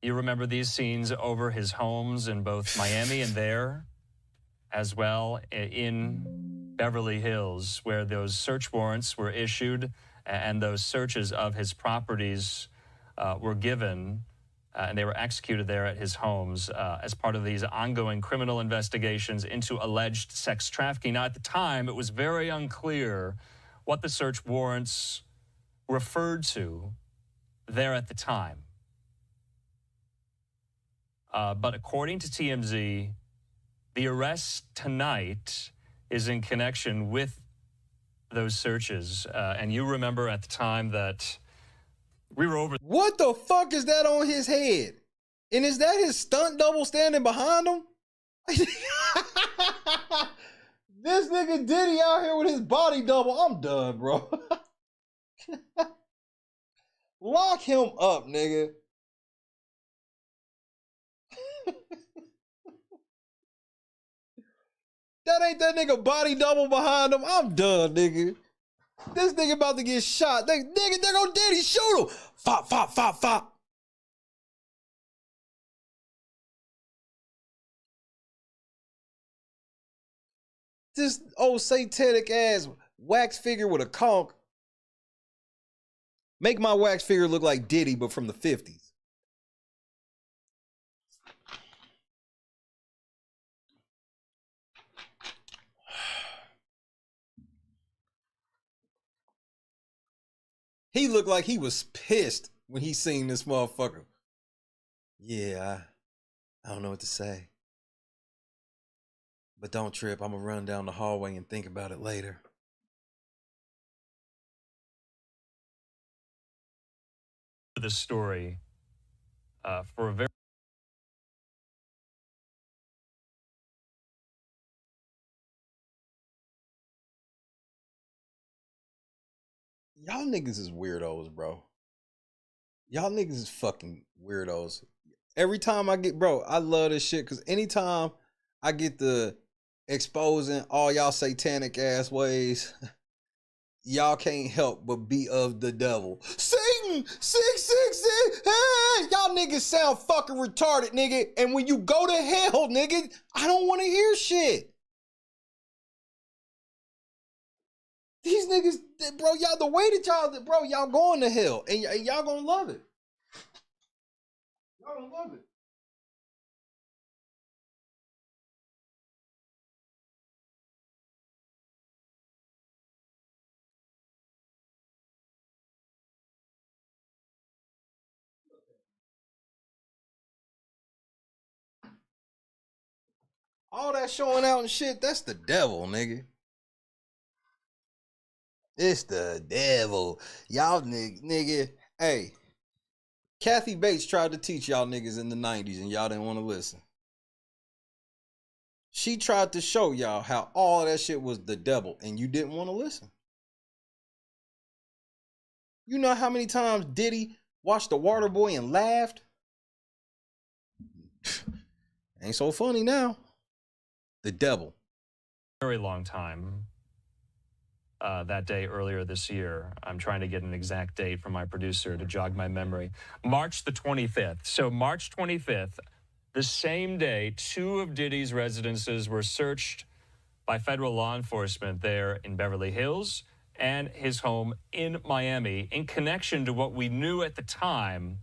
you remember these scenes over his homes in both Miami and there, as well in Beverly Hills, where those search warrants were issued and those searches of his properties were given, and they were executed there at his homes as part of these ongoing criminal investigations into alleged sex trafficking. Now, at the time, it was very unclear what the search warrants referred to there at the time. But according to TMZ, the arrest tonight is in connection with those searches. And you remember at the time that we were over. What the fuck is that on his head? And is that his stunt double standing behind him? This nigga Diddy out here with his body double. I'm done, bro. Lock him up, nigga. That ain't that nigga body double behind him. I'm done, nigga. This nigga about to get shot. Nigga, there go Diddy. Shoot him. Fop, fop, fop, fop. This old satanic ass wax figure with a conch. Make my wax figure look like Diddy, but from the 50s. He looked like he was pissed when he seen this motherfucker. Yeah, I don't know what to say. But don't trip. I'm going to run down the hallway and think about it later. this story for a very Y'all niggas is weirdos, bro. Y'all niggas is fucking weirdos. Every time I get, bro, I love this shit because anytime I get the exposing all y'all satanic ass ways, y'all can't help but be of the devil. Satan, 666, hey, y'all niggas sound fucking retarded, nigga. And when you go to hell, nigga, I don't want to hear shit. These niggas, bro, y'all, the way that y'all, bro, y'all going to hell and y'all gonna love it. Y'all gonna love it. All that showing out and shit, that's the devil, nigga. It's the devil. Y'all nigga, hey, Kathy Bates tried to teach y'all niggas in the 90s and y'all didn't want to listen. She tried to show y'all how all that shit was the devil and you didn't want to listen. You know how many times Diddy watched The Waterboy and laughed? Ain't so funny now. The devil. very long time. That day earlier this year. I'm trying to get an exact date from my producer to jog my memory. March the 25th. So March 25th, the same day, 2 of Diddy's residences were searched by federal law enforcement there in Beverly Hills and his home in Miami in connection to what we knew at the time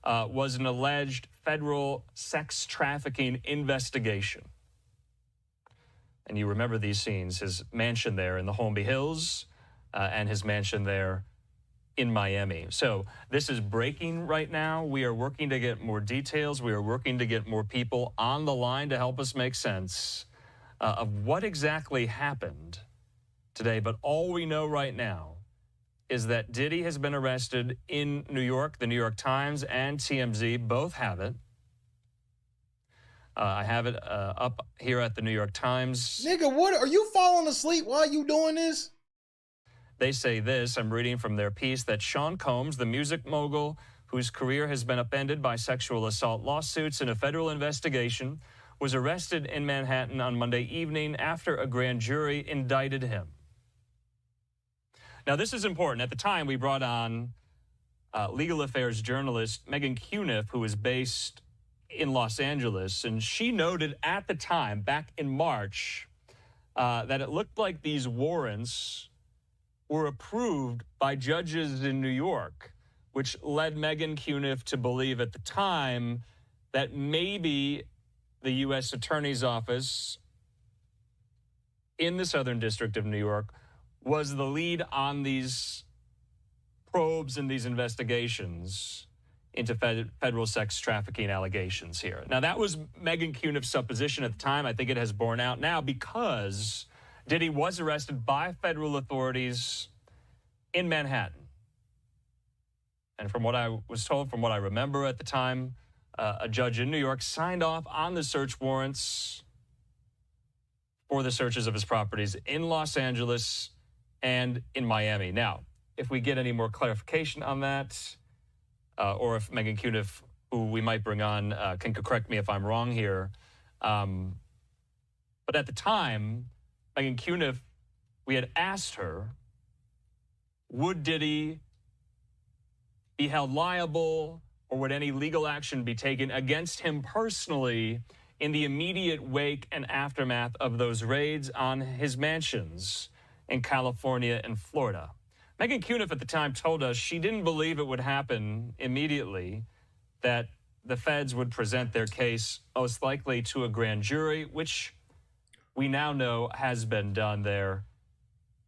was an alleged federal sex trafficking investigation. And you remember these scenes, his mansion there in the Holmby Hills and his mansion there in Miami. So this is breaking right now. We are working to get more details. We are working to get more people on the line to help us make sense of what exactly happened today. But all we know right now is that Diddy has been arrested in New York. The New York Times and TMZ both have it. I have it up here at the New York Times. Nigga, what? Are you falling asleep while you doing this? They say this, I'm reading from their piece, that Sean Combs, the music mogul whose career has been upended by sexual assault lawsuits in a federal investigation, was arrested in Manhattan on Monday evening after a grand jury indicted him. Now, this is important. At the time, we brought on legal affairs journalist Megan Cuniff, who is based in Los Angeles, and she noted at the time, back in March, that it looked like these warrants were approved by judges in New York, which led Megan Cuniff to believe at the time that maybe the U.S. Attorney's Office in the Southern District of New York was the lead on these probes and these investigations into federal sex trafficking allegations here. Now, that was Megan Cuniff's supposition at the time. I think it has borne out now because Diddy was arrested by federal authorities in Manhattan. And from what I was told, from what I remember at the time, a judge in New York signed off on the search warrants for the searches of his properties in Los Angeles and in Miami. Now, if we get any more clarification on that, or if Megan Cuniff, who we might bring on, can correct me if I'm wrong here. But at the time, Megan Cuniff, we had asked her, would Diddy be held liable or would any legal action be taken against him personally in the immediate wake and aftermath of those raids on his mansions in California and Florida? Megan Cuniff at the time told us she didn't believe it would happen immediately, that the feds would present their case most likely to a grand jury, which we now know has been done there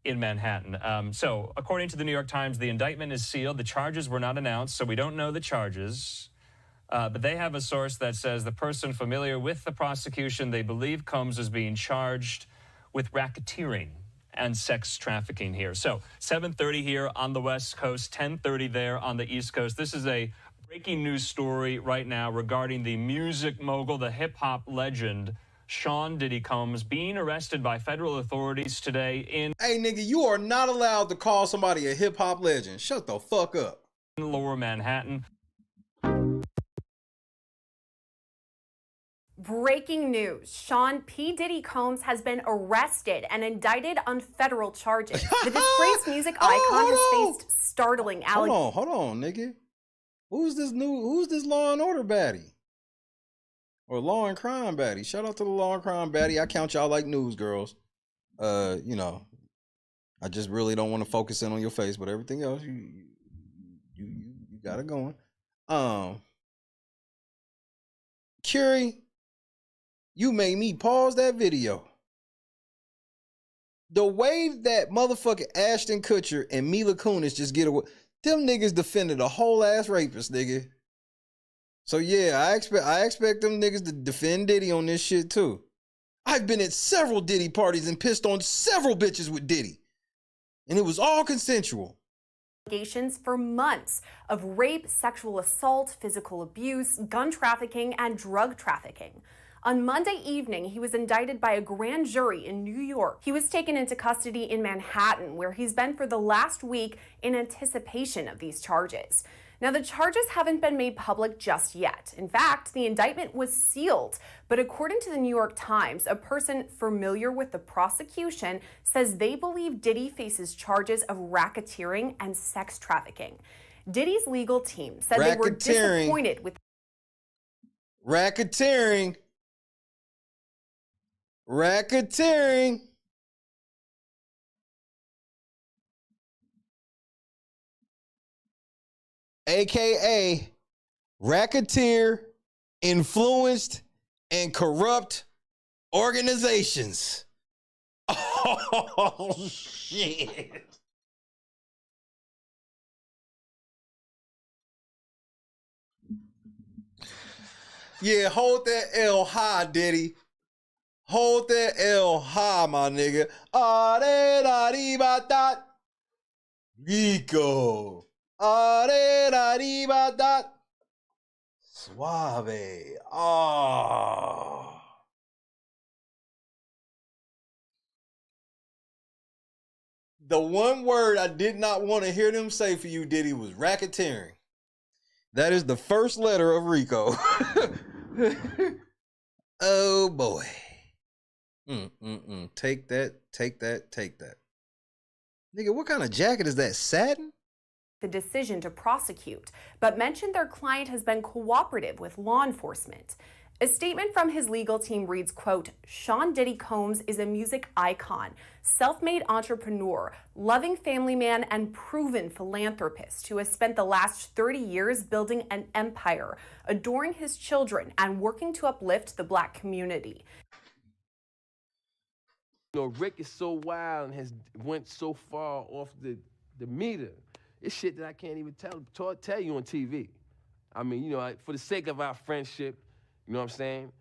in Manhattan. So according to the New York Times, the indictment is sealed. The charges were not announced, so we don't know the charges. But they have a source that says the person familiar with the prosecution, they believe Combs is being charged with racketeering and sex trafficking here. So 7:30 here on the West Coast, 10:30 there on the East Coast. This is a breaking news story right now regarding the music mogul, the hip-hop legend, Sean Diddy Combs, being arrested by federal authorities today in... Hey, nigga, you are not allowed to call somebody a hip-hop legend. Shut the fuck up. Lower Manhattan. Breaking news. Sean P. Diddy Combs has been arrested and indicted on federal charges. The disgraced music icon has faced startling allegations. Hold on, nigga. Who's this Law and Order baddie? Or Law and Crime baddie? Shout out to the Law and Crime baddie. I count y'all like news girls. You know, I just really don't want to focus in on your face, but everything else, you got it going. Curie, you made me pause that video. The way that motherfucking Ashton Kutcher and Mila Kunis just get away, them niggas defended a whole ass rapist, nigga. So yeah, I expect them niggas to defend Diddy on this shit too. I've been at several Diddy parties and pissed on several bitches with Diddy, and it was all consensual. Allegations for months of rape, sexual assault, physical abuse, gun trafficking, and drug trafficking. On Monday evening, he was indicted by a grand jury in New York. He was taken into custody in Manhattan, where he's been for the last week in anticipation of these charges. Now, the charges haven't been made public just yet. In fact, the indictment was sealed. But according to the New York Times, a person familiar with the prosecution says they believe Diddy faces charges of racketeering and sex trafficking. Diddy's legal team said they were disappointed with racketeering. AKA racketeer, influenced, and corrupt organizations. Oh, shit. Yeah, hold that L high, Diddy. Hold that L high, my nigga. Rico. Suave. Oh. The one word I did not want to hear them say for you, Diddy, was racketeering. That is the first letter of Rico. Oh boy. Take that. Nigga, what kind of jacket is that? Satin? the decision to prosecute, but mentioned their client has been cooperative with law enforcement. A statement from his legal team reads, quote, Sean Diddy Combs is a music icon, self-made entrepreneur, loving family man, and proven philanthropist who has spent the last 30 years building an empire, adoring his children, and working to uplift the Black community. You know, Rick is so wild and has went so far off the meter. It's shit that I can't even tell you on TV. I mean, you know, for the sake of our friendship, you know what I'm saying?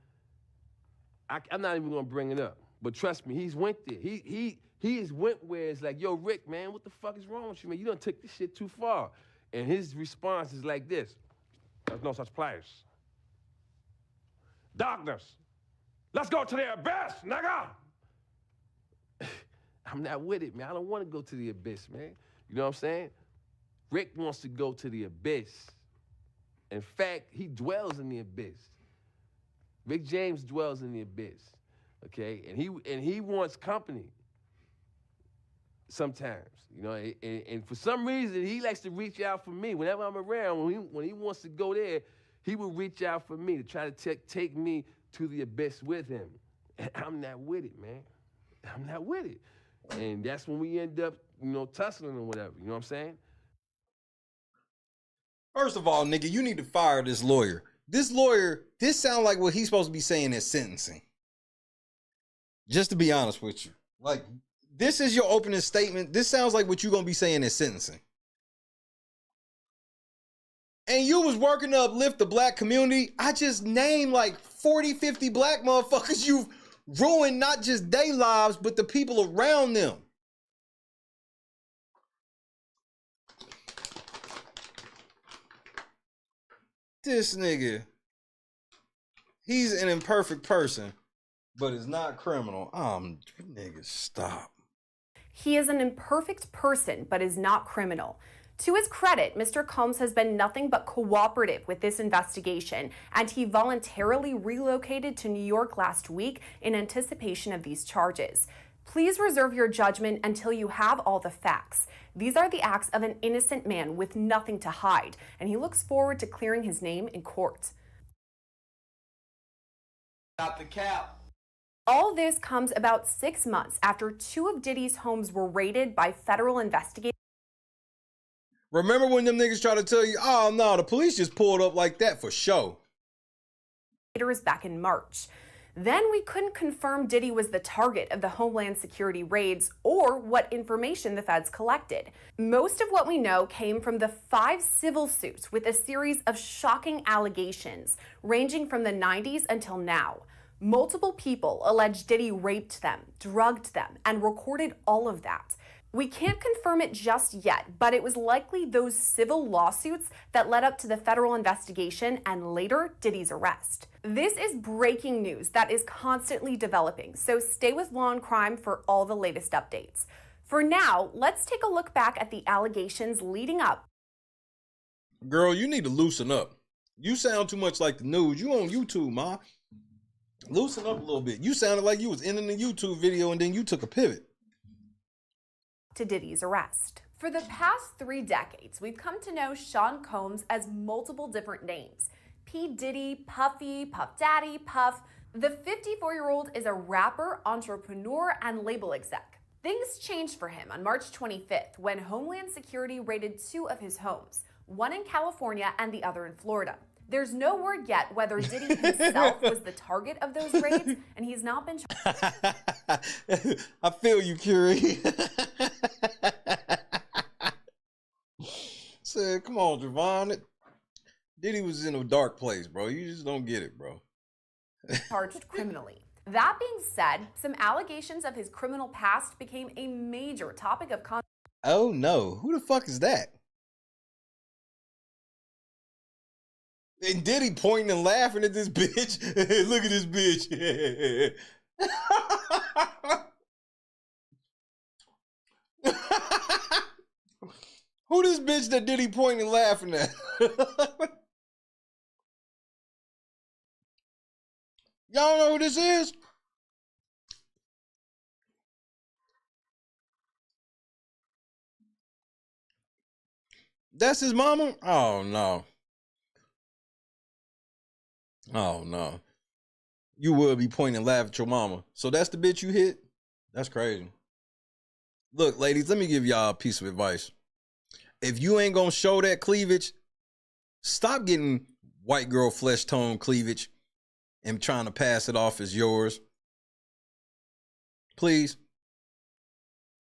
I'm not even gonna bring it up. But trust me, he's went there. He has went where it's like, yo, Rick, man, what the fuck is wrong with you, man? You done took this shit too far. And his response is like this. There's no such place. Darkness. Let's go to the abyss, nigga! I'm not with it, man. I don't want to go to the abyss, man. You know what I'm saying? Rick wants to go to the abyss. In fact, he dwells in the abyss. Rick James dwells in the abyss, okay? And he wants company sometimes, you know? And for some reason, he likes to reach out for me. Whenever I'm around, when he wants to go there, he will reach out for me to try to take me to the abyss with him. And I'm not with it, man. I'm not with it. And that's when we end up, you know, tussling or whatever, you know what I'm saying? First of all, nigga, you need to fire this lawyer. This lawyer, this sounds like what he's supposed to be saying at sentencing. Just to be honest with you. Like, this is your opening statement. This sounds like what you're going to be saying at sentencing. And you was working to uplift the Black community. I just named like 40, 50 Black motherfuckers you've ruined not just their lives, but the people around them. This nigga, he's an imperfect person, but is not criminal. Nigga, stop. He is an imperfect person, but is not criminal. To his credit, Mr. Combs has been nothing but cooperative with this investigation, and he voluntarily relocated to New York last week in anticipation of these charges. Please reserve your judgment until you have all the facts. These are the acts of an innocent man with nothing to hide, and he looks forward to clearing his name in court. Not the cap. All this comes about 6 months after 2 of Diddy's homes were raided by federal investigators. Remember when them niggas try to tell you, oh no, the police just pulled up like that for show? Back in March. Then we couldn't confirm Diddy was the target of the Homeland Security raids or what information the feds collected. Most of what we know came from the 5 civil suits with a series of shocking allegations ranging from the 90s until now. Multiple people alleged Diddy raped them, drugged them, and recorded all of that. We can't confirm it just yet, but it was likely those civil lawsuits that led up to the federal investigation and later Diddy's arrest. This is breaking news that is constantly developing, so stay with Law and Crime for all the latest updates. For now, let's take a look back at the allegations leading up. Girl, you need to loosen up. You sound too much like the news. You on YouTube, ma. Loosen up a little bit. You sounded like you was in the YouTube video and then you took a pivot. To Diddy's arrest. For the past 3 decades, we've come to know Sean Combs as multiple different names. P. Diddy, Puffy, Puff Daddy, Puff. The 54-year-old is a rapper, entrepreneur, and label exec. Things changed for him on March 25th when Homeland Security raided 2 of his homes, one in California and the other in Florida. There's no word yet whether Diddy himself was the target of those raids, and he's not been I feel you, Curie. Said, come on, Javon. Diddy was in a dark place, bro. You just don't get it, bro. charged criminally. That being said, some allegations of his criminal past became a major topic of conversation. Oh no, who the fuck is that? And Diddy pointing and laughing at this bitch. Look at this bitch. Who this bitch that Diddy pointing and laughing at? Y'all know who this is? That's his mama? Oh no. Oh no. You would be pointing and laughing at your mama. So that's the bitch you hit? That's crazy. Look, ladies, let me give y'all a piece of advice. If you ain't gonna show that cleavage, stop getting white girl flesh tone cleavage and trying to pass it off as yours. Please.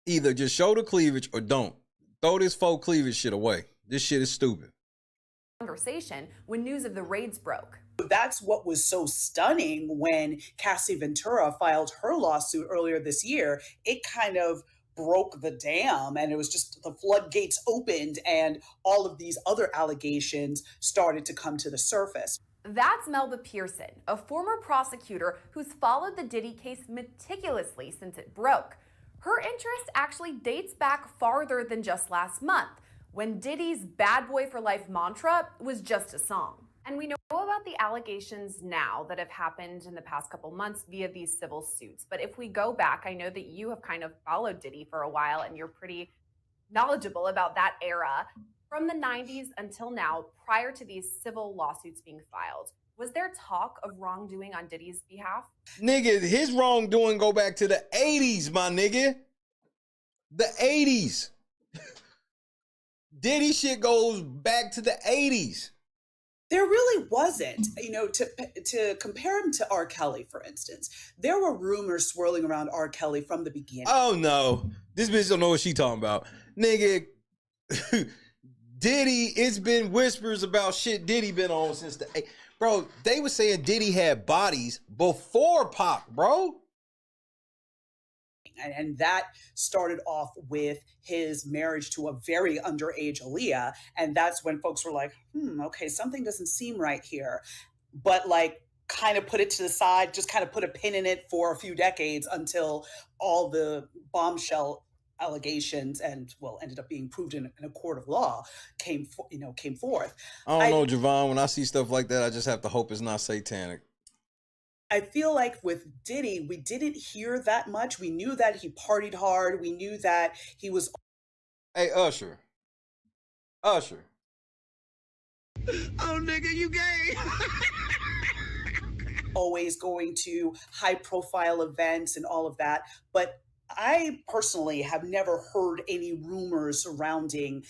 Either just show the cleavage or don't. Throw this faux cleavage shit away. This shit is stupid. Conversation when news of the raids broke. That's what was so stunning when Cassie Ventura filed her lawsuit earlier this year. It kind of broke the dam, and it was just the floodgates opened and all of these other allegations started to come to the surface. That's Melba Pearson, a former prosecutor who's followed the Diddy case meticulously since it broke. Her interest actually dates back farther than just last month, when Diddy's Bad Boy for Life mantra was just a song. And we know about the allegations now that have happened in the past couple months via these civil suits. But if we go back, I know that you have kind of followed Diddy for a while and you're pretty knowledgeable about that era. From the 90s until now, prior to these civil lawsuits being filed, was there talk of wrongdoing on Diddy's behalf? Nigga, his wrongdoing go back to the 80s, my nigga. The 80s. Diddy shit goes back to the 80s. There really wasn't, to compare him to R. Kelly, for instance. There were rumors swirling around R. Kelly from the beginning. Oh no, this bitch don't know what she talking about. Nigga, Diddy, it's been whispers about shit Diddy been on since the... Bro, they were saying Diddy had bodies before Pac, bro. And that started off with his marriage to a very underage Aaliyah. And that's when folks were like, okay, something doesn't seem right here. But like, kind of put it to the side, just kind of put a pin in it for a few decades until all the bombshell allegations and ended up being proved in a court of law came forth. I don't know, Javon. When I see stuff like that, I just have to hope it's not satanic. I feel like with Diddy, we didn't hear that much. We knew that he partied hard. We knew that he was. Hey, Usher. Oh, nigga, you gay. Always going to high profile events and all of that. But I personally have never heard any rumors surrounding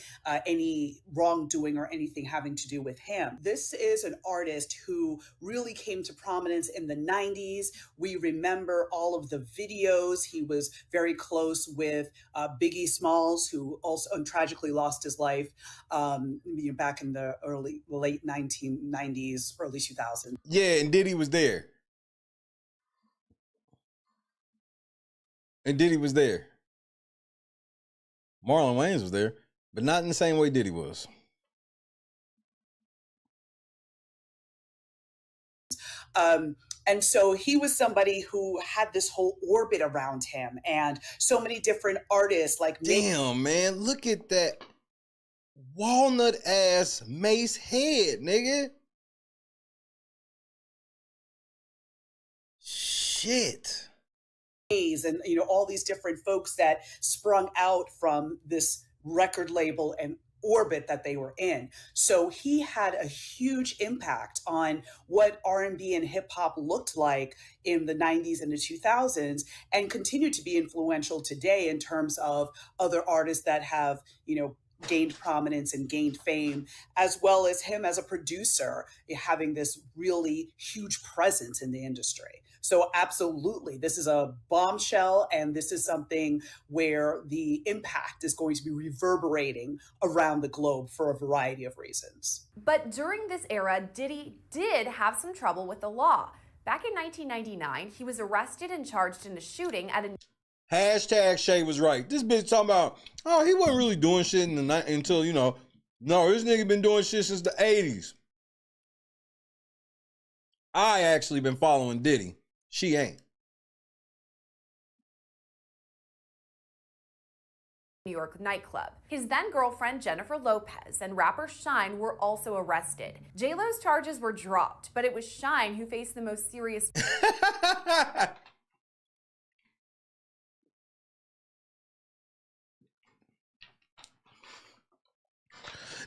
any wrongdoing or anything having to do with him. This is an artist who really came to prominence in the 90s. We remember all of the videos. He was very close with Biggie Smalls, who also tragically lost his life back in the late 1990s, early 2000s. Yeah, and Diddy was there. And Diddy was there. Marlon Wayans was there, but not in the same way Diddy was. And so he was somebody who had this whole orbit around him and so many different artists like Damn, man, look at that walnut ass Mace head, nigga. Shit. And all these different folks that sprung out from this record label and orbit that they were in. So he had a huge impact on what R&B and hip hop looked like in the 90s and the 2000s, and continued to be influential today in terms of other artists that have, gained prominence and gained fame, as well as him as a producer having this really huge presence in the industry. So absolutely, this is a bombshell, and this is something where the impact is going to be reverberating around the globe for a variety of reasons. But during this era, Diddy did have some trouble with the law. Back in 1999, he was arrested and charged in a shooting at a... Hashtag Shay was right. This bitch talking about, he wasn't really doing shit in the night until, no, this nigga been doing shit since the 80s. I actually been following Diddy. She ain't. New York nightclub. His then girlfriend Jennifer Lopez and rapper Shyne were also arrested. J-Lo's charges were dropped, but it was Shyne who faced the most serious.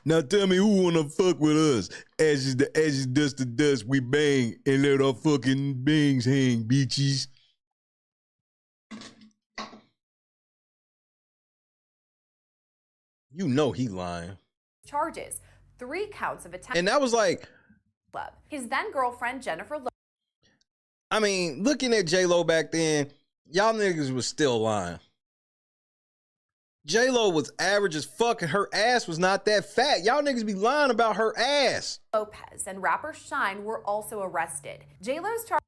Now tell me who wanna fuck with us? Ashes to ashes, dust to dust, we bang and let our fucking bangs hang, bitches. You know he lying. Charges, 3 counts of attempted. And that was like... His then girlfriend Jennifer Lopez. I mean, looking at J-Lo back then, y'all niggas was still lying. J-Lo was average as fuck and her ass was not that fat. Y'all niggas be lying about her ass. Lopez and rapper Shyne were also arrested. J-Lo's charge.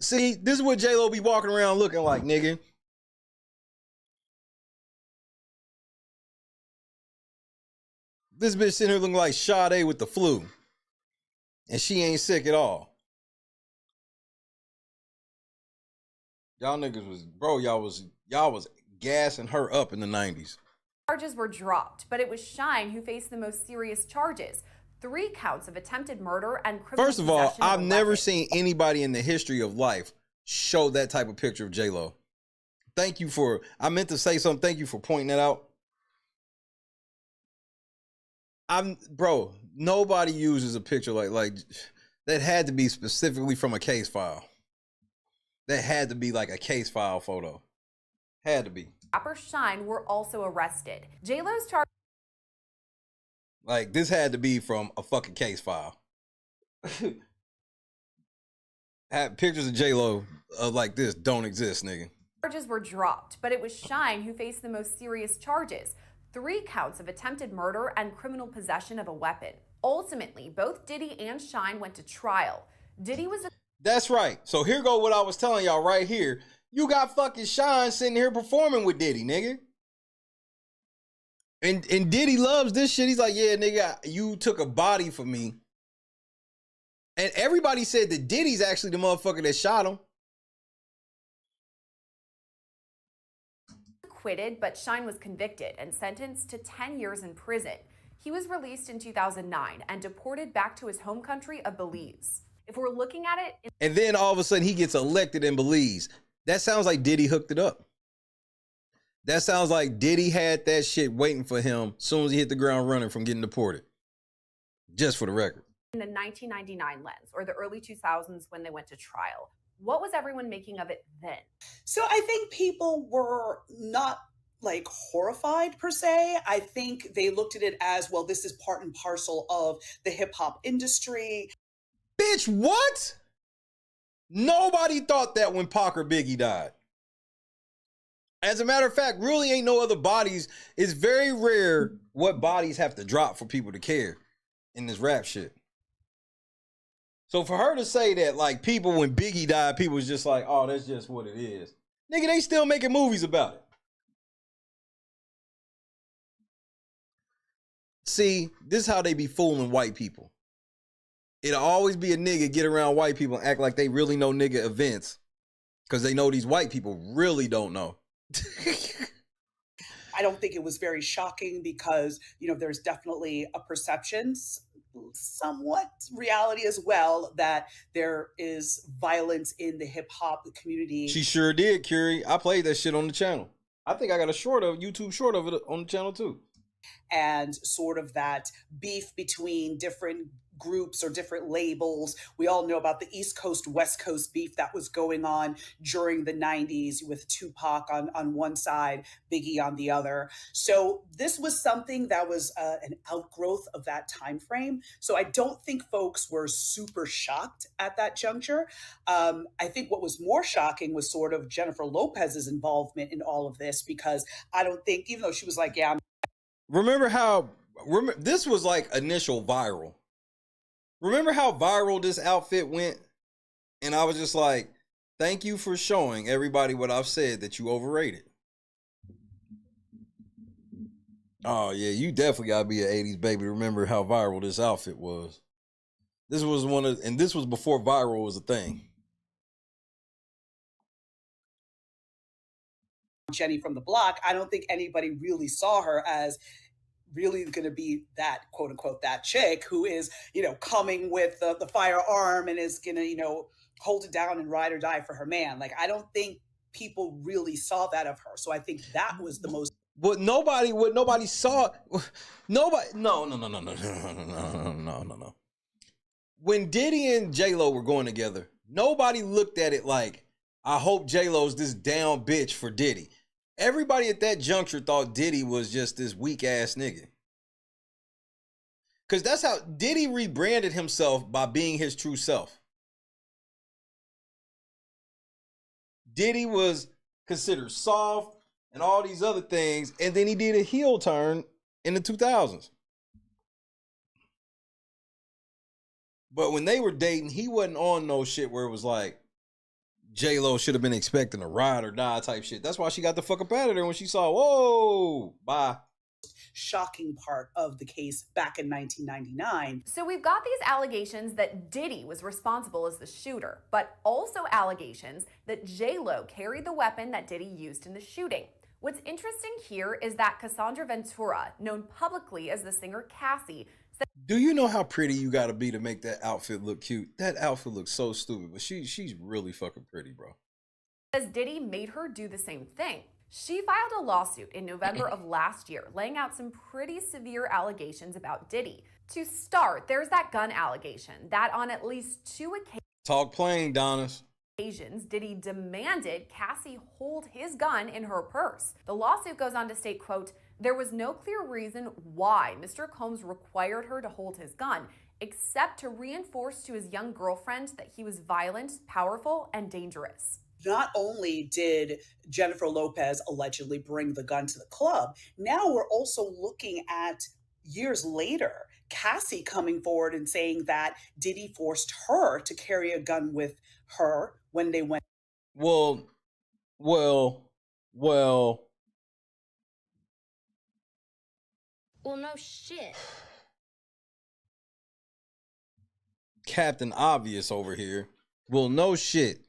See, this is what J-Lo be walking around looking like, nigga. This bitch sitting here looking like Sade with the flu. And she ain't sick at all. Y'all niggas was, bro, y'all was gassing her up in the 90s. Charges were dropped, but it was Shyne who faced the most serious charges. 3 counts of attempted murder and criminal. First of all, I've never seen anybody in the history of life show that type of picture of J-Lo. Thank you for, I meant to say something. Thank you for pointing that out. Bro, nobody uses a picture like that. Had to be specifically from a case file. That had to be like a case file photo. Had to be. Rapper Shyne were also arrested. J-Lo's charge. Like, this had to be from a fucking case file. Have pictures of J-Lo like this don't exist, nigga. Charges were dropped, but it was Shyne who faced the most serious charges. 3 counts of attempted murder and criminal possession of a weapon. Ultimately, both Diddy and Shyne went to trial. Diddy was... That's right. So here go what I was telling y'all right here. You got fucking Sean sitting here performing with Diddy, nigga. And Diddy loves this shit. He's like, yeah, nigga, you took a body for me. And everybody said that Diddy's actually the motherfucker that shot him. Acquitted, but Shine was convicted and sentenced to 10 years in prison. He was released in 2009 and deported back to his home country of Belize. If we're looking at it... And then all of a sudden he gets elected in Belize. That sounds like Diddy hooked it up. That sounds like Diddy had that shit waiting for him as soon as he hit the ground running from getting deported. Just for the record. In the 1999 lens, or the early 2000s when they went to trial. What was everyone making of it then? So I think people were not like horrified per se. I think they looked at it as, well, this is part and parcel of the hip hop industry. Bitch, what? Nobody thought that when Pac or Biggie died. As a matter of fact, really ain't no other bodies. It's very rare what bodies have to drop for people to care in this rap shit. So for her to say that, like, people, when Biggie died, people was just like, oh, that's just what it is. Nigga, they still making movies about it. See, this is how they be fooling white people. It'll always be a nigga get around white people and act like they really know nigga events because they know these white people really don't know. I don't think it was very shocking because, you know, there's definitely a perception, somewhat reality as well, that there is violence in the hip hop community. She sure did, Curie. I played that shit on the channel. I think I got a YouTube short of it on the channel too. And sort of that beef between different groups or different labels. We all know about the East Coast, West Coast beef that was going on during the 90s with Tupac on one side, Biggie on the other. So this was something that was an outgrowth of that time frame. So I don't think folks were super shocked at that juncture. I think what was more shocking was sort of Jennifer Lopez's involvement in all of this, because I don't think, even though she was like, yeah, remember this was like initial viral. Remember how viral this outfit went? And I was just like, thank you for showing everybody what I've said that you overrated. Oh yeah, you definitely gotta be an 80s baby to remember how viral this outfit was. This was this was before viral was a thing. Jenny from the block, I don't think anybody really saw her as really going to be that quote unquote that chick who is, you know, coming with the firearm and is going to, you know, hold it down and ride or die for her man. Like, I don't think people really saw that of her. So I think that was the most. What nobody saw. Nobody. No. When Diddy and J-Lo were going together, nobody looked at it like, I hope J-Lo's this down bitch for Diddy. Everybody at that juncture thought Diddy was just this weak ass nigga. Because that's how Diddy rebranded himself, by being his true self. Diddy was considered soft and all these other things, and then he did a heel turn in the 2000s. But when they were dating, he wasn't on no shit where it was like, J-Lo should have been expecting a ride or die type shit. That's why she got the fuck up out of there when she saw, whoa, bye. Shocking part of the case back in 1999. So we've got these allegations that Diddy was responsible as the shooter, but also allegations that J-Lo carried the weapon that Diddy used in the shooting. What's interesting here is that Cassandra Ventura, known publicly as the singer Cassie, do you know how pretty you gotta be to make that outfit look cute? That outfit looks so stupid, but she's really fucking pretty, bro. Says Diddy made her do the same thing. She filed a lawsuit in November of last year, laying out some pretty severe allegations about Diddy. To start, there's that gun allegation that on at least 2 occasions, talk plain, Donis. Diddy demanded Cassie hold his gun in her purse. The lawsuit goes on to state, quote, there was no clear reason why Mr. Combs required her to hold his gun, except to reinforce to his young girlfriend that he was violent, powerful, and dangerous. Not only did Jennifer Lopez allegedly bring the gun to the club, now we're also looking at years later, Cassie coming forward and saying that Diddy forced her to carry a gun with her when they went. Well, Well, Well, no shit. Captain Obvious over here. Well, no shit.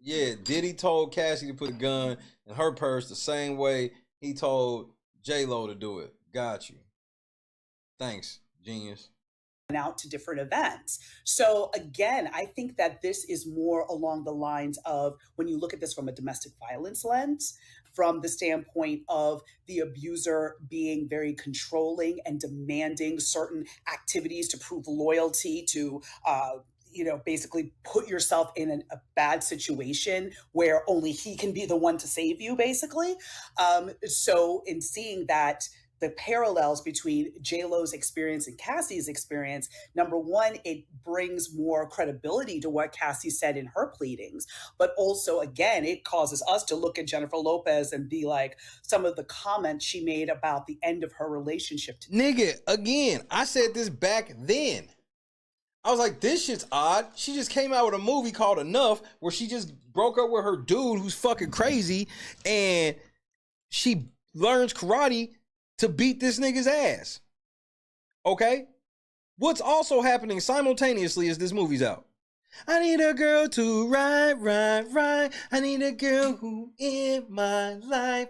Yeah, Diddy told Cassie to put a gun in her purse the same way he told J-Lo to do it. Got you. Thanks, genius. Out to different events. So again, I think that this is more along the lines of when you look at this from a domestic violence lens, from the standpoint of the abuser being very controlling and demanding certain activities to prove loyalty, to basically put yourself in a bad situation where only he can be the one to save you, basically. So in seeing that, the parallels between J-Lo's experience and Cassie's experience, number one, it brings more credibility to what Cassie said in her pleadings. But also, again, it causes us to look at Jennifer Lopez and be like, some of the comments she made about the end of her relationship. Nigga, again, I said this back then. I was like, this shit's odd. She just came out with a movie called Enough where she just broke up with her dude who's fucking crazy and she learns karate to beat this nigga's ass. Okay? What's also happening simultaneously as this movie's out? I need a girl to ride. I need a girl who in my life.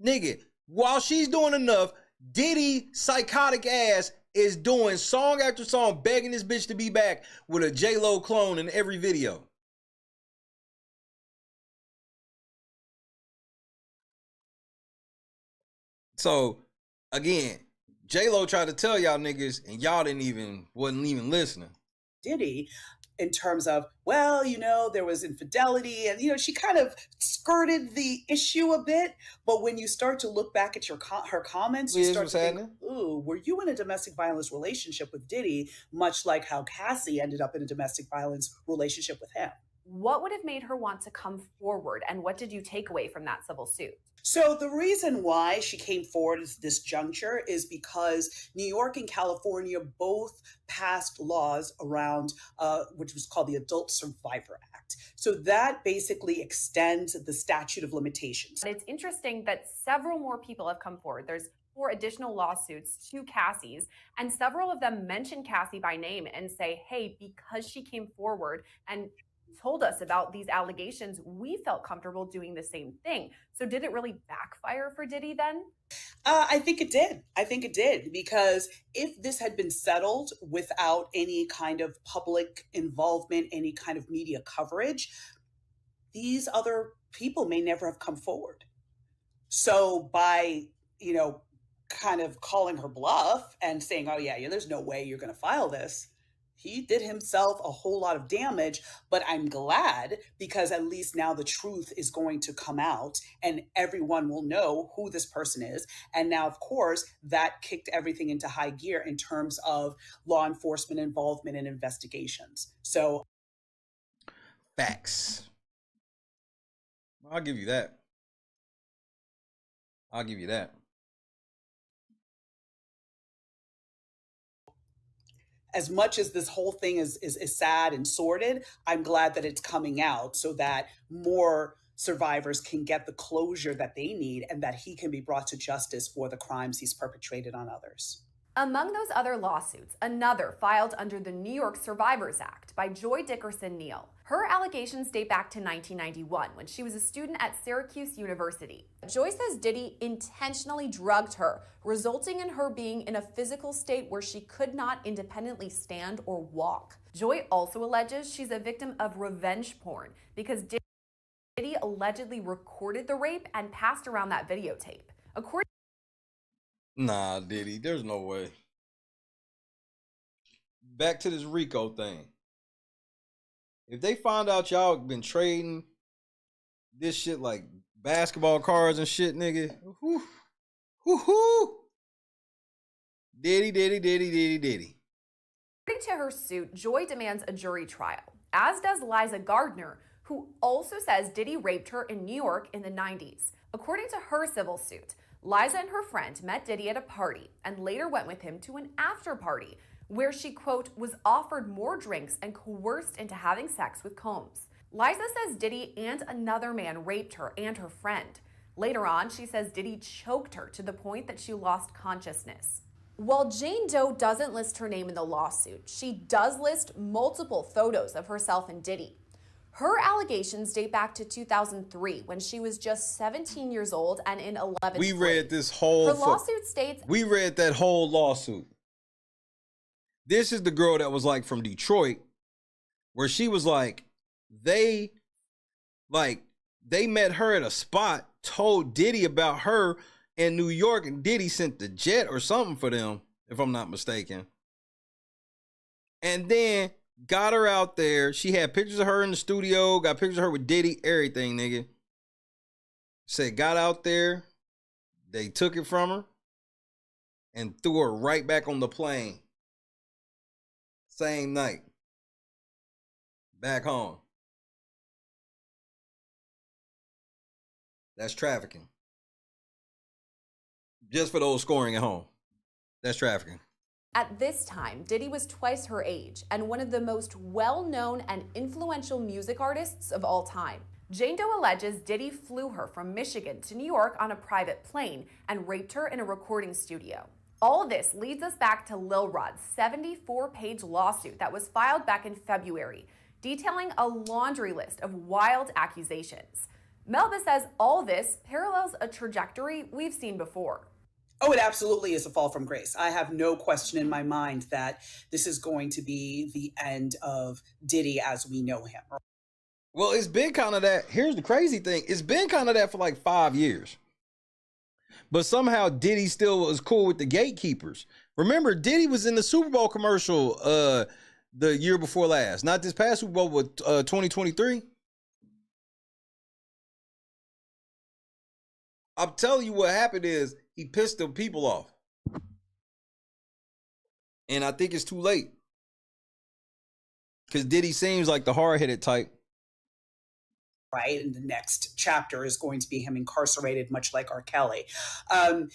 Nigga, while she's doing Enough, Diddy psychotic ass is doing song after song begging this bitch to be back with a J-Lo clone in every video. So, again, J-Lo tried to tell y'all niggas and y'all wasn't even listening. Diddy, in terms of, well, there was infidelity and, she kind of skirted the issue a bit. But when you start to look back at her comments, you start to think, ooh, were you in a domestic violence relationship with Diddy, much like how Cassie ended up in a domestic violence relationship with him? What would have made her want to come forward, and what did you take away from that civil suit? So the reason why she came forward at this juncture is because New York and California both passed laws around, which was called the Adult Survivor Act. So that basically extends the statute of limitations. It's interesting that several more people have come forward. There's 4 additional lawsuits to Cassie's, and several of them mention Cassie by name and say, hey, because she came forward and told us about these allegations, we felt comfortable doing the same thing. So did it really backfire for Diddy then? I think it did. Because if this had been settled without any kind of public involvement, any kind of media coverage, these other people may never have come forward. So by, kind of calling her bluff and saying, oh yeah, there's no way you're going to file this, he did himself a whole lot of damage. But I'm glad, because at least now the truth is going to come out and everyone will know who this person is. And now, of course, that kicked everything into high gear in terms of law enforcement involvement and investigations. So facts. I'll give you that. As much as this whole thing is sad and sordid, I'm glad that it's coming out so that more survivors can get the closure that they need and that he can be brought to justice for the crimes he's perpetrated on others. Among those other lawsuits, another filed under the New York Survivors Act by Joy Dickerson Neal. Her allegations date back to 1991 when she was a student at Syracuse University. Joy says Diddy intentionally drugged her, resulting in her being in a physical state where she could not independently stand or walk. Joy also alleges she's a victim of revenge porn because Diddy allegedly recorded the rape and passed around that videotape. Nah, Diddy, there's no way. Back to this Rico thing. If they find out y'all been trading this shit like basketball cards and shit, nigga. Diddy. According to her suit, Joy demands a jury trial, as does Liza Gardner, who also says Diddy raped her in New York in the 90s. According to her civil suit, Liza and her friend met Diddy at a party and later went with him to an after party where she, quote, was offered more drinks and coerced into having sex with Combs. Liza says Diddy and another man raped her and her friend. Later on, she says Diddy choked her to the point that she lost consciousness. While Jane Doe doesn't list her name in the lawsuit, she does list multiple photos of herself and Diddy. Her allegations date back to 2003 when she was just 17 years old and in 11th We grade. read this whole... Her lawsuit states... We read that whole lawsuit. This is the girl that was like from Detroit, where she was like, they met her at a spot, told Diddy about her in New York, and Diddy sent the jet or something for them, if I'm not mistaken. And then got her out there. She had pictures of her in the studio, got pictures of her with Diddy, everything, nigga. Said got out there, they took it from her and threw her right back on the plane. Same night. Back home. That's trafficking. Just for those scoring at home. That's trafficking. At this time, Diddy was twice her age and one of the most well-known and influential music artists of all time. Jane Doe alleges Diddy flew her from Michigan to New York on a private plane and raped her in a recording studio. All this leads us back to Lil Rod's 74-page lawsuit that was filed back in February, detailing a laundry list of wild accusations. Melba says all this parallels a trajectory we've seen before. Oh, it absolutely is a fall from grace. I have no question in my mind that this is going to be the end of Diddy as we know him. Well, it's been kind of that. Here's the crazy thing. It's been kind of that for like 5 years. But somehow Diddy still was cool with the gatekeepers. Remember, Diddy was in the Super Bowl commercial the year before last. Not this past Super Bowl, but 2023. I'm telling you what happened is he pissed the people off. And I think it's too late. Because Diddy seems like the hard-headed type. Right, and the next chapter is going to be him incarcerated, much like R. Kelly, and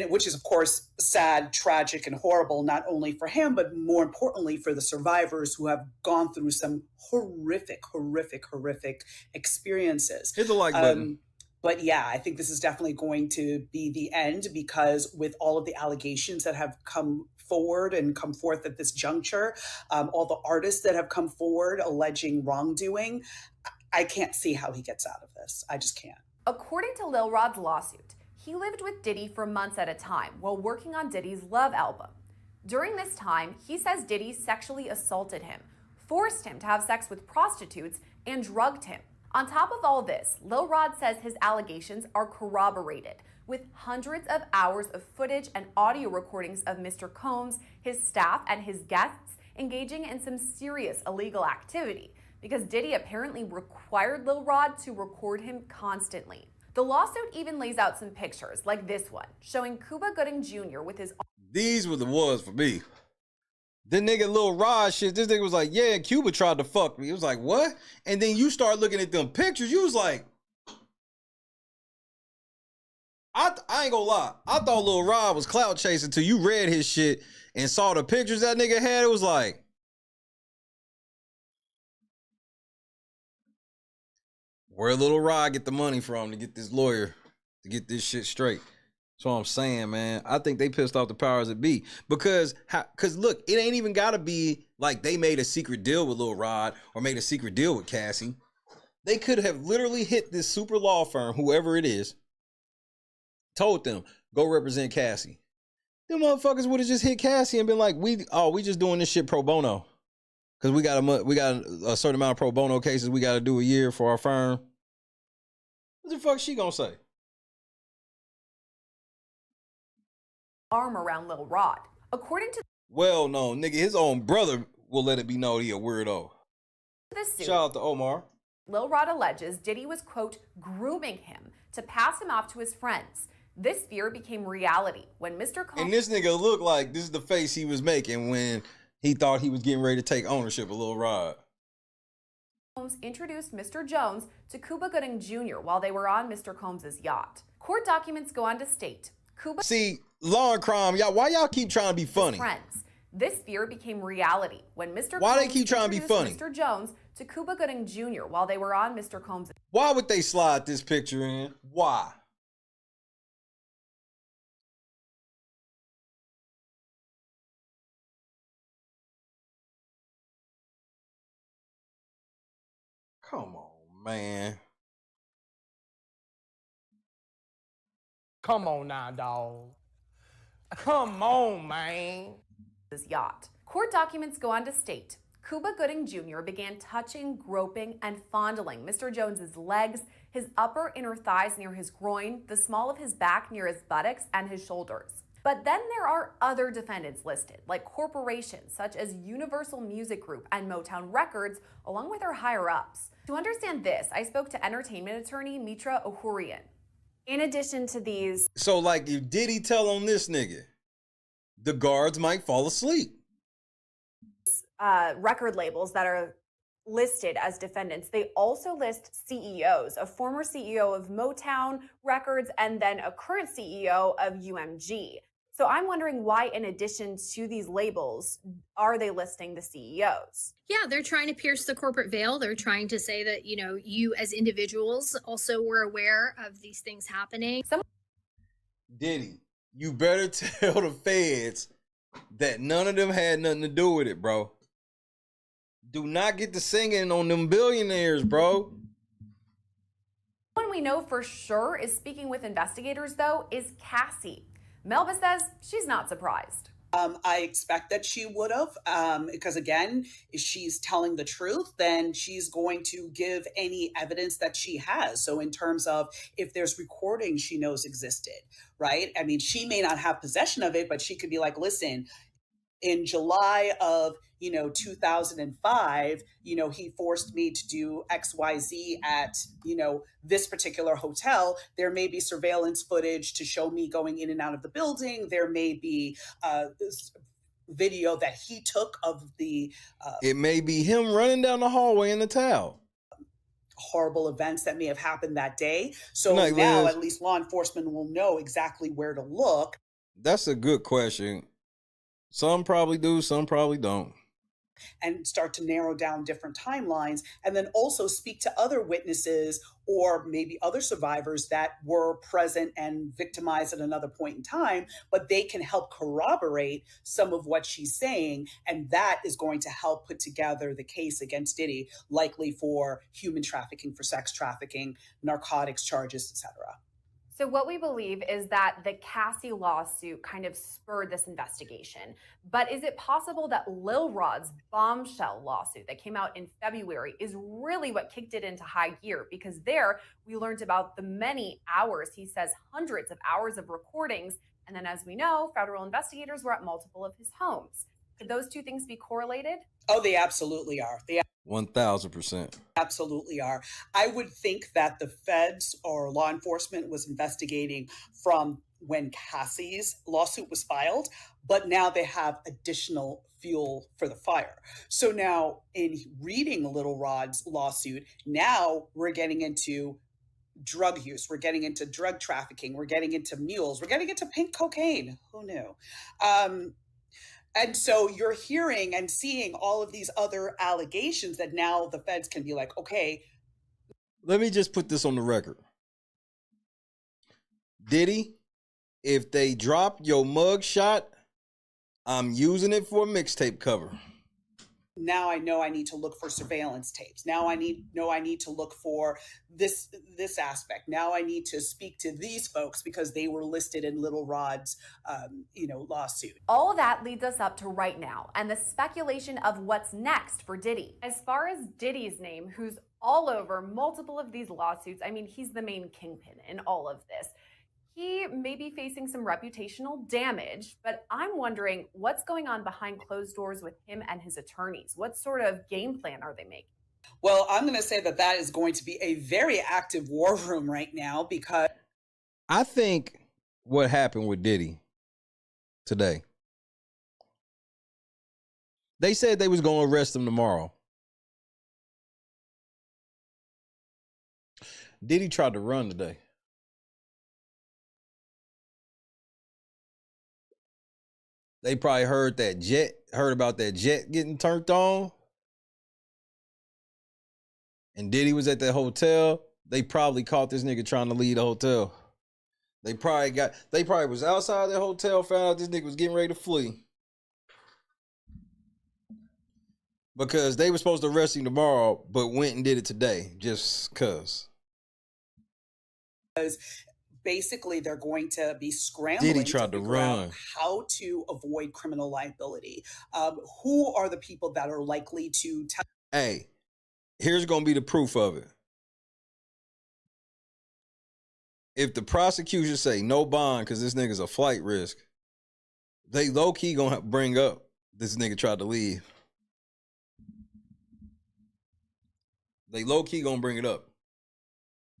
which is, of course, sad, tragic, and horrible, not only for him, but more importantly for the survivors who have gone through some horrific experiences. Hit the like button. But yeah, I think this is definitely going to be the end, because with all of the allegations that have come forward and come forth at this juncture, all the artists that have come forward alleging wrongdoing, I can't see how he gets out of this. I just can't. According to Lil Rod's lawsuit, he lived with Diddy for months at a time while working on Diddy's Love album. During this time, he says Diddy sexually assaulted him, forced him to have sex with prostitutes, and drugged him. On top of all this, Lil Rod says his allegations are corroborated with hundreds of hours of footage and audio recordings of Mr. Combs, his staff, and his guests engaging in some serious illegal activity, because Diddy apparently required Lil Rod to record him constantly. The lawsuit even lays out some pictures, like this one, showing Cuba Gooding Jr. with his... These were the ones for me. The nigga Lil Rod shit, this nigga was like, yeah, Cuba tried to fuck me. It was like, what? And then you start looking at them pictures, you was like... I ain't gonna lie. I thought Lil Rod was clout chasing until you read his shit and saw the pictures that nigga had. It was like... Where Lil Rod get the money from to get this lawyer, to get this shit straight? That's what I'm saying, man. I think they pissed off the powers that be. Because look, it ain't even got to be like they made a secret deal with Lil Rod or made a secret deal with Cassie. They could have literally hit this super law firm, whoever it is, told them, go represent Cassie. Them motherfuckers would have just hit Cassie and been like, we just doing this shit pro bono. Because we got a certain amount of pro bono cases we got to do a year for our firm. What the fuck is she gonna say? Arm around Lil Rod. According to... Well, no, nigga, his own brother will let it be known he a weirdo. this suit, Shout out to Omar. Lil Rod alleges Diddy was, quote, grooming him to pass him off to his friends. This fear became reality when Mr. Combs... And this nigga looked like this is the face he was making when he thought he was getting ready to take ownership of Lil Rod. Combs introduced Mr. Jones to Cuba Gooding Jr. while they were on Mr. Combs' yacht. Court documents go on to state, Cuba... See, law and crime, y'all, why y'all keep trying to be funny? Friends. This fear became reality when Mr. Why they Combs keep trying to be introduced funny? Mr. Jones to Cuba Gooding Jr. while they were on Mr. Combs' Why would they slide this picture in? Why? Come on, man. Come on now, dog. Come on, man. yacht. Court documents go on to state Cuba Gooding Jr. began touching, groping, and fondling Mr. Jones's legs, his upper inner thighs near his groin, the small of his back near his buttocks, and his shoulders. But then there are other defendants listed, like corporations such as Universal Music Group and Motown Records, along with their higher-ups. To understand this, I spoke to entertainment attorney Mitra Ohurian. In addition to these... So, like, if Diddy tell on this nigga, the guards might fall asleep. Record labels that are listed as defendants, they also list CEOs, a former CEO of Motown Records and then a current CEO of UMG. So I'm wondering why, in addition to these labels, are they listing the CEOs? Yeah, they're trying to pierce the corporate veil. They're trying to say that, you know, you as individuals also were aware of these things happening. Diddy, you better tell the feds that none of them had nothing to do with it, bro. Do not get to singing on them billionaires, bro. One we know for sure is speaking with investigators, though, is Cassie. Melba says she's not surprised. I expect that she would have, because again, if she's telling the truth, then she's going to give any evidence that she has. So in terms of if there's recordings she knows existed, right? I mean, she may not have possession of it, but she could be like, listen, in July of 2005, he forced me to do XYZ at, this particular hotel. There may be surveillance footage to show me going in and out of the building. There may be this video that he took of the... it may be him running down the hallway in the towel. Horrible events that may have happened that day. So Like, now Liz, at least law enforcement will know exactly where to look. That's a good question. Some probably do, some probably don't. And start to narrow down different timelines, and then also speak to other witnesses or maybe other survivors that were present and victimized at another point in time, but they can help corroborate some of what she's saying. And that is going to help put together the case against Diddy, likely for human trafficking, for sex trafficking, narcotics charges, etc. So what we believe is that the Cassie lawsuit kind of spurred this investigation. But is it possible that Lil Rod's bombshell lawsuit that came out in February is really what kicked it into high gear? Because there we learned about the many hours, he says hundreds of hours of recordings. And then as we know, federal investigators were at multiple of his homes. Could those two things be correlated? Oh, they absolutely are. They 1000%. absolutely are. I would think that the feds or law enforcement was investigating from when Cassie's lawsuit was filed, but now they have additional fuel for the fire. So now in reading Little Rod's lawsuit, now we're getting into drug use, we're getting into drug trafficking, we're getting into mules, we're getting into pink cocaine. Who knew? And so you're hearing and seeing all of these other allegations that now the feds can be like, okay. Let me just put this on the record. Diddy, if they drop your mug shot, I'm using it for a mixtape cover. Now I know I need to look for surveillance tapes. Now I need to look for this aspect. Now I need to speak to these folks because they were listed in Little Rod's lawsuit. All that leads us up to right now and the speculation of what's next for Diddy. As far as Diddy's name, who's all over multiple of these lawsuits, I mean, he's the main kingpin in all of this. He may be facing some reputational damage, but I'm wondering what's going on behind closed doors with him and his attorneys. What sort of game plan are they making? Well, I'm going to say that is going to be a very active war room right now because I think what happened with Diddy today, they said they was going to arrest him tomorrow. Diddy tried to run today. They probably heard that jet heard about that jet getting turned on, and Diddy was at that hotel, they probably caught this nigga trying to leave the hotel. They probably was outside the hotel, found out this nigga was getting ready to flee. Because they were supposed to arrest him tomorrow, but went and did it today, just cause. Because basically they're going to be scrambling Diddy tried to figure out run. how to avoid criminal liability. Who are the people that are likely to tell? Hey, here's gonna be the proof of it. If the prosecution say no bond because this nigga's a flight risk, they low-key gonna bring up this nigga tried to leave. They low-key gonna bring it up.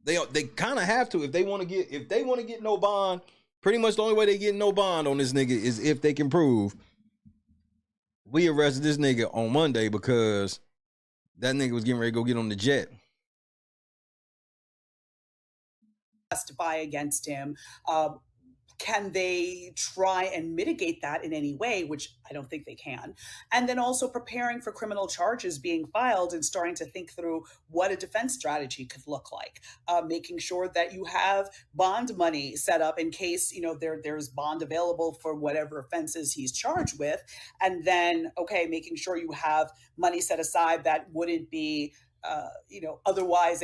They kind of have to if they want to get no bond. Pretty much the only way they get no bond on this nigga is if they can prove we arrested this nigga on Monday because that nigga was getting ready to go get on the jet. Testify against him. Can they try and mitigate that in any way, which I don't think they can? And then also preparing for criminal charges being filed and starting to think through what a defense strategy could look like, making sure that you have bond money set up in case, you know, there's bond available for whatever offenses he's charged with. And then, okay, making sure you have money set aside that wouldn't be, otherwise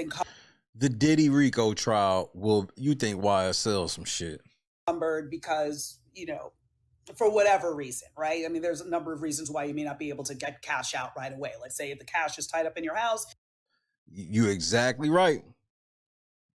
The Diddy Rico trial will, you think YSL some shit? Because, for whatever reason, right? I mean, there's a number of reasons why you may not be able to get cash out right away. Let's say the cash is tied up in your house. You're exactly right.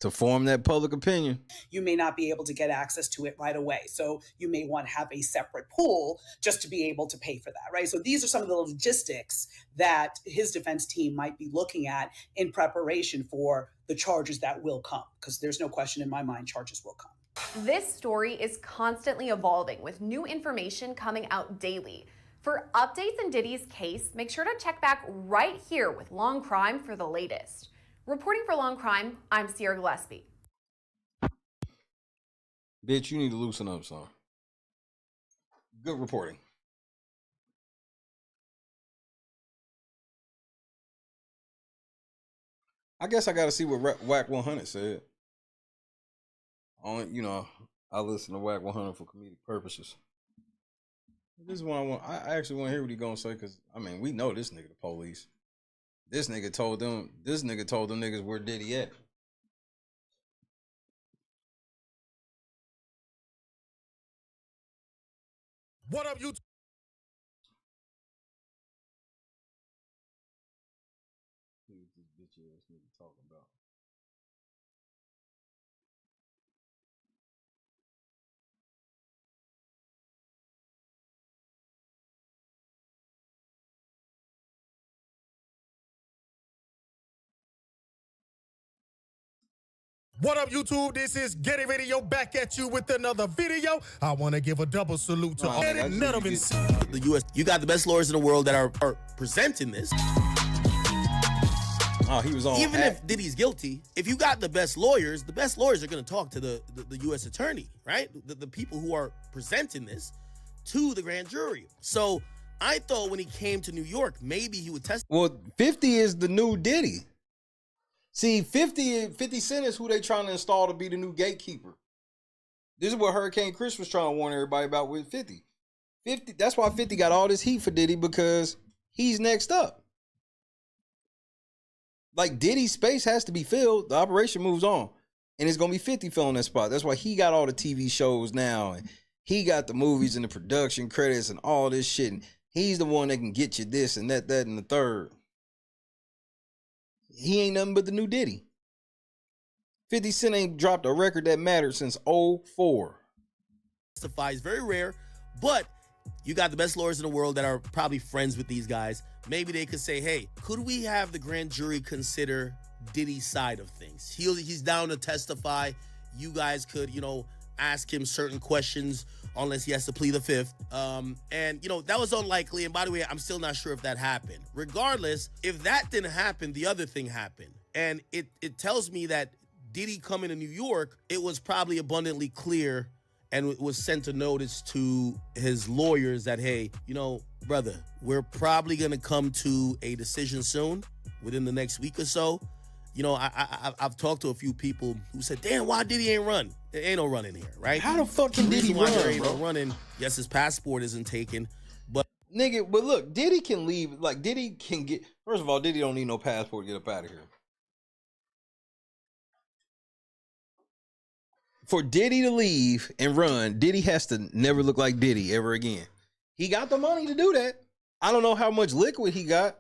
To form that public opinion, you may not be able to get access to it right away. So you may want to have a separate pool just to be able to pay for that, right? So these are some of the logistics that his defense team might be looking at in preparation for the charges that will come, because there's no question in my mind charges will come. This story is constantly evolving with new information coming out daily. For updates in Diddy's case, make sure to check back right here with Long Crime for the latest. Reporting for Long Crime, I'm Sierra Gillespie. bitch, you need to loosen up, son. Good reporting. I guess I got to see what Whack 100 said. I listen to Whack 100 for comedic purposes. This is what I actually want to hear what he's gonna say, because we know this nigga the police. This nigga told them niggas where Diddy at. What up, you? What this bitch ass nigga talking about? What up, YouTube? This is Getty Radio back at you with another video. I want to give a double salute to Eddie Nettleman. The U.S. You got the best lawyers in the world that are presenting this. Oh, he was on. Even if Diddy's guilty, if you got the best lawyers are going to talk to the U.S. attorney, right? The people who are presenting this to the grand jury. So I thought when he came to New York, maybe he would testify. Well, 50 is the new Diddy. See, 50 Cent is who they trying to install to be the new gatekeeper. This is what Hurricane Chris was trying to warn everybody about with 50. 50. That's why 50 got all this heat for Diddy, because he's next up. Like, Diddy's space has to be filled. The operation moves on. And it's going to be 50 filling that spot. That's why he got all the TV shows now. And he got the movies and the production credits and all this shit. And he's the one that can get you this and that, and the third. He ain't nothing but the new Diddy. 50 Cent ain't dropped a record that mattered since 2004. Testify is very rare, but you got the best lawyers in the world that are probably friends with these guys. Maybe they could say, hey, could we have the grand jury consider Diddy's side of things? He's down to testify. You guys could, ask him certain questions unless he has to plead the fifth. That was unlikely. And by the way, I'm still not sure if that happened. Regardless, if that didn't happen, the other thing happened. And it tells me that Diddy coming to New York, it was probably abundantly clear and it was sent a notice to his lawyers that, hey, brother, we're probably going to come to a decision soon, within the next week or so. You know, I've talked to a few people who said, damn, why Diddy ain't run? There ain't no running here, right? How the fuck can Diddy why run, there ain't bro? no running. Yes, his passport isn't taken, but Nigga, but look, Diddy can leave. Like, Diddy can get... First of all, Diddy don't need no passport to get up out of here. For Diddy to leave and run, Diddy has to never look like Diddy ever again. He got the money to do that. I don't know how much liquid he got.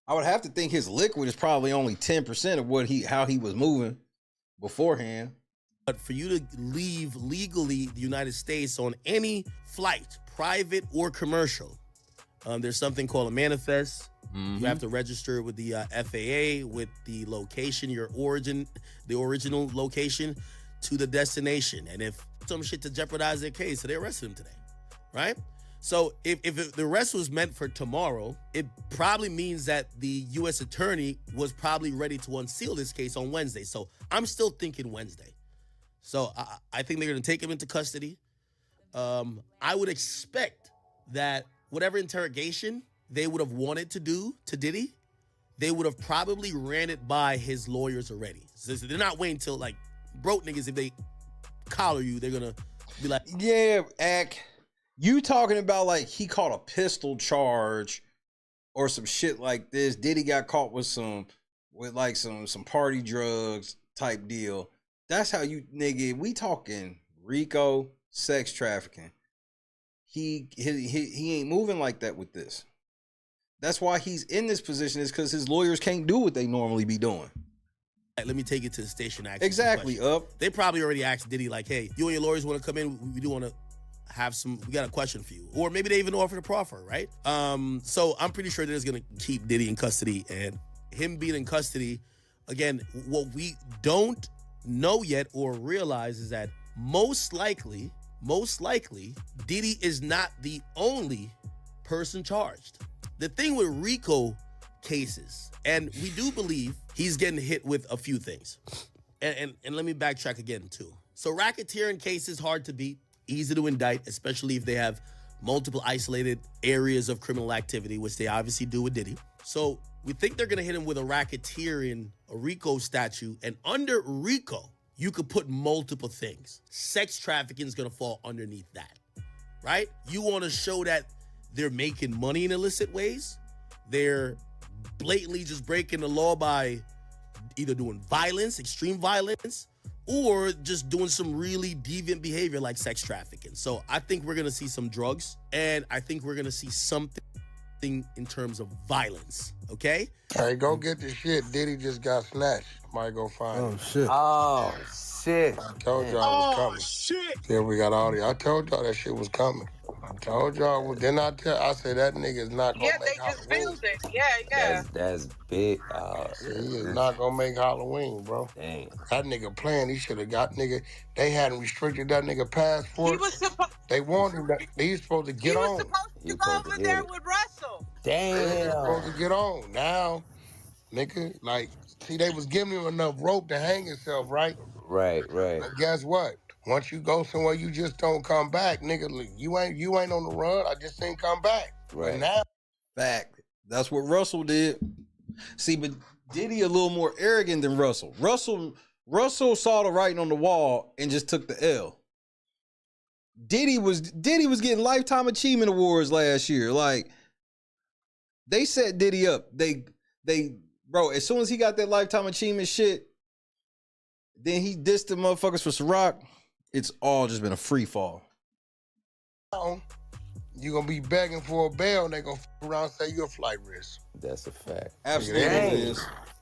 I would have to think his liquid is probably only 10% of how he was moving beforehand. But for you to leave legally the United States on any flight, private or commercial, there's something called a manifest. You have to register with the FAA with the location, the original location to the destination. And if some shit to jeopardize their case, so they arrested him today, right? So if the arrest was meant for tomorrow, it probably means that the U.S. attorney was probably ready to unseal this case on Wednesday. So I'm still thinking Wednesday. So I think they're going to take him into custody. I would expect that whatever interrogation they would have wanted to do to Diddy, they would have probably ran it by his lawyers already. So they're not waiting till, like, broke niggas, if they collar you, they're going to be like... Yeah, you talking about like he caught a pistol charge or some shit like this. Diddy got caught with some party drugs type deal. That's how you, nigga, we talking RICO, sex trafficking. He ain't moving like that with this. That's why he's in this position, is because his lawyers can't do what they normally be doing. Let me take you to the station. Exactly, They probably already asked Diddy, like, hey, you and your lawyers want to come in? We do want to we got a question for you. Or maybe they even offered a proffer, right? So I'm pretty sure they're just going to keep Diddy in custody. And him being in custody, again, what we don't know yet or realize is that most likely, Diddy is not the only person charged. The thing with RICO cases, and we do believe he's getting hit with a few things. And let me backtrack again, too. So racketeering cases, hard to beat, easy to indict, especially if they have multiple isolated areas of criminal activity, which they obviously do with Diddy. So we think they're going to hit him with a racketeering, a RICO statute. And under RICO, you could put multiple things. Sex trafficking is going to fall underneath that, right? You want to show that they're making money in illicit ways. They're blatantly just breaking the law by either doing violence, extreme violence, or just doing some really deviant behavior like sex trafficking. So I think we're going to see some drugs, and I think we're going to see something in terms of violence, okay? Hey, go get the shit. Diddy just got snatched. Might go find him. Shit. Oh, shit. I told y'all it was coming. Shit. Yeah, we got all the... I told y'all that shit was coming. I told y'all... Didn't I tell... I said that nigga is not going to make Halloween. Yeah, they just filmed it. Yeah. That's big. He is not going to make Halloween, bro. Dang. That nigga playing. He should have got nigga... They hadn't restricted that nigga passport. He was supposed... They wanted him... He's supposed to get on. He was supposed to go over there with Russell. He was supposed to get on. Now, nigga, like... See, they was giving him enough rope to hang himself, right? Right. But guess what? Once you go somewhere, you just don't come back, nigga. You ain't on the run. I just ain't come back. Right. But now, Fact. That's what Russell did. See, but Diddy a little more arrogant than Russell. Russell saw the writing on the wall and just took the L. Diddy was getting Lifetime Achievement Awards last year. Like, they set Diddy up. Bro, as soon as he got that Lifetime Achievement shit, then he dissed the motherfuckers for Ciroc. It's all just been a free fall. you gonna be begging for a bail, and they gonna f around and say you're a flight risk. That's a fact. Absolutely.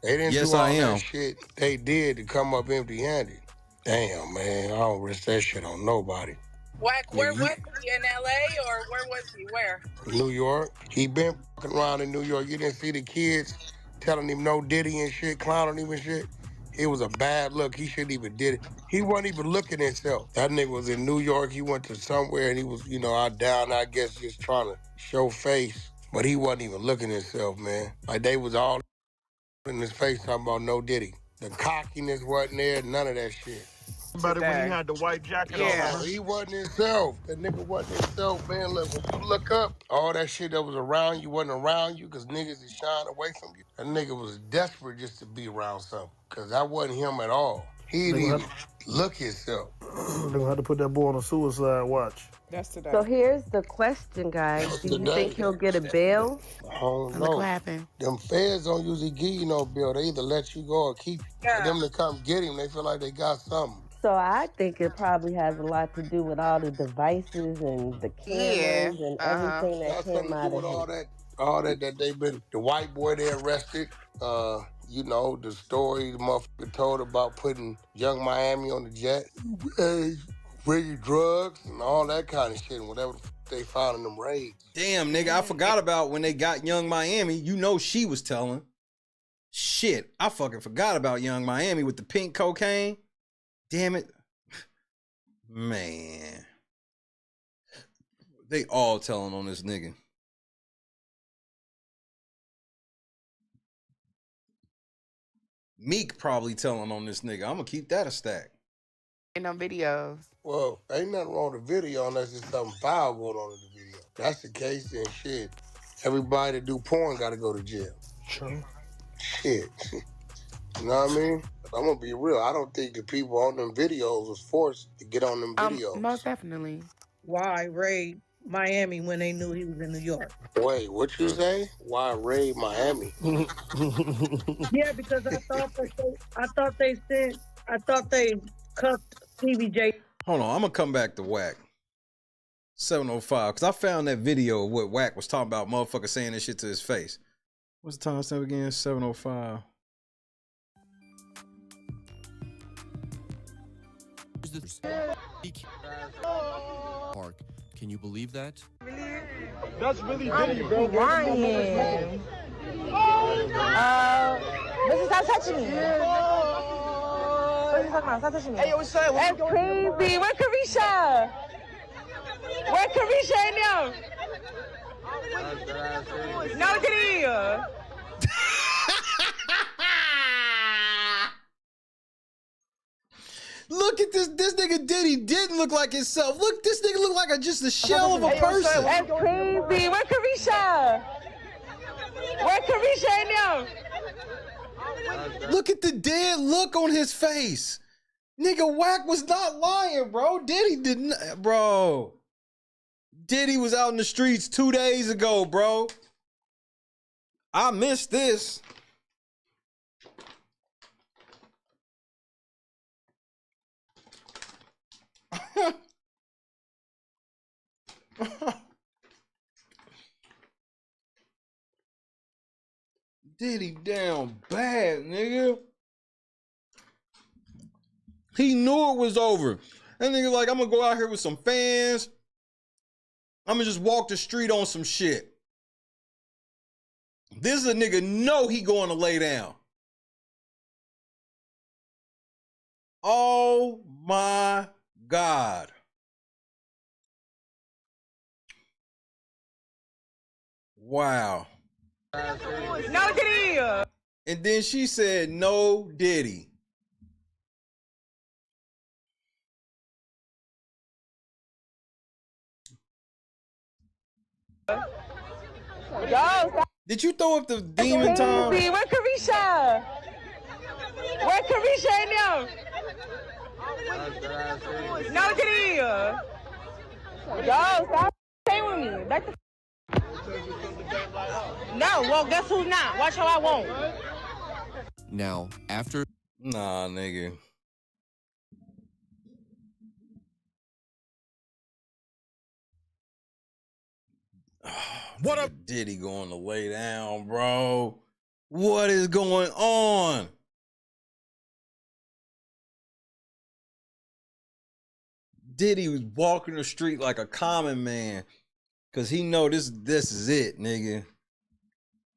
They didn't Yes, do all I am. that shit they did to come up empty-handed. Damn, man, I don't risk that shit on nobody. Wack, where was he? In LA or where was he? Where? New York. He been fucking around in New York. You didn't see the kids telling him no Diddy and shit, clowning him and shit. It was a bad look. He shouldn't even did it. He wasn't even looking at himself. That nigga was in New York. He went to somewhere and he was, you know, out down, I guess, just trying to show face. But he wasn't even looking at himself, man. Like, they was all in his face talking about no Diddy. The cockiness wasn't there, none of that shit. But when he had the white jacket Yeah, on. he wasn't himself. That nigga wasn't himself, man. Look, when you look up, all that shit that was around you wasn't around you because niggas is shying away from you. That nigga was desperate just to be around something because that wasn't him at all. He didn't even look himself. They're gonna have to put that boy on a suicide watch. That's today. So here's the question, guys. Do you think he'll get a bail? I don't Look know. what happened. Them feds don't usually give you no bill. They either let you go or keep you. For them to come get him, they feel like they got something. So I think it probably has a lot to do with all the devices and the cameras and everything that Got something came to out do of with him. all that they've been. The white boy they arrested. You know the story the motherfucker told about putting Young Miami on the jet, bringing drugs and all that kind of shit, and whatever they found in them raids. Damn, nigga, I forgot about when they got Young Miami. You know she was telling. Shit, I fucking forgot about Young Miami with the pink cocaine. Damn it. Man. They all telling on this nigga. Meek probably telling on this nigga. I'm gonna keep that a stack. Ain't no videos. Well, ain't nothing wrong with the video unless there's something foul going on in the video. If that's the case, then shit. Everybody that do porn gotta go to jail. True. Shit. You know what I mean? I'm gonna be real. I don't think the people on them videos was forced to get on them videos. Most definitely. Why raid Miami when they knew he was in New York? Wait, what you say? Why raid Miami? Yeah, because I thought they cuffed TVJ. Hold on, I'm gonna come back to Wack. 705, because I found that video of what Wack was talking about, motherfucker saying this shit to his face. What's the timestamp again? 705. Park. Can you believe that? That's really Diddy, bro. Lying. Listen, stop touching me. What are you talking about? Stop touching me. Hey, yo, what's up? That's crazy. Where Carisha? Where Carisha and them? No, Diddy. Look at this nigga Diddy didn't look like himself. Look, this nigga look like just a shell of a person. That's crazy. Where Carisha? Where Carisha and them? Look at the dead look on his face. Nigga, Wack was not lying, bro. Diddy didn't, bro. Diddy was out in the streets 2 days ago, bro. I missed this. Diddy down bad, nigga. He knew it was over. That nigga like, I'm gonna go out here with some fans. I'm gonna just walk the street on some shit. This is a nigga know he going to lay down. Oh my God. Wow. No, Diddy. And then she said, no Diddy. Yo, Did you throw up the demon time? Where Carisha? Where Carisha and them? No, Diddy. Yo, stop playing with me. Back the No, well, guess who's not? Watch how I won't. Now, after... Nah, nigga. What up? Diddy going to lay down, bro? What is going on? Diddy was walking the street like a common man. Cause he know this is it, nigga.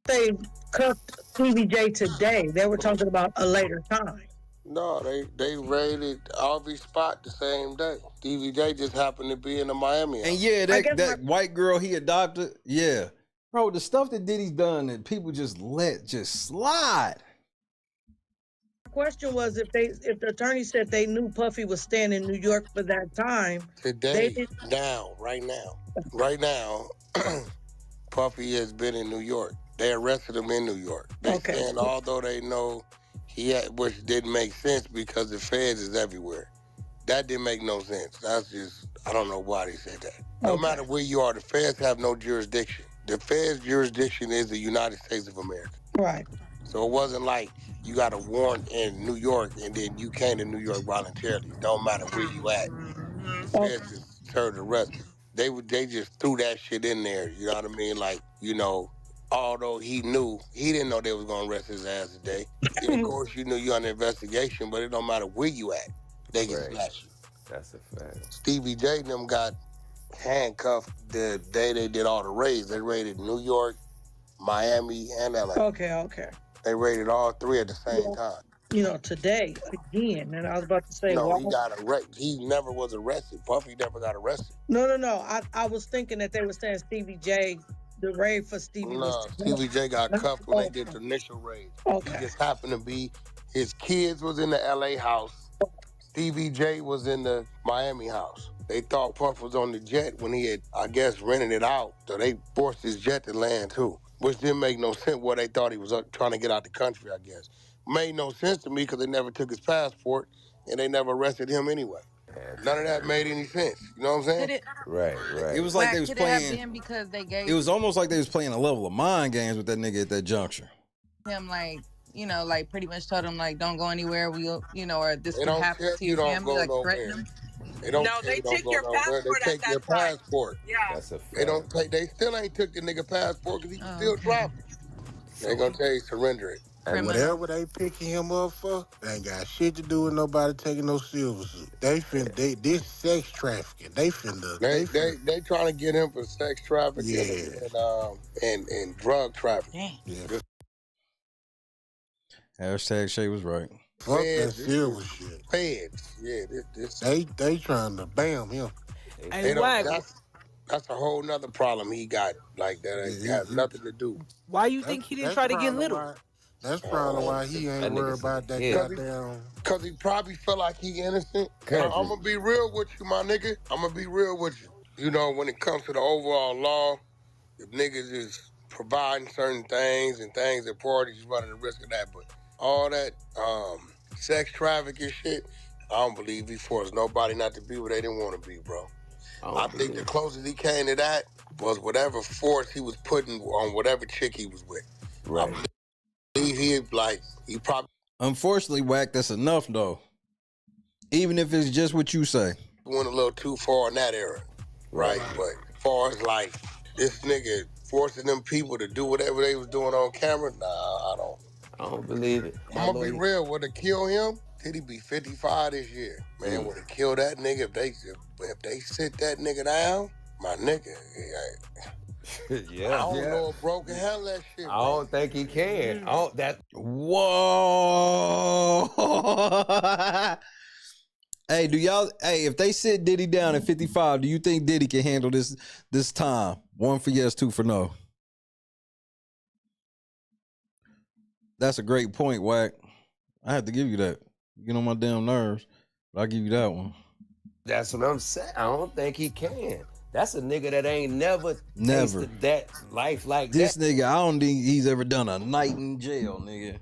They cuffed TVJ today. They were talking about a later time. No, they raided Harvey Spot the same day. DVJ just happened to be in the Miami house. And yeah, that white girl he adopted, yeah. Bro, the stuff that Diddy's done that people just let slide. question was if the attorney said they knew Puffy was staying in New York for that time. Today, right now, Puffy has been in New York. They arrested him in New York. They saying although they know he had, which didn't make sense because the feds is everywhere. That didn't make no sense. That's just, I don't know why they said that. No matter where you are, the feds have no jurisdiction. The feds' jurisdiction is the United States of America. Right. So it wasn't like you got a warrant in New York and then you came to New York voluntarily. It don't matter where you at. The feds just served the rest. They just threw that shit in there. You know what I mean? Like, you know, although he didn't know they was gonna arrest his ass today. And of course, you knew you under investigation, but it don't matter where you at. They can snatch you. That's a fact. Stevie J and them got handcuffed the day they did all the raids. They raided New York, Miami, and LA. Okay. They raided all three at the same time. You know, today again, and I was about to say, no, he got arrested. He never was arrested. Puffy never got arrested. No. I was thinking that they were saying Stevie J, the raid for Stevie. No, Stevie J got cuffed when they did the initial raid. He just happened to be, his kids was in the LA house. Stevie J was in the Miami house. They thought Puff was on the jet when he had, I guess, rented it out. So they forced his jet to land too, which didn't make no sense. What they thought he was trying to get out the country, I guess. Made no sense to me because they never took his passport and they never arrested him anyway. None of that made any sense. You know what I'm saying? Right. It was like they was playing. Because they gave It was almost like they was playing a level of mind games with that nigga at that juncture. him like, you know, like pretty much told him like, don't go anywhere. We'll, you know, or this They could don't happen care to if you your don't family. go Like threaten nowhere. him. They don't No, care they you don't take go your nowhere. passport They at take your that time. passport. Yeah. That's a fact. They don't take. They still ain't took the nigga passport because he was still traveling. They gonna tell you surrender it. And whatever they picking him up for, they ain't got shit to do with nobody taking no silver suit. This sex trafficking. They trying to get him for sex trafficking and drug trafficking. Yeah. Hashtag Shay was right. Fuck that silver shit. Feds. Yeah, this. They trying to bam him. They don't, that's a whole nother problem he got. Like that ain't got nothing to do. Why you think he didn't try to get little? That's probably why he ain't worried about that goddamn. Because he probably feel like he innocent. I'm going to be real with you, my nigga. I'm going to be real with you. You know, when it comes to the overall law, if niggas is providing certain things and things that parties running the risk of that. But all that sex trafficking shit, I don't believe he forced nobody not to be where they didn't want to be, bro. I think the closest he came to that was whatever force he was putting on whatever chick he was with. Right. He probably. Unfortunately, Wack, that's enough though. Even if it's just what you say. Went a little too far in that era, right? But as far as like this nigga forcing them people to do whatever they was doing on camera, nah, I don't believe it. I'm gonna be real. Would it kill him? Did he be 55 this year? Man, would it kill that nigga if they sit that nigga down? My nigga, yeah. I don't know if Bro can handle that shit. I don't think he can. Whoa. Hey, if they sit Diddy down at 55, do you think Diddy can handle this time? 1 for yes, 2 for no. That's a great point, Wack. I have to give you that. You get on my damn nerves, but I'll give you that one. That's what I'm saying. I don't think he can. That's a nigga that ain't never tasted that life like this that. Nigga, I don't think he's ever done a night in jail, nigga.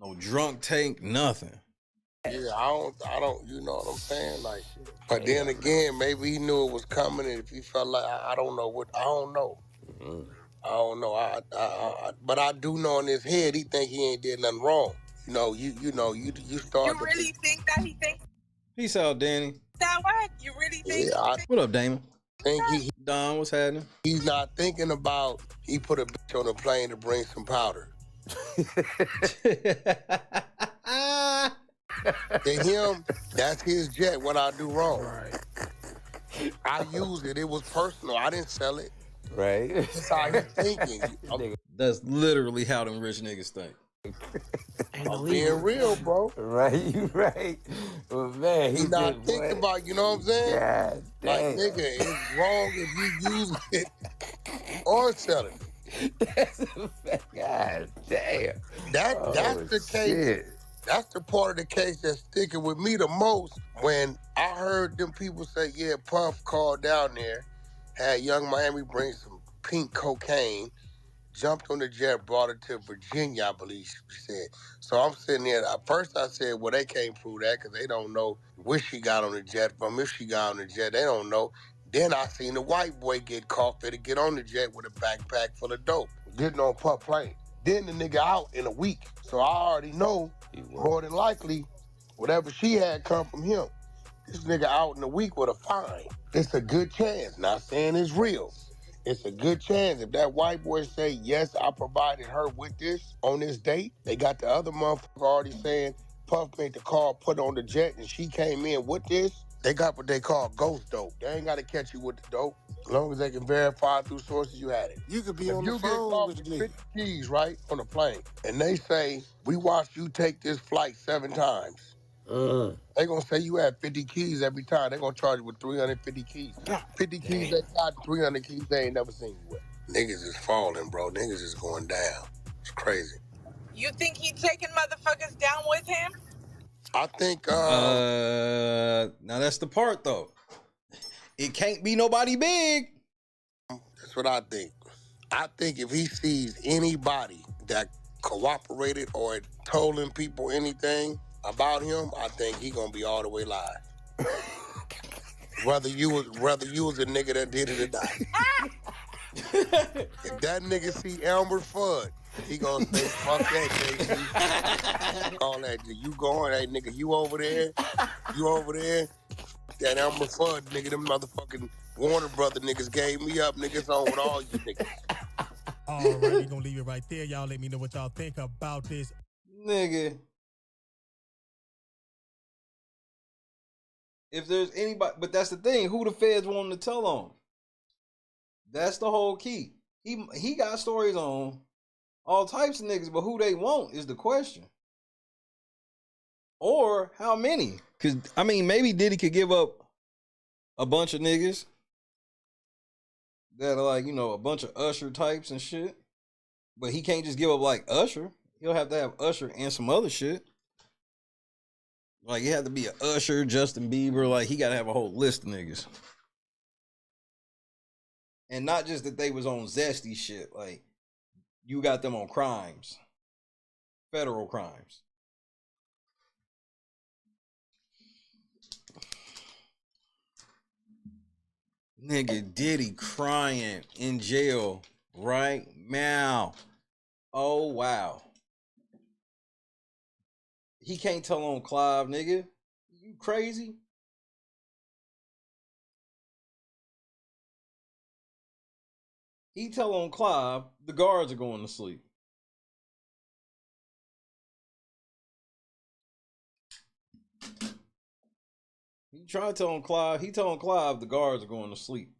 No drunk tank, nothing. Yeah, I don't, you know what I'm saying? Like, but then again, maybe he knew it was coming, and if he felt like, I don't know. I don't know. I don't know. But I do know in his head, he think he ain't did nothing wrong. You know, you start. You really think that he thinks Peace out, Danny. that way? You really think? What up, Damon? Think he Don, what's happening? He's not thinking about he put a bitch on a plane to bring some powder. To him, that's his jet. What I do wrong? I used it. It was personal. I didn't sell it. Right. That's how he's thinking. That's literally how them rich niggas think. I'm being real, bro. Right, you right. But man, he not thinking about, you know what I'm saying? God like, nigga, it's wrong if you use it or sell it. That's a fact. God damn. That's the case. Shit. That's the part of the case that's sticking with me the most. When I heard them people say, yeah, Puff called down there, had Young Miami bring some pink cocaine, jumped on the jet, brought it to Virginia, I believe she said. So I'm sitting there. At first I said, well, they can't prove that because they don't know where she got on the jet from. If she got on the jet, they don't know. Then I seen the white boy get caught for to get on the jet with a backpack full of dope, getting on Puff plane. Then the nigga out in a week. So I already know, more than likely, whatever she had come from him. This nigga out in a week with a fine. It's a good chance. Not saying it's real. It's a good chance if that white boy say, yes, I provided her with this on this date. They got the other motherfucker already saying, Puff made the call, put on the jet, and she came in with this. They got what they call ghost dope. They ain't got to catch you with the dope. As long as they can verify through sources you had it. You could be If on the you get phone caught with with the nigga. 50 keys, right, on a plane, and they say, we watched you take this flight 7 times. They gonna say you had 50 keys every time. They gonna charge you with 350 keys. 50 keys they got, 300 keys they ain't never seen you with. Niggas is falling, bro. Niggas is going down. It's crazy. You think he taking motherfuckers down with him? I think, now that's the part though. It can't be nobody big. That's what I think. I think if he sees anybody that cooperated or told him people anything about him, I think he gonna be all the way live. whether you was a nigga that did it or not. If that nigga see Elmer Fudd, he gonna say, fuck that, JC. All that, you going, hey nigga, you over there? That Elmer Fudd nigga, them motherfucking Warner Brother niggas gave me up, niggas on with all you niggas. All right, we gonna leave it right there. Y'all let me know what y'all think about this. Nigga. If there's anybody, but that's the thing, who the feds want him to tell on? That's the whole key. He got stories on all types of niggas, but who they want is the question. Or how many? Because, I mean, maybe Diddy could give up a bunch of niggas that are like, you know, a bunch of Usher types and shit. But he can't just give up like Usher. He'll have to have Usher and some other shit. Like, it had to be a Usher, Justin Bieber. Like, he got to have a whole list of niggas. And not just that they was on zesty shit. Like, you got them on crimes. Federal crimes. Nigga, Diddy crying in jail right now. Oh, wow. He can't tell on Clive, nigga. You crazy? He tell on Clive, the guards are going to sleep. He tried to tell on Clive. He telling Clive the guards are going to sleep.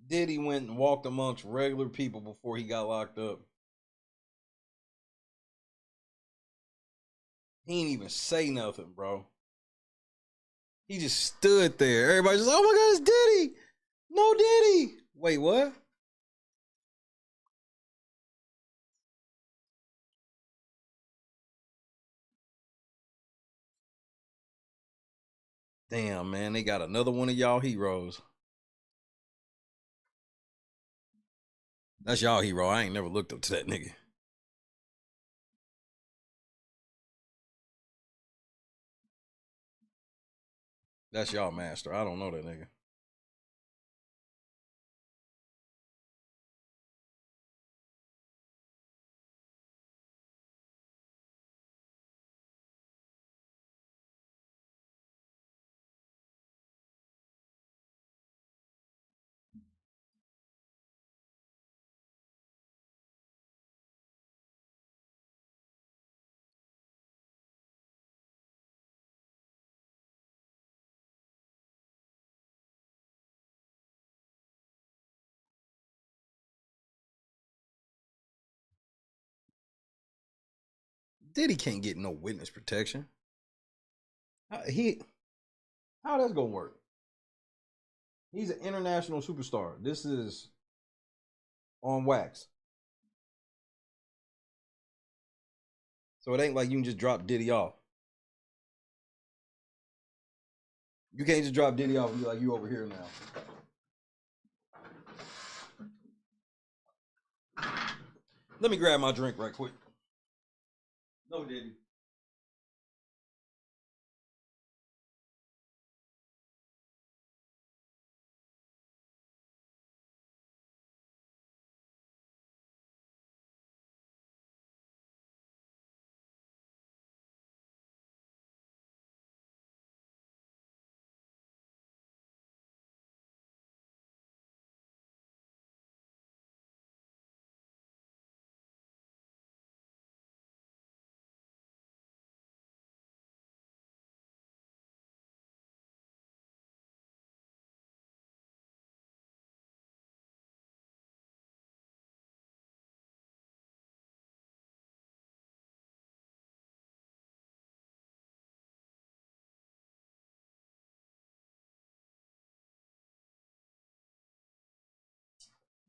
Diddy went and walked amongst regular people before he got locked up. He ain't even say nothing, bro. He just stood there. Everybody's just, oh my God, it's Diddy. No Diddy. Wait, what? Damn, man, they got another one of y'all heroes. That's y'all hero. I ain't never looked up to that nigga. That's y'all master. I don't know that nigga. Diddy can't get no witness protection. How that's gonna work? He's an international superstar. This is on wax. So it ain't like you can just drop Diddy off. You can't just drop Diddy off and be like, you over here now. Let me grab my drink right quick. No, Diddy.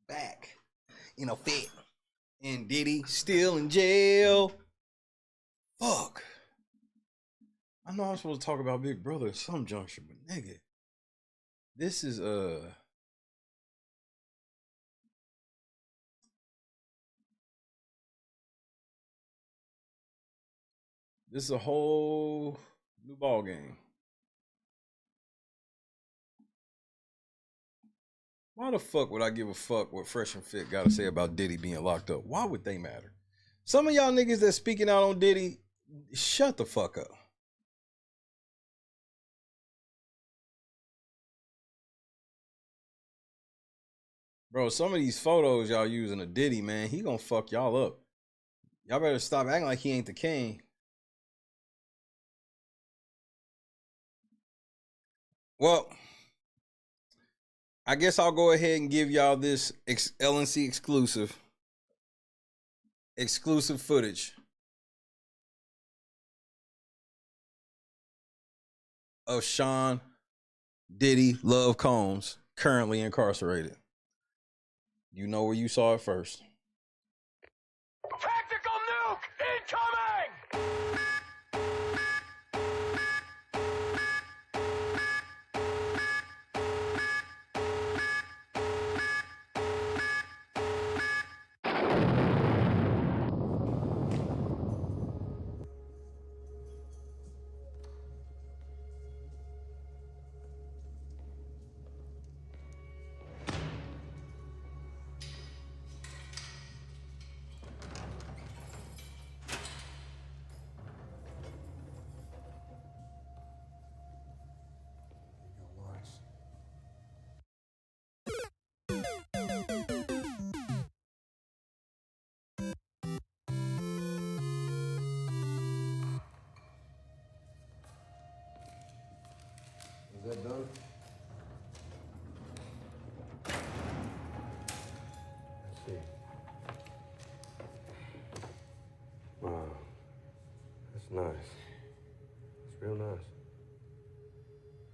Back in a fit. And Diddy still in jail. Fuck. I know I'm supposed to talk about Big Brother at some juncture, but nigga, this is this is a whole new ball game. Why the fuck would I give a fuck what Fresh and Fit got to say about Diddy being locked up? Why would they matter? Some of y'all niggas that speaking out on Diddy, shut the fuck up. Bro, some of these photos y'all using of Diddy, man, he gonna fuck y'all up. Y'all better stop acting like he ain't the king. Well, I guess I'll go ahead and give y'all this LNC exclusive footage of Sean Diddy Love Combs currently incarcerated. You know where you saw it first. Tactical nuke incoming! Is that done? Let's see. Wow. That's nice. It's real nice.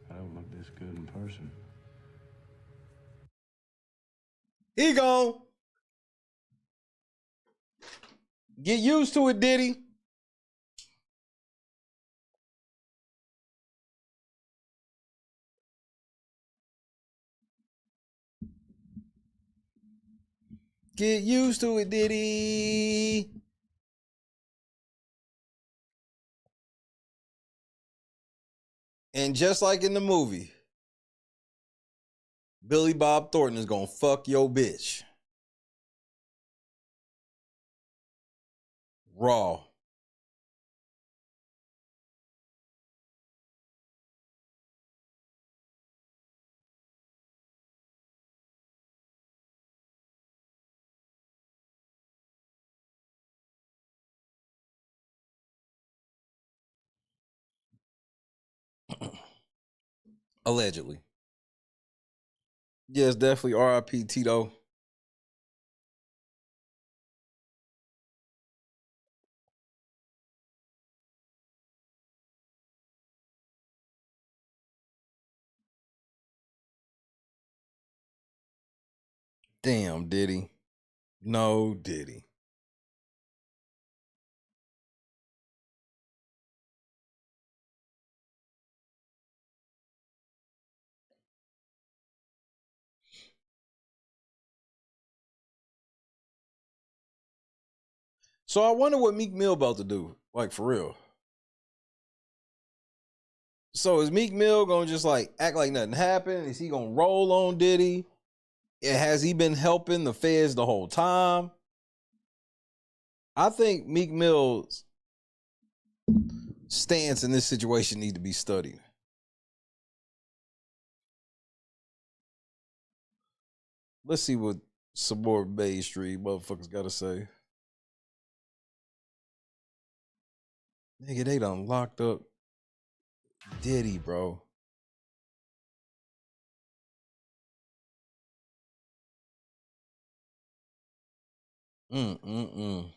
I don't look this good in person. He gone. Get used to it, Diddy. Get used to it, Diddy. And just like in the movie, Billy Bob Thornton is gonna fuck your bitch. Raw. Allegedly. Yes, definitely RIP Tito. Damn, Diddy. No Diddy. So I wonder what Meek Mill about to do, like for real. So is Meek Mill gonna just like act like nothing happened? Is he gonna roll on Diddy? Has he been helping the feds the whole time? I think Meek Mill's stance in this situation needs to be studied. Let's see what some more Bay Street motherfuckers gotta say. Nigga, they done locked up Diddy, bro. Mm-mm-mm.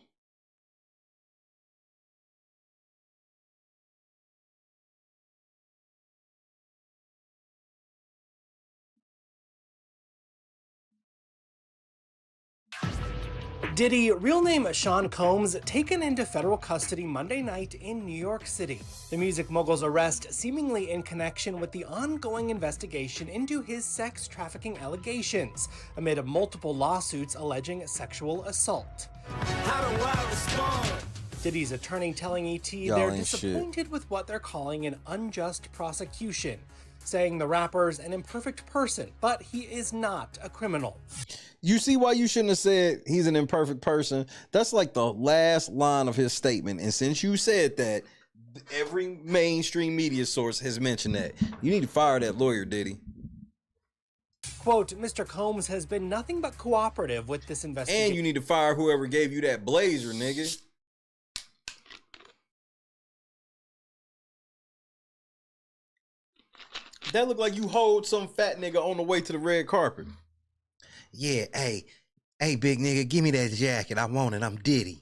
Diddy, real name Sean Combs, taken into federal custody Monday night in New York City. The music mogul's arrest seemingly in connection with the ongoing investigation into his sex trafficking allegations, amid multiple lawsuits alleging sexual assault. How do I respond? Diddy's attorney telling ET they're disappointed with what they're calling an unjust prosecution, saying the rapper's an imperfect person, but he is not a criminal. You see why you shouldn't have said he's an imperfect person? That's like the last line of his statement. And since you said that, every mainstream media source has mentioned that. You need to fire that lawyer, Diddy. Quote, Mr. Combs has been nothing but cooperative with this investigation. And you need to fire whoever gave you that blazer, nigga. That look like you hold some fat nigga on the way to the red carpet. Yeah, hey, big nigga, give me that jacket. I want it. I'm Diddy.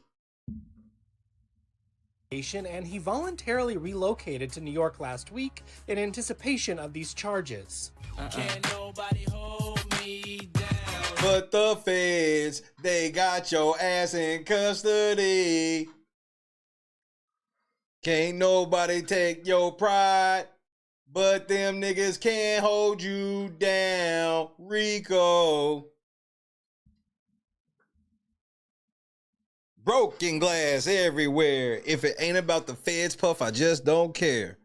And he voluntarily relocated to New York last week in anticipation of these charges. Can't nobody hold me down. But the feds, they got your ass in custody. Can't nobody take your pride. But them niggas can't hold you down, Rico. Broken glass everywhere. If it ain't about the feds, Puff, I just don't care.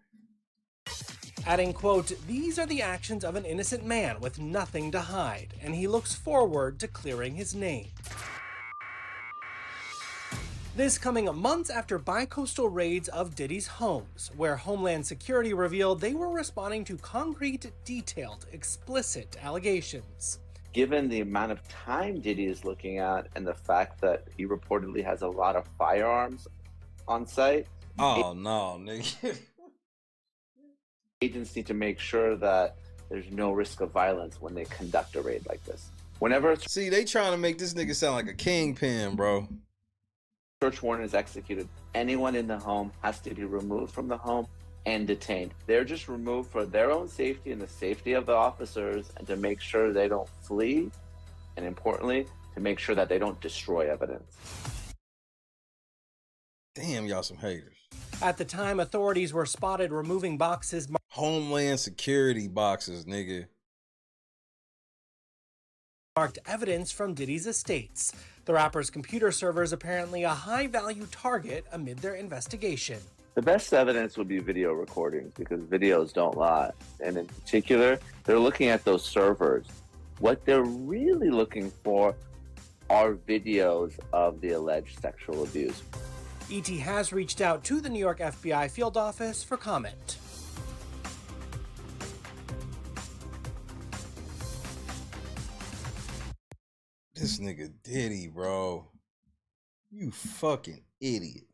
Adding, quote, these are the actions of an innocent man with nothing to hide, and he looks forward to clearing his name. This coming months after bi-coastal raids of Diddy's homes, where Homeland Security revealed they were responding to concrete, detailed, explicit allegations. Given the amount of time Diddy is looking at and the fact that he reportedly has a lot of firearms on site. Oh, no, nigga. Agents need to make sure that there's no risk of violence when they conduct a raid like this. Whenever See, they trying to make this nigga sound like a kingpin, bro. Search warrant is executed, anyone in the home has to be removed from the home and detained. They're just removed for their own safety and the safety of the officers, and to make sure they don't flee, and importantly, to make sure that they don't destroy evidence. Damn, y'all some haters. At the time, authorities were spotted removing boxes. Homeland Security boxes, nigga. Marked evidence from Diddy's estates. The rapper's computer server is apparently a high-value target amid their investigation. The best evidence would be video recordings, because videos don't lie. And in particular, they're looking at those servers. What they're really looking for are videos of the alleged sexual abuse. ET has reached out to the New York FBI field office for comment. This nigga Diddy, bro. You fucking idiot.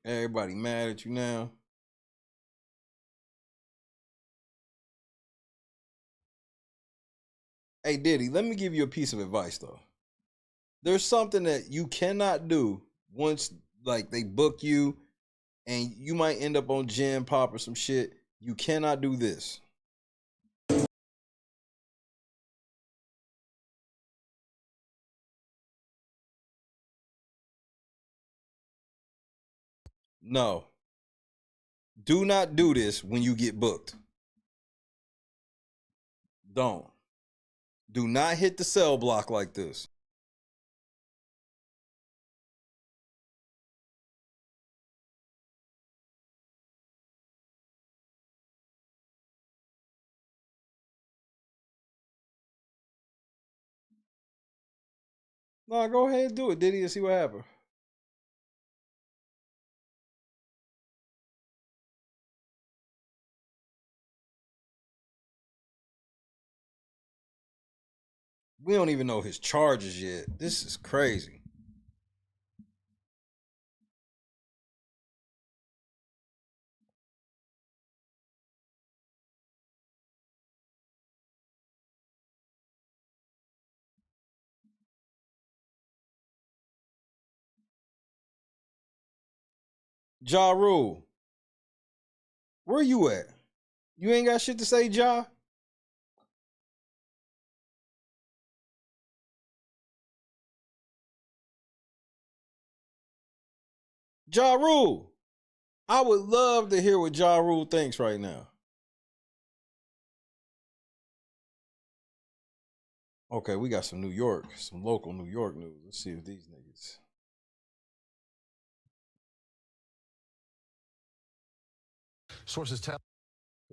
Everybody mad at you now. Hey, Diddy, let me give you a piece of advice, though. There's something that you cannot do once, like, they book you and you might end up on Gen Pop or some shit. You cannot do this. No. Do not do this when you get booked. Don't. Do not hit the cell block like this. No, go ahead and do it, Diddy, and see what happens. We don't even know his charges yet. This is crazy. Ja Rule, where you at? You ain't got shit to say, Ja? Ja Rule, I would love to hear what Ja Rule thinks right now. Okay, we got some New York, some local New York news. Let's see if these niggas. Sources tell.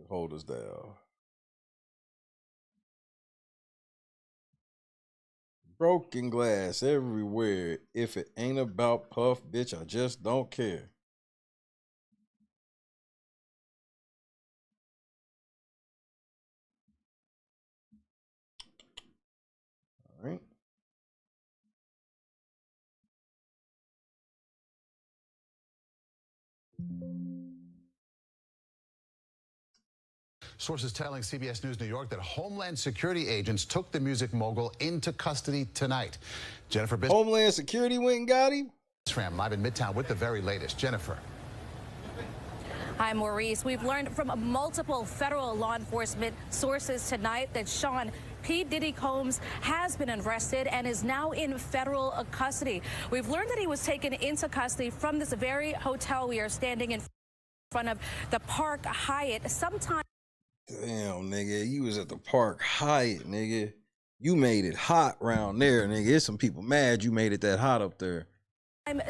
Hold us down. Broken glass everywhere. If it ain't about Puff, bitch, I just don't care. All right. Sources telling CBS News New York that Homeland Security agents took the music mogul into custody tonight. Jennifer Bis- Homeland Security went and got him? Live in Midtown with the very latest. Jennifer. Hi, Maurice. We've learned from multiple federal law enforcement sources tonight that Sean P. Diddy Combs has been arrested and is now in federal custody. We've learned that he was taken into custody from this very hotel we are standing in front of, the Park Hyatt, sometime. Damn, nigga, you was at the Park Hyatt, nigga. You made it hot round there, nigga. There's some people mad you made it that hot up there.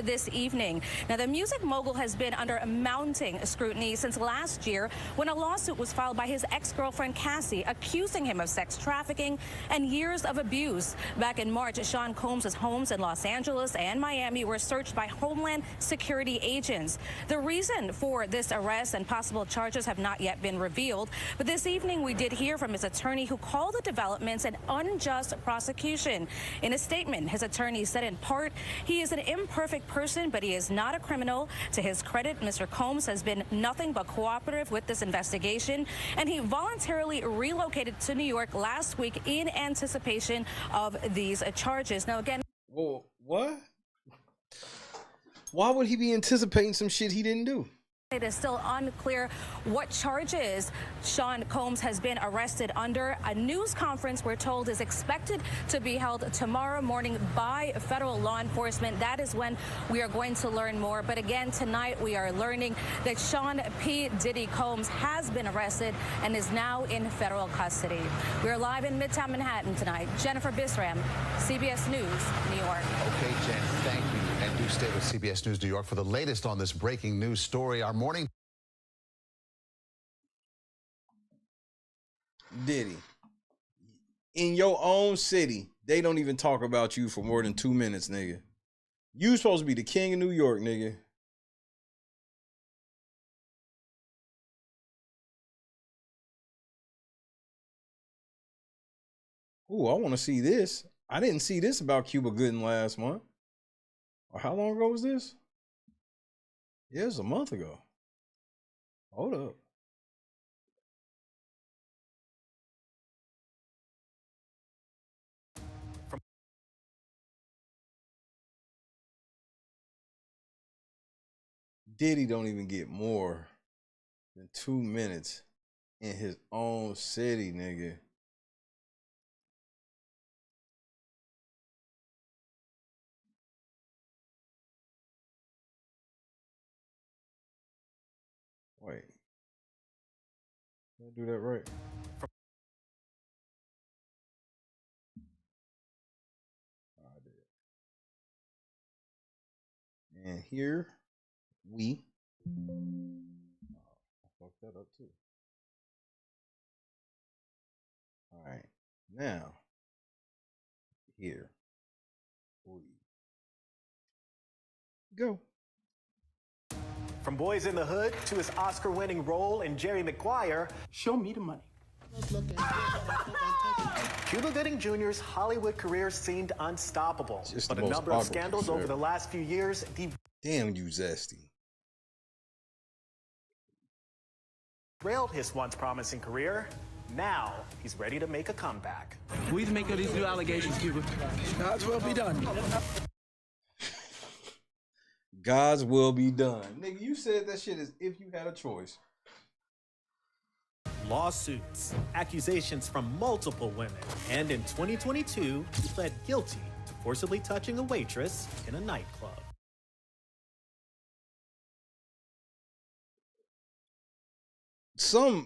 This evening. Now, the music mogul has been under mounting scrutiny since last year when a lawsuit was filed by his ex-girlfriend Cassie, accusing him of sex trafficking and years of abuse. Back in March, Sean Combs' homes in Los Angeles and Miami were searched by Homeland Security agents. The reason for this arrest and possible charges have not yet been revealed, but this evening we did hear from his attorney, who called the developments an unjust prosecution. In a statement, his attorney said in part, he is an imperfect person, but he is not a criminal. To his credit, Mr. Combs has been nothing but cooperative with this investigation, and he voluntarily relocated to New York last week in anticipation of these charges. Now, again, Whoa, what? Why would he be anticipating some shit he didn't do? it is still unclear what charges Sean Combs has been arrested under. A news conference, we're told, is expected to be held tomorrow morning by federal law enforcement. That is when we are going to learn more. But again, tonight we are learning that Sean P. Diddy Combs has been arrested and is now in federal custody. We're live in Midtown Manhattan tonight. Jennifer Bisram, CBS News, New York. Okay, Jen, thank you. And do stay with CBS News New York for the latest on this breaking news story. Our morning. Diddy, in your own city, they don't even talk about you for more than 2 minutes, nigga. You supposed to be the king of New York, nigga. Ooh, I want to see this. I didn't see this about Cuba Gooding last month. Or how long ago was this? Yeah, it was a month ago. Hold up. Diddy don't even get more than 2 minutes in his own city, nigga. Did I do that right? I did. And here we. I fucked that up too. All right. Now, here we go. From Boys in the Hood to his Oscar-winning role in Jerry Maguire, show me the money. Cuba Gooding Jr.'s Hollywood career seemed unstoppable, but a number of scandals over the last few years. Damn you, Zesty. Derailed his once promising career. Now he's ready to make a comeback. What do you make of these new allegations, Cuba? God's will be done. God's will be done. Nigga, you said that shit as if you had a choice. Lawsuits, accusations from multiple women, and in 2022, he pled guilty to forcibly touching a waitress in a nightclub.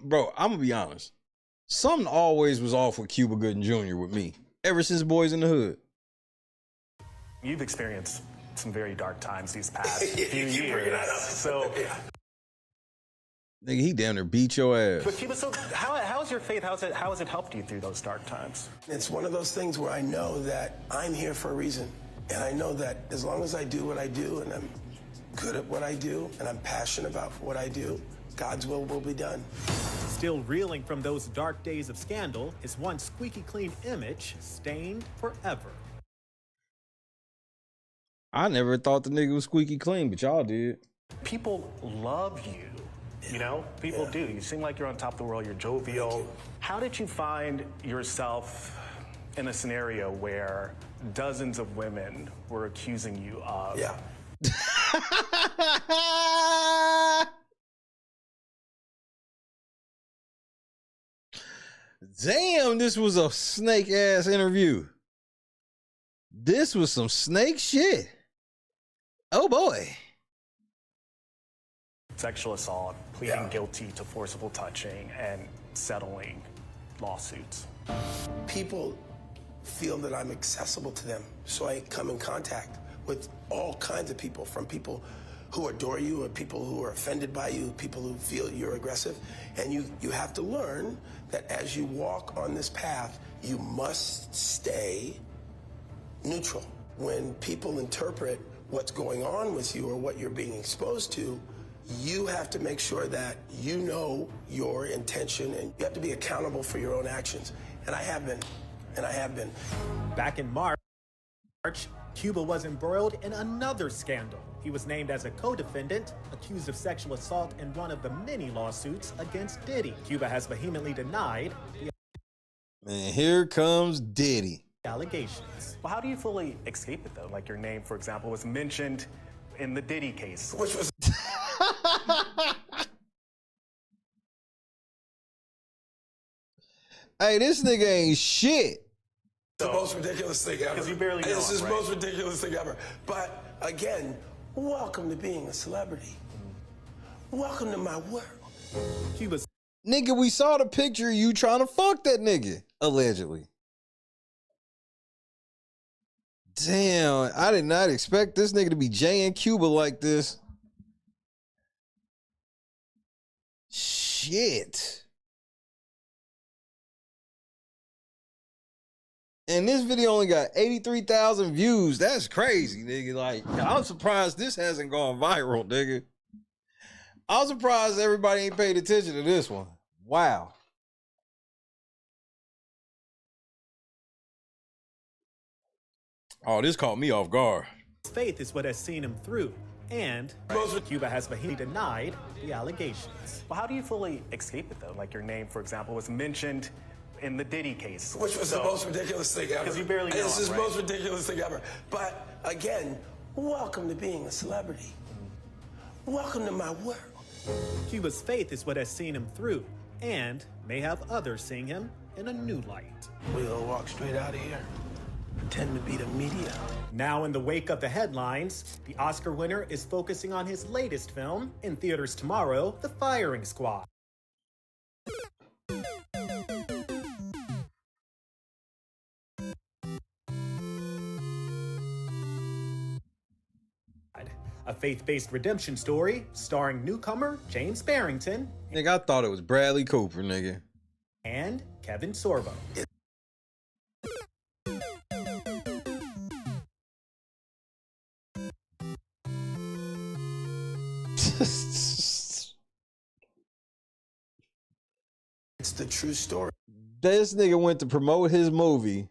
Bro, I'm gonna be honest. Something always was off with Cuba Gooding Jr. with me, ever since Boys in the Hood. You've experienced some very dark times these past few years. So, Nigga, he damn near beat your ass. but Cuba, so how's your faith? How has it helped you through those dark times? It's one of those things where I know that I'm here for a reason. And I know that as long as I do what I do and I'm good at what I do and I'm passionate about what I do, God's will be done. Still reeling from those dark days of scandal, his once squeaky clean image stained forever. I never thought the nigga was squeaky clean, but y'all did. People love you. You know, people do. You seem like you're on top of the world. You're jovial. How did you find yourself in a scenario where dozens of women were accusing you of? Yeah. Damn, this was a snake ass interview. This was some snake shit. Oh boy. Sexual assault, pleading guilty to forcible touching, and settling lawsuits. People feel that I'm accessible to them, so I come in contact with all kinds of people, from people who adore you, or people who are offended by you, people who feel you're aggressive. And you have to learn that as you walk on this path, you must stay neutral. When people interpret what's going on with you or what you're being exposed to, you have to make sure that you know your intention, and you have to be accountable for your own actions. And I have been. Back in March, Cuba was embroiled in another scandal. He was named as a co-defendant, accused of sexual assault in one of the many lawsuits against Diddy. Cuba has vehemently denied the And here comes Diddy. allegations. Well, how do you fully escape it, though? Like, your name, for example, was mentioned in the Diddy case. Which was... Hey, this nigga ain't shit. The most ridiculous thing ever. Because you barely know This is him, the right? most ridiculous thing ever. But again, welcome to being a celebrity. Welcome to my world. Cuba's Nigga, we saw the picture of you trying to fuck that nigga, allegedly. Damn, I did not expect this nigga to be Jay in Cuba like this. Shit. And this video only got 83,000 views. That's crazy, nigga. Like, I'm surprised this hasn't gone viral, nigga. I'm surprised everybody ain't paid attention to this one. Wow. Oh, this caught me off guard. faith is what has seen him through. And Cuba has vehemently denied the allegations. Well, how do you fully escape it, though? Like, your name, for example, was mentioned in the Diddy case. Which was the most ridiculous thing ever. Because you barely know This him, is the right? most ridiculous thing ever. But again, welcome to being a celebrity. Welcome to my world. Cuba's faith is what has seen him through, and may have others seeing him in a new light. We're gonna walk straight out of here. Pretend to be the media. Now, in the wake of the headlines, the Oscar winner is focusing on his latest film, in theaters tomorrow, The Firing Squad. a faith-based redemption story starring newcomer James Barrington. Nigga, I thought it was Bradley Cooper, nigga. And Kevin Sorbo. It's the true story. This nigga went to promote his movie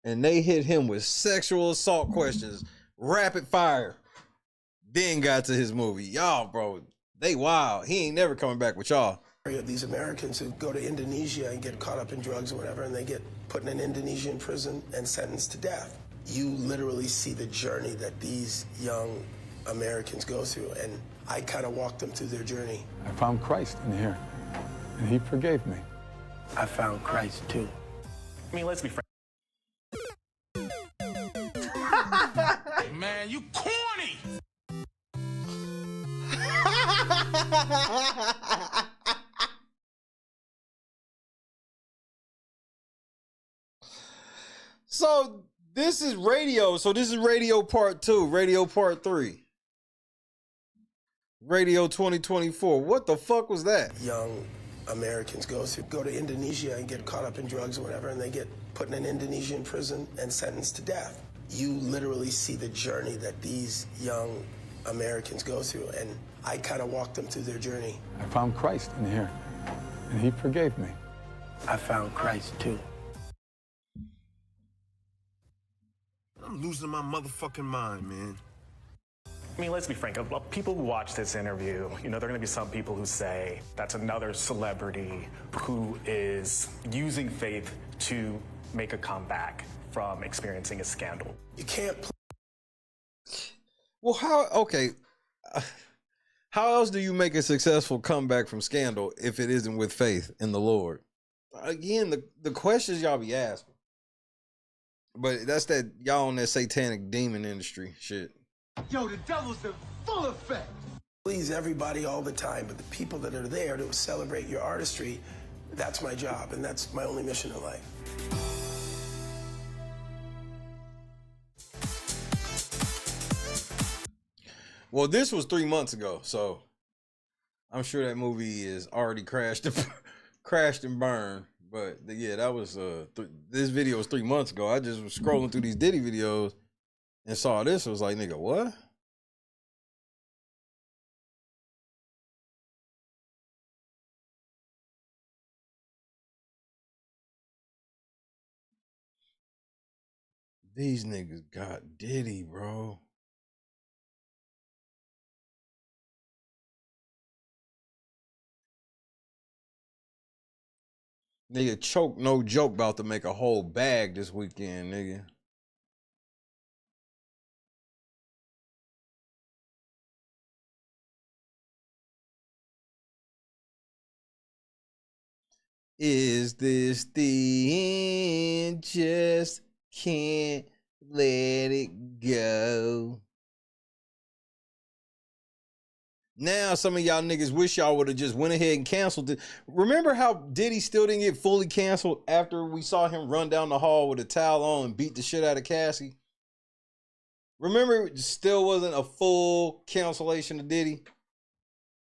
and they hit him with sexual assault questions, rapid fire. Then got to his movie. Y'all, bro, they wild. He ain't never coming back with y'all. These Americans who go to Indonesia and get caught up in drugs or whatever, and they get put in an Indonesian prison and sentenced to death. You literally see the journey that these young Americans go through, and I kind of walked them through their journey. I found Christ in here, and he forgave me. I found Christ too. I mean, let's be frank. Man, you corny! So this is radio. So this is radio part 2, radio part 3. Radio 2024. What the fuck was that? Young Americans go to Indonesia and get caught up in drugs or whatever, and they get put in an Indonesian prison and sentenced to death. You literally see the journey that these young Americans go through, and I kind of walked them through their journey. I found Christ in here, and he forgave me. I found Christ too. I'm losing my motherfucking mind, man. I mean, let's be frank. People who watch this interview, you know, there are going to be some people who say that's another celebrity who is using faith to make a comeback from experiencing a scandal. You can't. Well, how else do you make a successful comeback from scandal if it isn't with faith in the Lord? Again, the questions y'all be asking. But that's that y'all on that satanic demon industry shit. Yo, the devil's in full effect. Please everybody all the time, but the people that are there to celebrate your artistry, that's my job, and that's my only mission in life. Well, this was 3 months ago, so I'm sure that movie is already crashed and burned. But yeah, that was this video was 3 months ago. I just was scrolling through these Diddy videos and saw this. I was like, nigga, what? These niggas got Diddy, bro. Nigga, Choke, no joke, about to make a whole bag this weekend, nigga. Is this the end? Just can't let it go. Now some of y'all niggas wish y'all would have just went ahead and canceled it. Remember how Diddy still didn't get fully canceled after we saw him run down the hall with a towel on and beat the shit out of Cassie? Remember, it still wasn't a full cancellation of Diddy.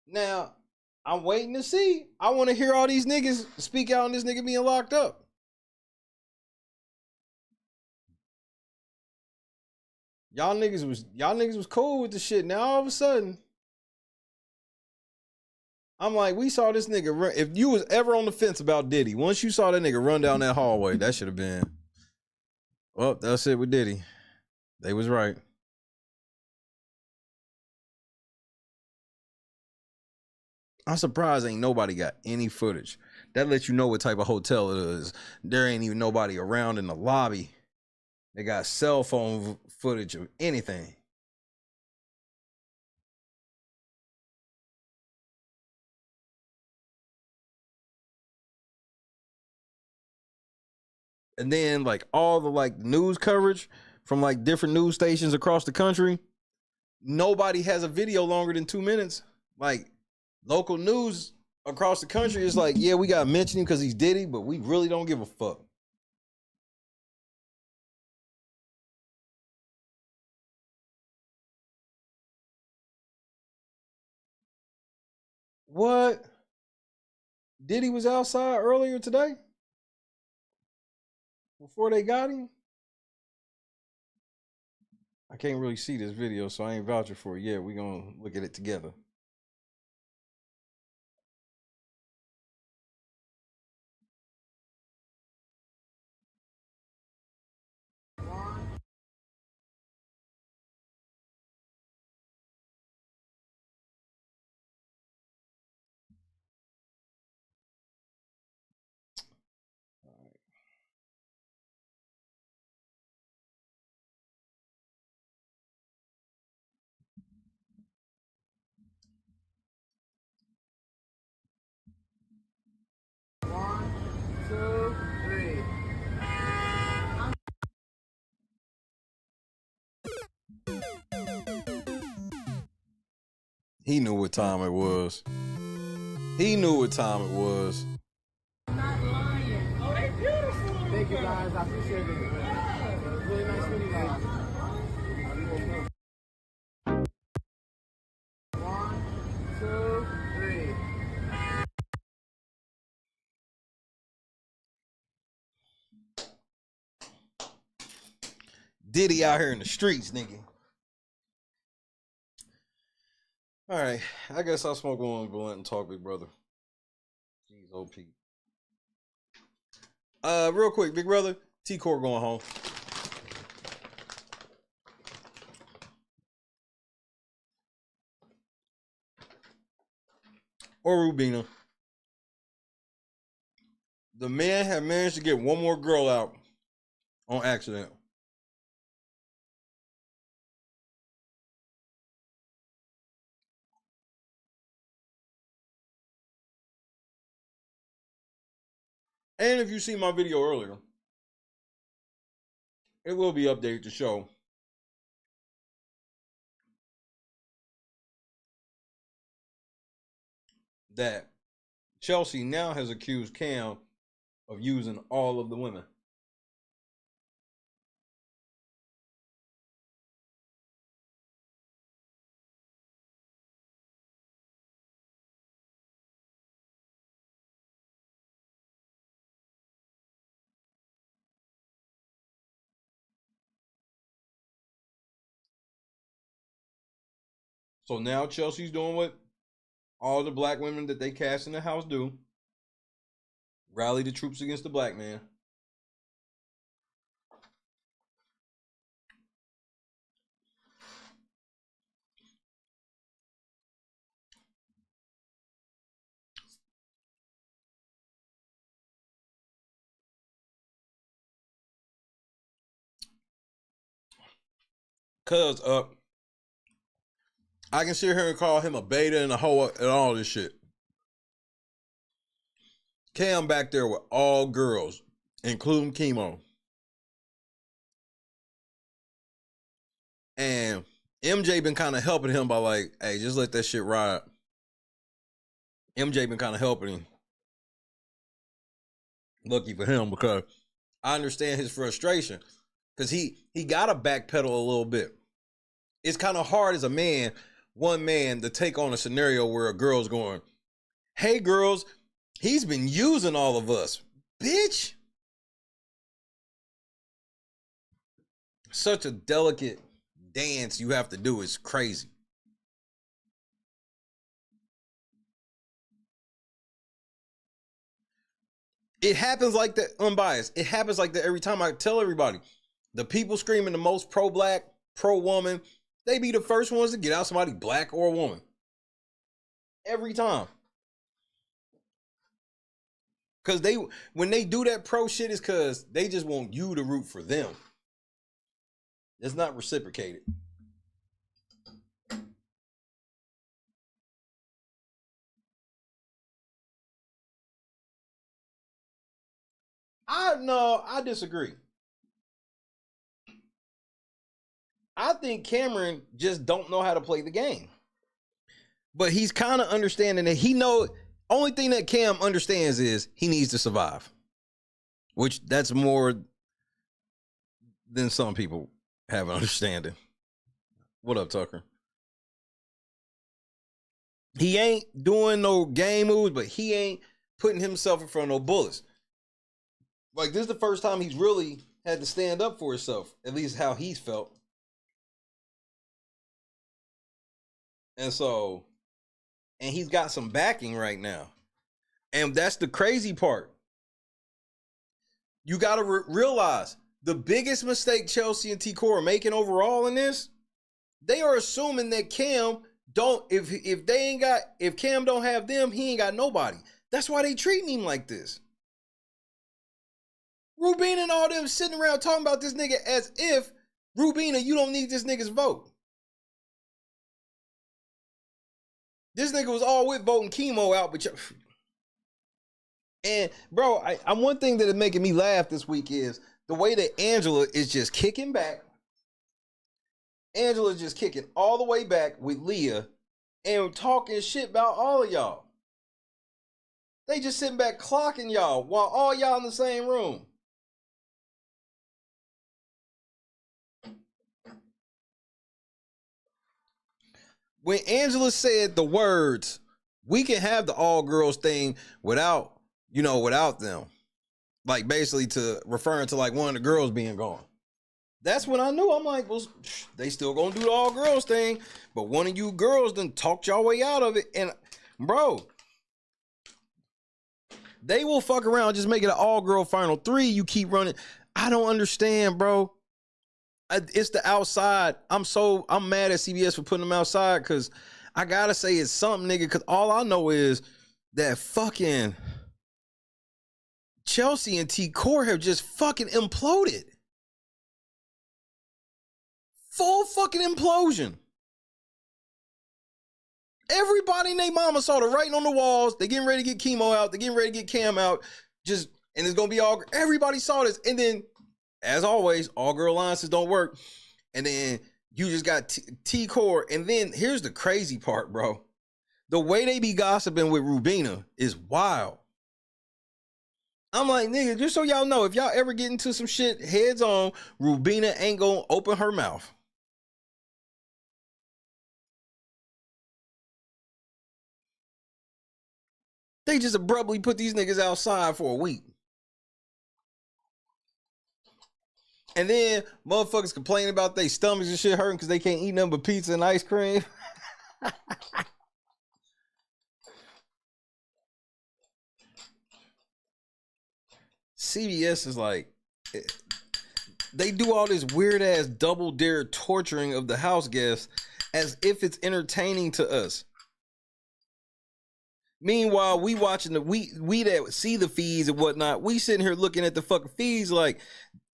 Now, I'm waiting to see. I want to hear all these niggas speak out on this nigga being locked up. Y'all niggas was cool with the shit. Now all of a sudden, I'm like, we saw this nigga run. If you was ever on the fence about Diddy, once you saw that nigga run down that hallway, that should have been, well, that's it with Diddy. They was right. I'm surprised ain't nobody got any footage. That lets you know what type of hotel it is. There ain't even nobody around in the lobby. They got cell phone footage of anything. And then like all the like news coverage from like different news stations across the country, nobody has a video longer than 2 minutes. Like local news across the country is like, yeah, we got to mention him because he's Diddy, but we really don't give a fuck. What? Diddy was outside earlier today? Before they got him? I can't really see this video, so I ain't vouching for it yet. We're going to look at it together. He knew what time it was. He knew what time it was. I'm not lying. Oh, they beautiful. Thank you guys. I appreciate it. It was really nice meeting you guys. One, two, three. Diddy out here in the streets, nigga. All right, I guess I'll smoke one blunt and talk, big brother. Jeez, OP. Real quick, big brother, T-Core going home. Or Rubina. The man had managed to get one more girl out on accident. And if you see my video earlier, it will be updated to show that Chelsea now has accused Cam of using all of the women. So now Chelsea's doing what all the black women that they cast in the house do. Rally the troops against the black man. Cuz I can sit here and call him a beta and a hoe and all this shit. Cam back there with all girls, including Chemo. And MJ been kind of helping him by like, hey, just let that shit ride. MJ been kind of helping him. Lucky for him, because I understand his frustration. Because he got to backpedal a little bit. It's kind of hard as a man, one man, to take on a scenario where a girl's going, hey, girls, he's been using all of us. Bitch. Such a delicate dance you have to do. It's crazy. It happens like that, unbiased. It happens like that every time. I tell everybody, the people screaming the most pro-black, pro-woman, they be the first ones to get out somebody black or a woman. Every time. Because when they do that pro shit, is because they just want you to root for them. It's not reciprocated. I disagree. I think Cameron just don't know how to play the game. But he's kind of understanding that only thing that Cam understands is he needs to survive. Which that's more than some people have an understanding. What up, Tucker? He ain't doing no game moves, but he ain't putting himself in front of no bullets. Like, this is the first time he's really had to stand up for himself, at least how he's felt. And so, and he's got some backing right now. And that's the crazy part. You got to realize the biggest mistake Chelsea and T-Core are making overall in this, they are assuming that Cam don't, if Cam don't have them, he ain't got nobody. That's why they treating him like this. Rubina and all them sitting around talking about this nigga as if, Rubina, you don't need this nigga's vote. This nigga was all with voting chemo out, but and bro, I'm one thing that is making me laugh this week is the way that Angela is just kicking back. Angela's just kicking all the way back with Leah and talking shit about all of y'all. They just sitting back clocking y'all while all y'all in the same room. When Angela said the words, we can have the all girls thing without them. Like basically to referring to like one of the girls being gone. That's when I knew. I'm like, well, they still gonna do the all girls thing, but one of you girls done talked y'all way out of it. And bro, they will fuck around, just make it an all girl final 3. You keep running. I don't understand, bro. It's the outside. I'm mad at CBS for putting them outside because I gotta say it's something, nigga. Because all I know is that fucking Chelsea and T-Core have just fucking imploded. Full fucking implosion. Everybody and their mama saw the writing on the walls. They getting ready to get chemo out. They getting ready to get Cam out. And it's gonna be all. Everybody saw this, and then, as always, all girl alliances don't work. And then you just got T-Core. And then here's the crazy part, bro. The way they be gossiping with Rubina is wild. I'm like, nigga, just so y'all know, if y'all ever get into some shit heads on, Rubina ain't gonna open her mouth. They just abruptly put these niggas outside for a week. And then motherfuckers complaining about their stomachs and shit hurting because they can't eat nothing but pizza and ice cream. CBS is like, they do all this weird ass double dare torturing of the house guests as if it's entertaining to us. Meanwhile, we watching we that see the feeds and whatnot, we sitting here looking at the fucking feeds like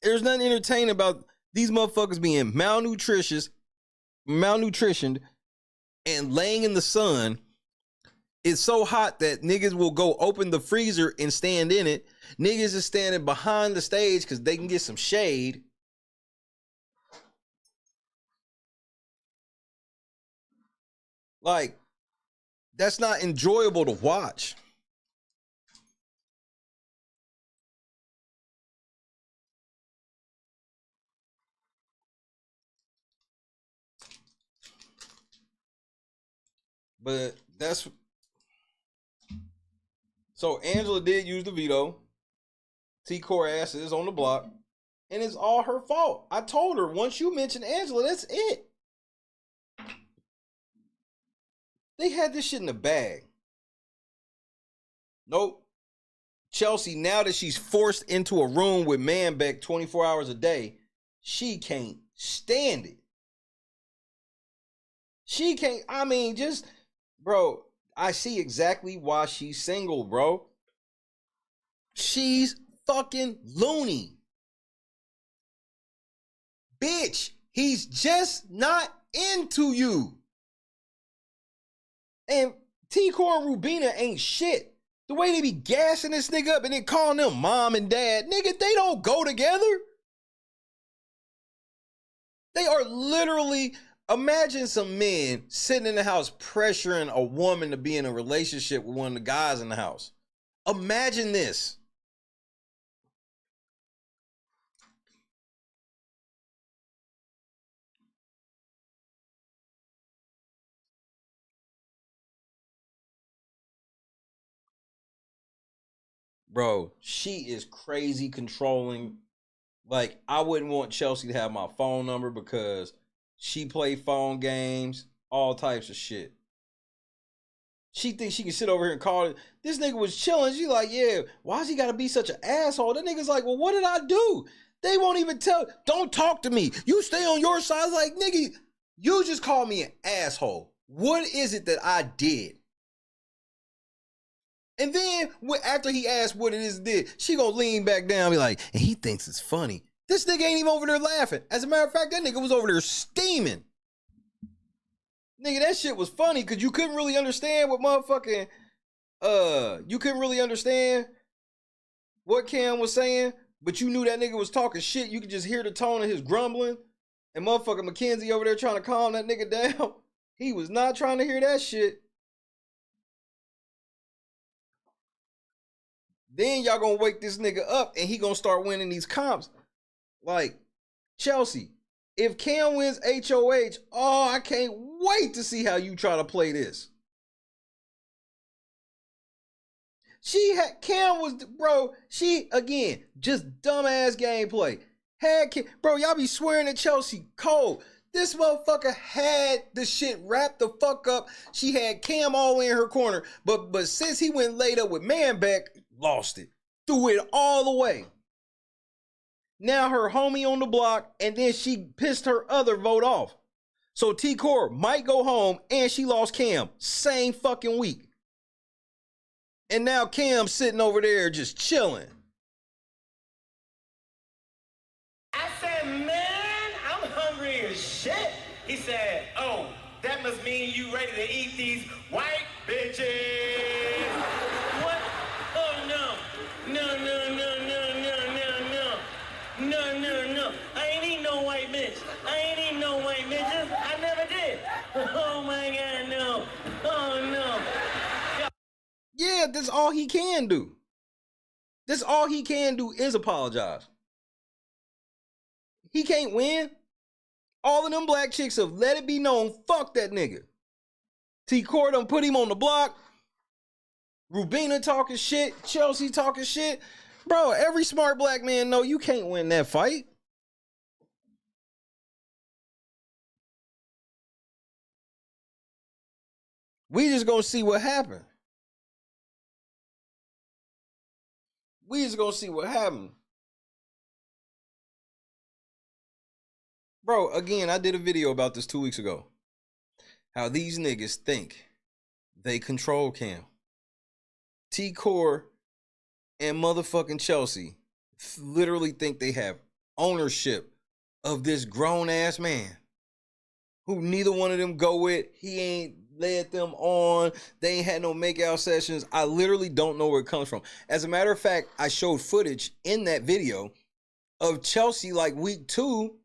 there's nothing entertaining about these motherfuckers being malnutritioned and laying in the sun. It's so hot that niggas will go open the freezer and stand in it. Niggas is standing behind the stage because they can get some shade. Like, that's not enjoyable to watch. But that's... So Angela did use the veto. T-Core ass is on the block. And it's all her fault. I told her, once you mention Angela, that's it. They had this shit in the bag. Nope. Chelsea, now that she's forced into a room with Manbeck 24 hours a day, she can't stand it. She can't, I mean, just, bro, I see exactly why she's single, bro. She's fucking loony. Bitch, he's just not into you. And T-Core and Rubina ain't shit. The way they be gassing this nigga up and then calling them mom and dad, nigga, they don't go together. They are literally, imagine some men sitting in the house pressuring a woman to be in a relationship with one of the guys in the house. Imagine this. Bro, she is crazy controlling. Like, I wouldn't want Chelsea to have my phone number because she play phone games, all types of shit. She thinks she can sit over here and call it. This nigga was chilling. She like, yeah, why's he gotta be such an asshole? That nigga's like, well, what did I do? They won't even tell. Don't talk to me. You stay on your side. Like, nigga, you just called me an asshole. What is it that I did? And then after he asked what it is did, she gonna lean back down and be like, and he thinks it's funny. This nigga ain't even over there laughing. As a matter of fact, that nigga was over there steaming. Nigga, that shit was funny because you couldn't really understand what motherfucking, you couldn't really understand what Cam was saying, but you knew that nigga was talking shit. You could just hear the tone of his grumbling. And motherfucking Mackenzie over there trying to calm that nigga down. He was not trying to hear that shit. Then y'all gonna wake this nigga up and he gonna start winning these comps. Like, Chelsea, if Cam wins HOH, oh, I can't wait to see how you try to play this. Cam was, bro, she, again, just dumbass gameplay. Bro, y'all be swearing at Chelsea cold. This motherfucker had the shit wrapped the fuck up. She had Cam all in her corner. But since he went laid up with Manbeck, lost it. Threw it all the way. Now her homie on the block, and then she pissed her other vote off. So T-Core might go home, and she lost Cam. Same fucking week. And now Cam's sitting over there just chilling. I said, man, I'm hungry as shit. He said, oh, that must mean you ready to eat these white bitches. What? Oh, no. No, no, no, no, no, no, no. No, no, no. I ain't eat no white bitch. I ain't eat no white bitches. I never did. Oh, my God, no. Oh, no. Yeah, that's all he can do. That's all he can do is apologize. He can't win. All of them black chicks have let it be known, fuck that nigga. T-Core done put him on the block. Rubina talking shit. Chelsea talking shit. Bro, every smart black man know you can't win that fight. We just gonna see what happened. We just gonna see what happened. Bro, again, I did a video about this 2 weeks ago. How these niggas think they control Cam. T-Core and motherfucking Chelsea literally think they have ownership of this grown-ass man who neither one of them go with. He ain't led them on. They ain't had no make-out sessions. I literally don't know where it comes from. As a matter of fact, I showed footage in that video of Chelsea like week 2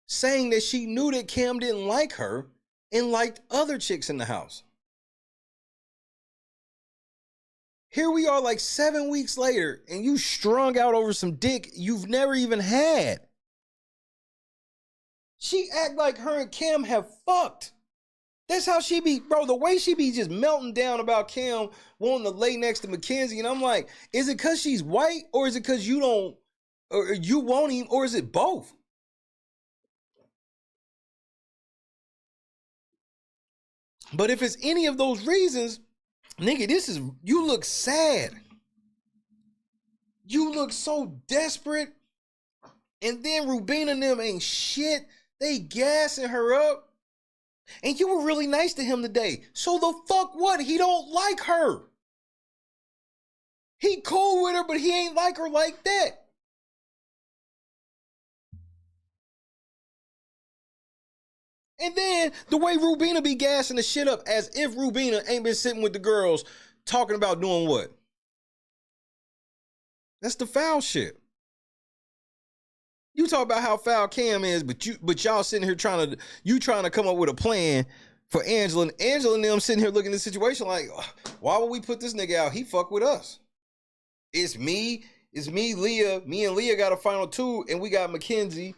saying that she knew that Cam didn't like her and liked other chicks in the house. Here we are like 7 weeks later and you strung out over some dick you've never even had. She act like her and Cam have fucked. That's how she be, bro, the way she be just melting down about Cam wanting to lay next to Mackenzie. And I'm like, is it because she's white or is it because you don't, or you won't even, or is it both? But if it's any of those reasons, nigga, you look sad. You look so desperate. And then Rubina and them ain't shit. They gassing her up. And you were really nice to him today. So the fuck what? He don't like her. He cool with her, but he ain't like her like that. And then the way Rubina be gassing the shit up as if Rubina ain't been sitting with the girls talking about doing what? That's the foul shit. You talk about how foul Cam is, but y'all sitting here trying to come up with a plan for Angela. And Angela and them sitting here looking at the situation like, why would we put this nigga out? He fuck with us. It's me, Leah. Me and Leah got a final 2, and we got Mackenzie.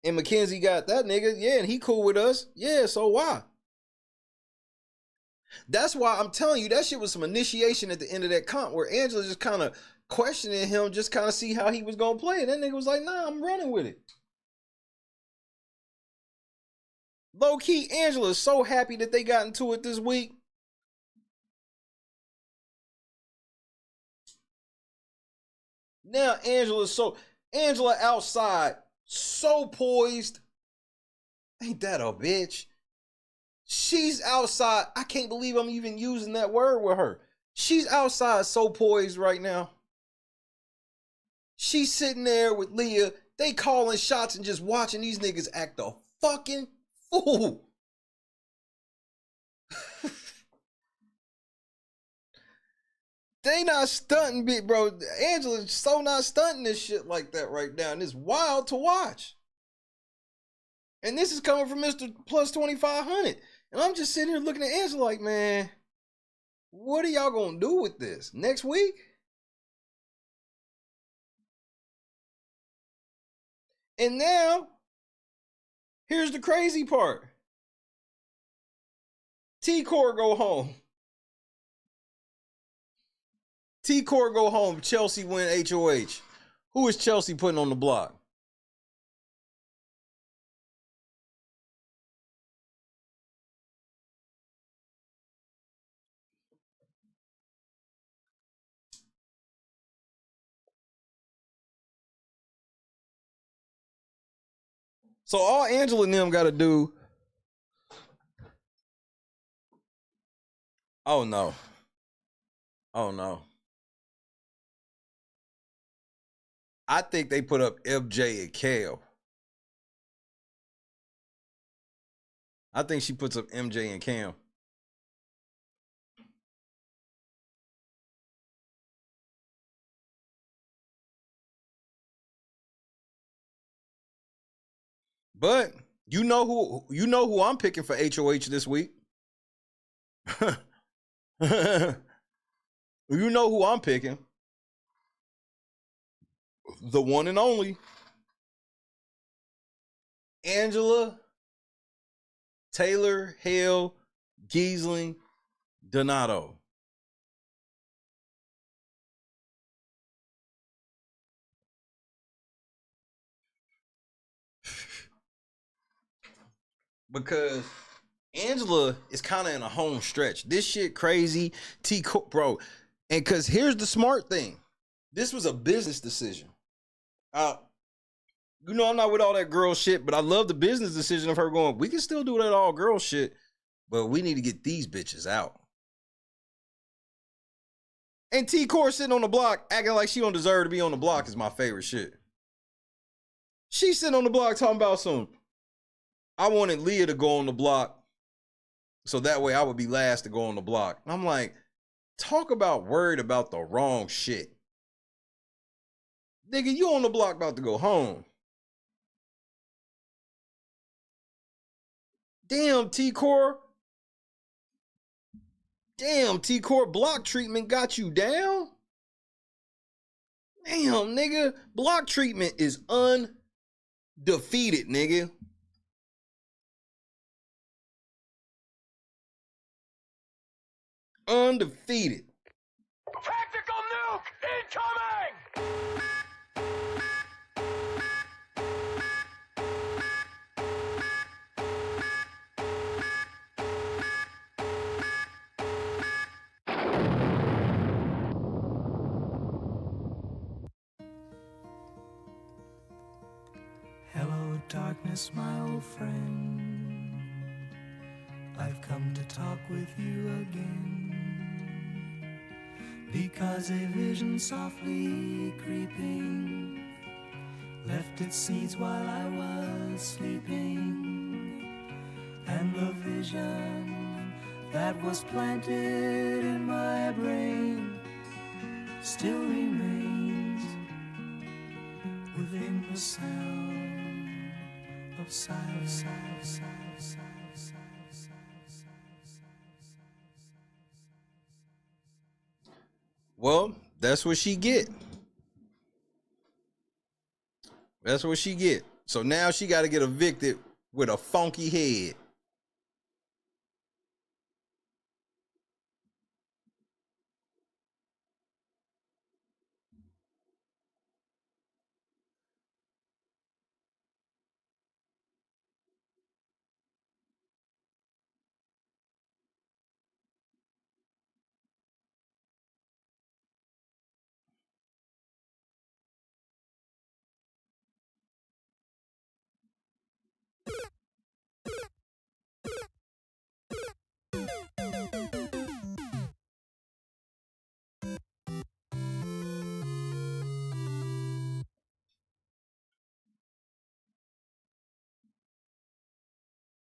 And Mackenzie got that nigga. Yeah, and he cool with us. Yeah, so why? That's why I'm telling you, that shit was some initiation at the end of that comp where Angela just kind of questioning him, just kind of see how he was gonna play. And that nigga was like, nah, I'm running with it. Low key, Angela is so happy that they got into it this week. Now Angela outside, so poised. Ain't that a bitch? She's outside. I can't believe I'm even using that word with her. She's outside so poised right now. She's sitting there with Leah. They calling shots and just watching these niggas act a fucking fool. They not stunting, big bro. Angela's so not stunting this shit like that right now. And it's wild to watch. And this is coming from Mr. Plus 2,500. And I'm just sitting here looking at Angela like, man, what are y'all gonna do with this? Next week? And now, here's the crazy part. T-Core go home. T-Core go home. Chelsea win HOH. Who is Chelsea putting on the block? So all Angela and them got to do. Oh no. Oh no. I think they put up FJ and Kale. I think she puts up MJ and Cam. But you know who I'm picking for HOH this week. You know who I'm picking. The one and only Angela Taylor Hale Giesling Donato. Because Angela is kind of in a home stretch. This shit crazy. Bro. And because here's the smart thing. This was a business decision. You know, I'm not with all that girl shit, but I love the business decision of her going, we can still do that all girl shit, but we need to get these bitches out. And T-Core sitting on the block acting like she don't deserve to be on the block is my favorite shit. She's sitting on the block talking about some, I wanted Leah to go on the block so that way I would be last to go on the block. I'm like, talk about worried about the wrong shit. Nigga, you on the block about to go home. Damn, T-Core. Damn, T-Core, block treatment got you down? Damn, nigga. Block treatment is undefeated, nigga. Undefeated. Tactical nuke incoming! Hello, darkness, my old friend. I've come to talk with you again. Because a vision softly creeping left its seeds while I was sleeping. And the vision that was planted in my brain still remains within the sound of silence. Well, that's what she get. That's what she get. So now she got to get evicted with a funky head.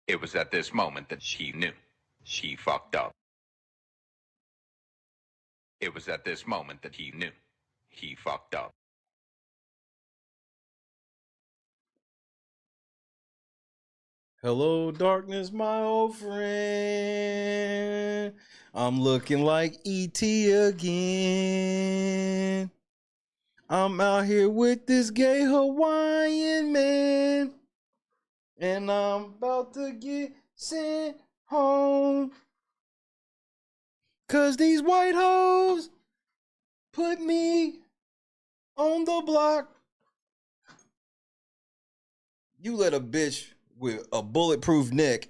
It was at this moment that she knew. She fucked up. It was at this moment that he knew. He fucked up. Hello, darkness, my old friend. I'm looking like E.T. again. I'm out here with this gay Hawaiian man. And I'm about to get sent home. 'Cause these white hoes put me on the block. You let a bitch with a bulletproof neck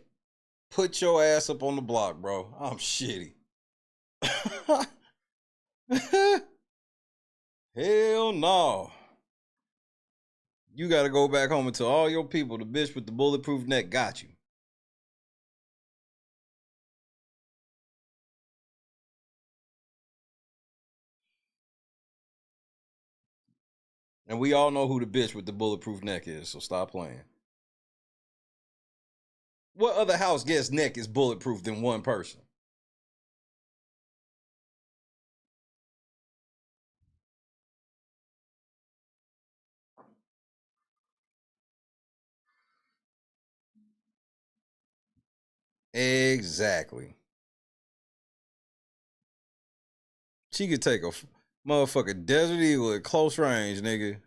put your ass up on the block, bro. I'm shitty. Hell no. You got to go back home and tell all your people the bitch with the bulletproof neck got you. And we all know who the bitch with the bulletproof neck is, so stop playing. What other house guest neck is bulletproof than one person? Exactly. She could take a motherfucking Desert Eagle at close range, nigga.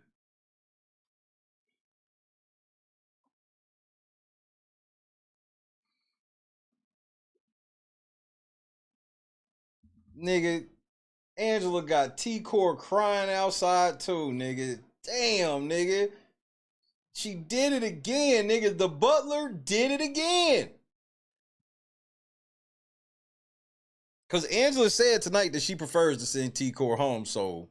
Nigga, Angela got T-Core crying outside too, nigga. Damn, nigga. She did it again, nigga. The butler did it again. Because Angela said tonight that she prefers to send T-Core home, so.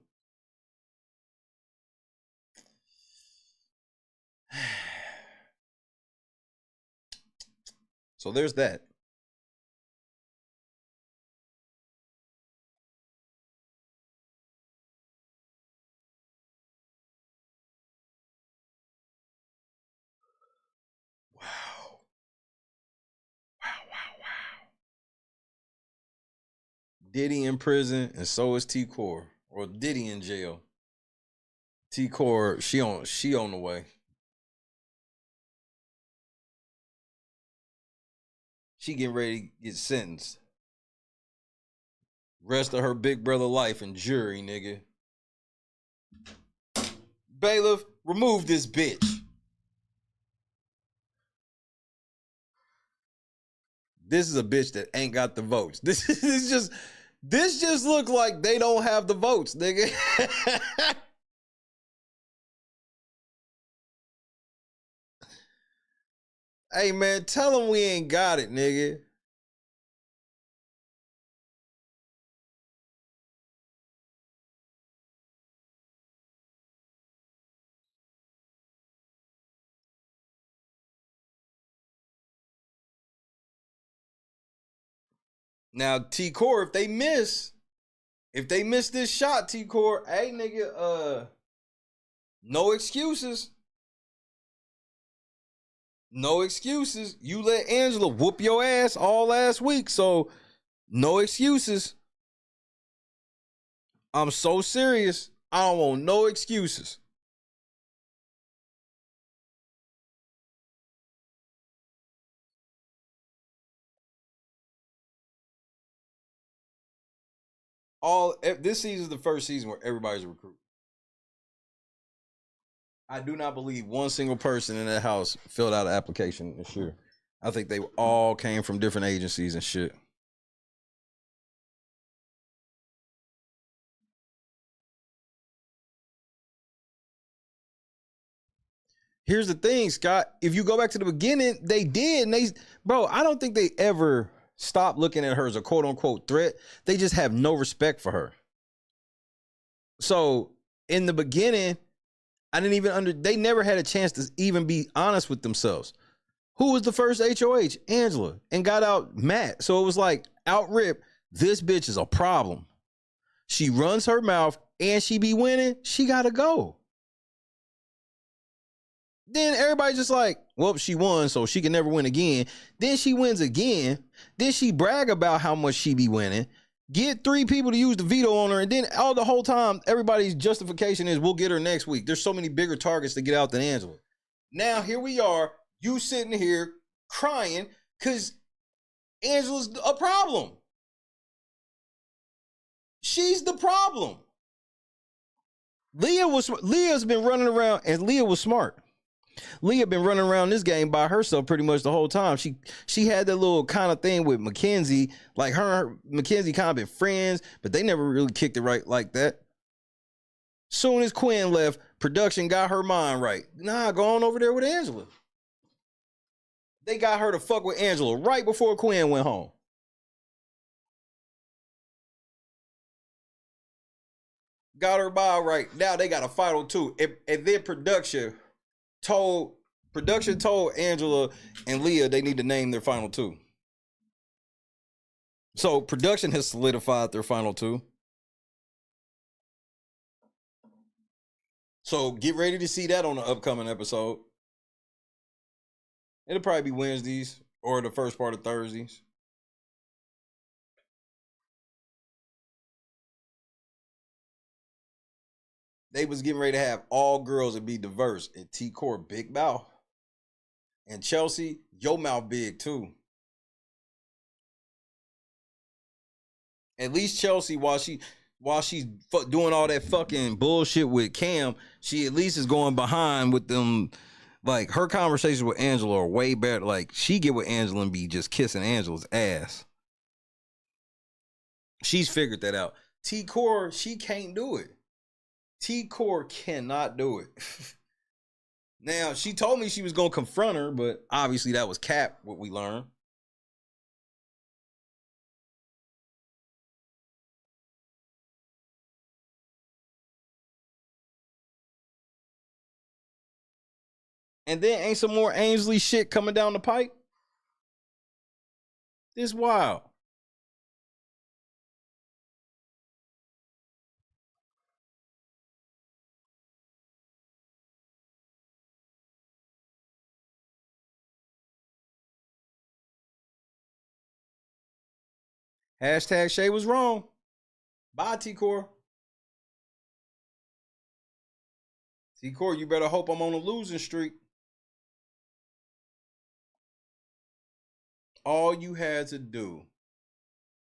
So there's that. Diddy in prison, and so is T-Core. Or Diddy in jail. T-Core, she on the way. She getting ready to get sentenced. Rest of her big brother life in jury, nigga. Bailiff, remove this bitch. This is a bitch that ain't got the votes. This just look like they don't have the votes, nigga. Hey, man, tell them we ain't got it, nigga. Now, T-Core, if they miss this shot, T-Core, hey, nigga, no excuses. No excuses. You let Angela whoop your ass all last week, so no excuses. I'm so serious. I don't want no excuses. This season is the first season where everybody's a recruit. I do not believe one single person in that house filled out an application this year. I think they all came from different agencies and shit. Here's the thing, Scott. If you go back to the beginning, they did. And bro, I don't think they ever stopped looking at her as a quote unquote threat. They just have no respect for her. So in the beginning, they never had a chance to even be honest with themselves. Who was the first HOH? Angela. And got out Matt. So it was like, out rip, this bitch is a problem. She runs her mouth and she be winning. She got to go. Then everybody just like, well, she won, so she can never win again. Then she wins again. Then she brag about how much she be winning. Get 3 people to use the veto on her. And then all the whole time, everybody's justification is we'll get her next week. There's so many bigger targets to get out than Angela. Now, here we are. You sitting here crying because Angela's a problem. She's the problem. Leah's been running around, and Leah was smart. Leah been running around this game by herself pretty much the whole time. She had that little kind of thing with Mackenzie. Like her Mackenzie kind of been friends, but they never really kicked it right like that. Soon as Quinn left, production got her mind right. Nah, go on over there with Angela. They got her to fuck with Angela right before Quinn went home. Got her by right. Now they got a final 2. And then production told Angela and Leah they need to name their final 2. So production has solidified their final 2. So get ready to see that on the upcoming episode. It'll probably be Wednesdays or the first part of Thursdays. They was getting ready to have all girls and be diverse. And T-Core, big mouth. And Chelsea, your mouth big too. At least Chelsea, while she's doing all that fucking bullshit with Cam, she at least is going behind with them. Like, her conversations with Angela are way better. Like, she get with Angela and be just kissing Angela's ass. She's figured that out. T-Core, she can't do it. T-Core cannot do it. Now, she told me she was going to confront her, but obviously that was cap, what we learned. And then ain't some more Ainsley shit coming down the pipe? It's wild. Hashtag Shay was wrong. Bye, T-Core. T-Core, you better hope I'm on a losing streak. All you had to do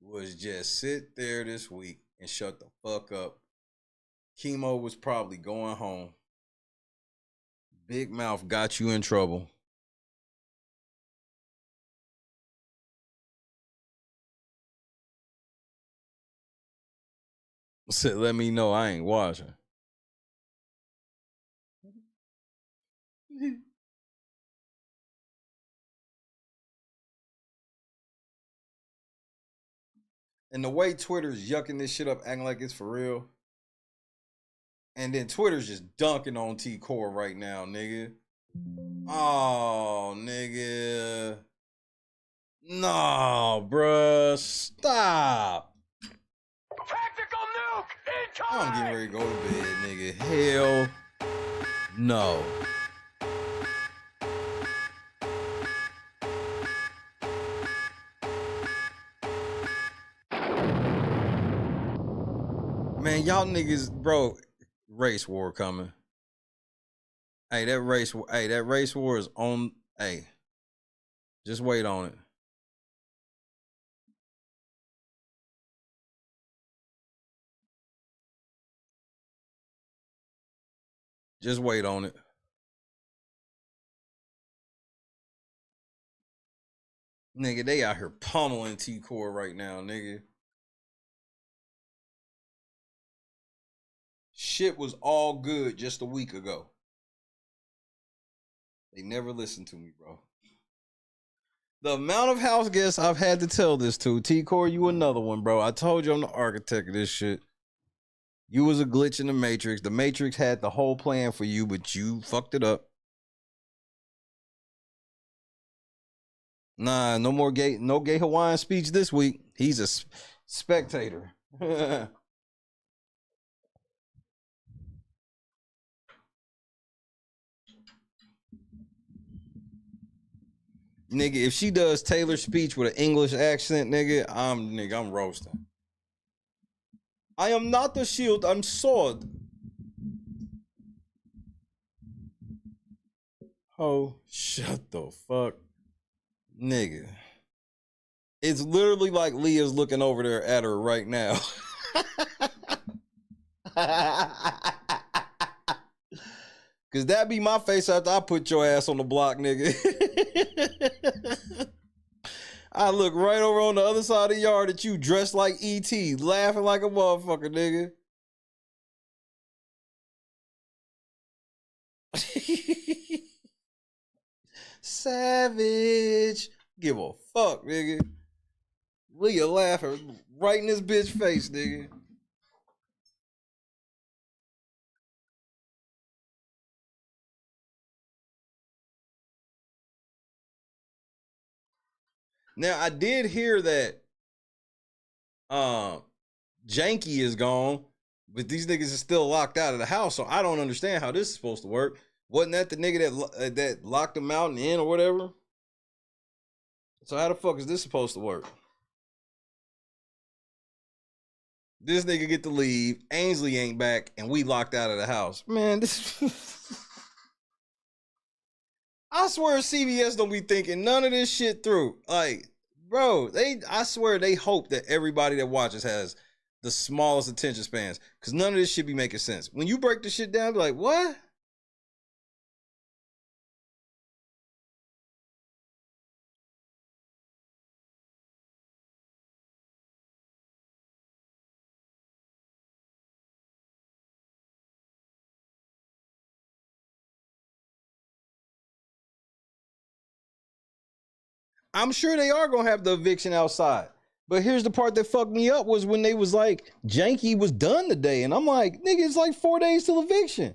was just sit there this week and shut the fuck up. Chemo was probably going home. Big Mouth got you in trouble. Said, let me know I ain't watching. And the way Twitter's yucking this shit up, acting like it's for real. And then Twitter's just dunking on T-Core right now, nigga. Oh, nigga. No, bruh. Stop. Tactical nuke incoming! I'm getting ready to go to bed, nigga. Hell no. Man, y'all niggas, bro, race war coming. Hey, that race war is on. Hey, just wait on it. Just wait on it. Nigga, they out here pummeling T-Core right now, nigga. Shit was all good just a week ago. They never listened to me, bro. The amount of house guests I've had to tell this to, T-Core, you another one, bro. I told you I'm the architect of this shit. You was a glitch in the Matrix. The Matrix had the whole plan for you, but you fucked it up. Nah, no gay Hawaiian speech this week. He's a spectator. Nigga, if she does Taylor's speech with an English accent, I'm roasting. I am not a shield, I'm sword. Oh, shut the fuck. Nigga. It's literally like Leah's looking over there at her right now. Cause that be my face after I put your ass on the block, nigga. I look right over on the other side of the yard at you dressed like E.T., laughing like a motherfucker, nigga. Savage. Give a fuck, nigga. Leah laughing right in this bitch face, nigga. Now, I did hear that Janky is gone, but these niggas are still locked out of the house, so I don't understand how this is supposed to work. Wasn't that the nigga that locked them out and in or whatever? So how the fuck is this supposed to work? This nigga get to leave, Ainsley ain't back, and we locked out of the house. Man, this... I swear CBS don't be thinking none of this shit through. Like, bro, I swear they hope that everybody that watches has the smallest attention spans, because none of this shit be making sense. When you break the shit down, be like, what? I'm sure they are gonna have the eviction outside. But here's the part that fucked me up was when they was like, Janky was done today. And I'm like, nigga, it's like 4 days till eviction.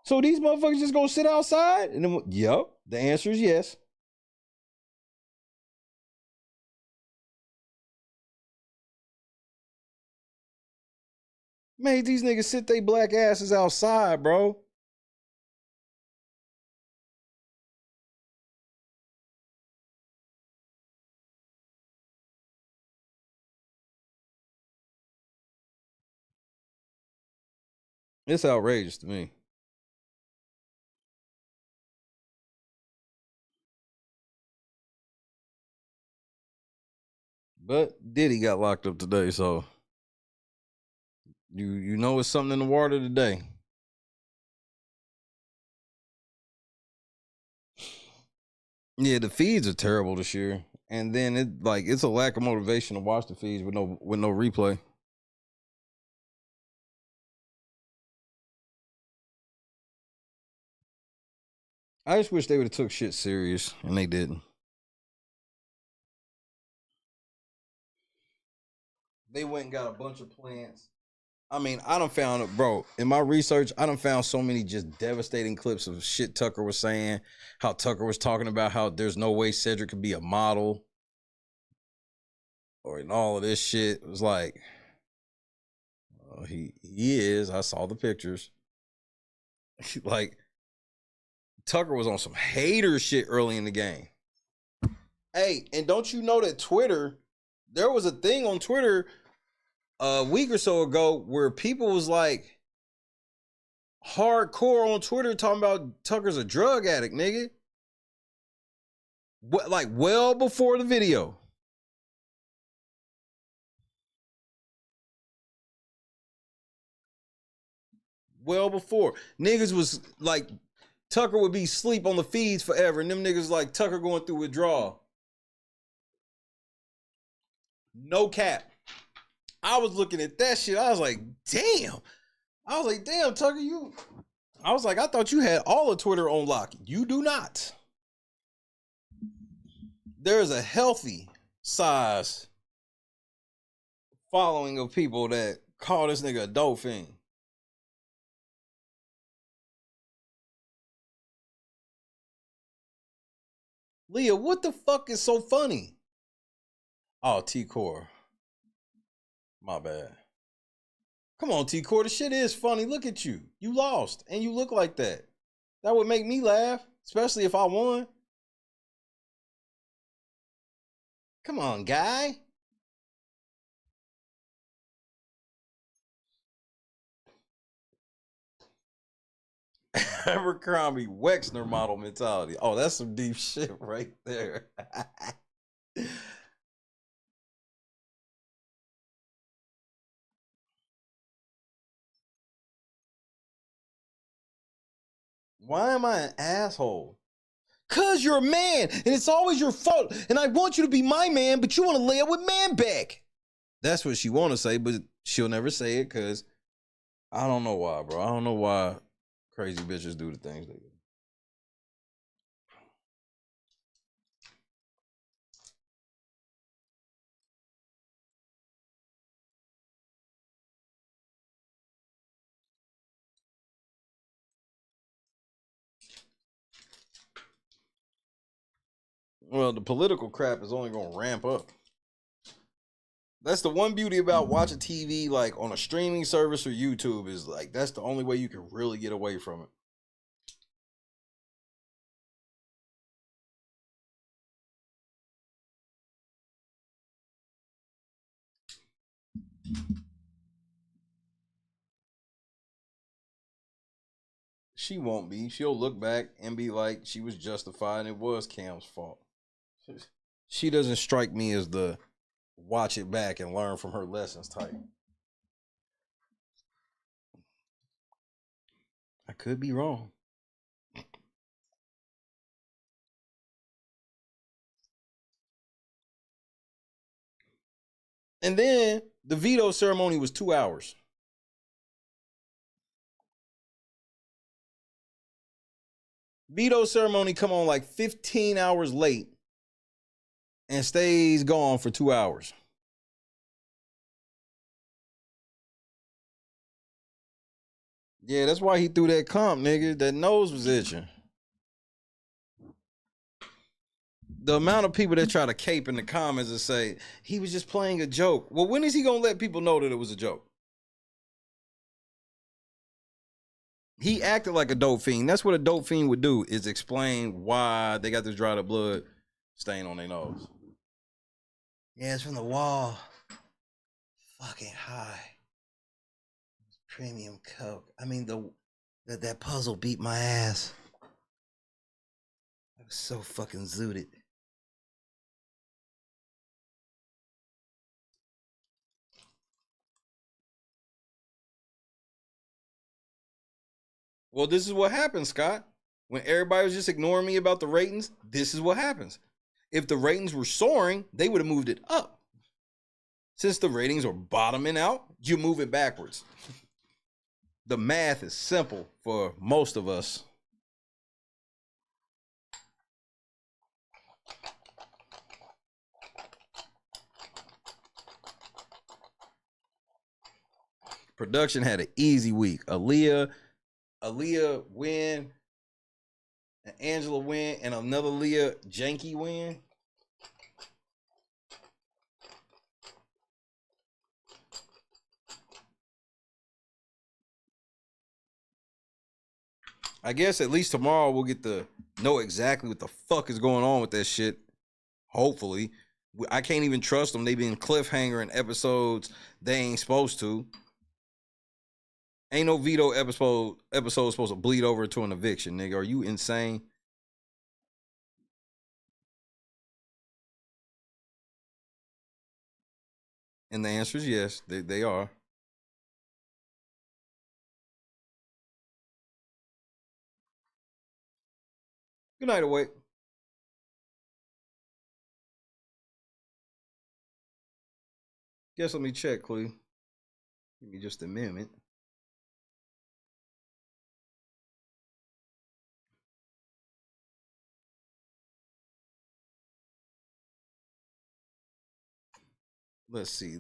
So these motherfuckers just gonna sit outside? And then, yep, the answer is yes. Made these niggas sit they black asses outside, bro. It's outrageous to me. But Diddy got locked up today, so you know it's something in the water today. Yeah, the feeds are terrible this year. And then it's a lack of motivation to watch the feeds with no replay. I just wish they would have took shit serious, and they didn't. They went and got a bunch of plants. I mean, I done found, bro, in my research, I done found so many just devastating clips of shit Tucker was saying, how Tucker was talking about how there's no way Cedric could be a model, or in all of this shit. It was like, he is. I saw the pictures. Like, Tucker was on some hater shit early in the game. Hey, and don't you know that Twitter, there was a thing on Twitter a week or so ago where people was like hardcore on Twitter talking about Tucker's a drug addict, nigga. What, like well before the video. Well before. Niggas was like, Tucker would be sleep on the feeds forever, and them niggas like Tucker going through withdrawal. No cap. I was looking at that shit. I was like, damn. Tucker, you. I was like, I thought you had all of Twitter on lock. You do not. There's a healthy size following of people that call this nigga a dope fiend. Leah, what the fuck is so funny? Oh, T-Core. My bad. Come on, T-Core. The shit is funny. Look at you. You lost, and you look like that. That would make me laugh, especially if I won. Come on, guy. Abercrombie Wexner model mentality. Oh, that's some deep shit right there. Why am I an asshole? Cause you're a man, and it's always your fault. And I want you to be my man, but you want to lay up with man back. That's what she want to say, but she'll never say it because I don't know why, bro. I don't know why crazy bitches do the things they do. Well, the political crap is only going to ramp up. That's the one beauty about watching TV like on a streaming service or YouTube is like that's the only way you can really get away from it. She won't be. She'll look back and be like she was justified and it was Cam's fault. She doesn't strike me as the watch it back and learn from her lessons type. I could be wrong. And then the veto ceremony was 2 hours. Veto ceremony come on like 15 hours late and stays gone for 2 hours. Yeah, that's why he threw that comp, nigga. That nose was itching. The amount of people that try to cape in the comments and say, he was just playing a joke. Well, when is he going to let people know that it was a joke? He acted like a dope fiend. That's what a dope fiend would do, is explain why they got this dried up blood stain on their nose. Yeah, it's from the wall. Fucking high. Premium Coke. I mean, that puzzle beat my ass. I was so fucking zooted. Well, this is what happens, Scott. When everybody was just ignoring me about the ratings, this is what happens. If the ratings were soaring, they would have moved it up. Since the ratings are bottoming out, you move it backwards. The math is simple for most of us. Production had an easy week. Aaliyah win, and Angela win, and another Leah Janky win. I guess at least tomorrow we'll get to know exactly what the fuck is going on with that shit. Hopefully. I can't even trust them. They been cliffhanger in episodes they ain't supposed to. Ain't no veto episode supposed to bleed over to an eviction, nigga. Are you insane? And the answer is yes, they are. Good night, awake. Guess let me check, Clee. Give me just a minute. Let's see.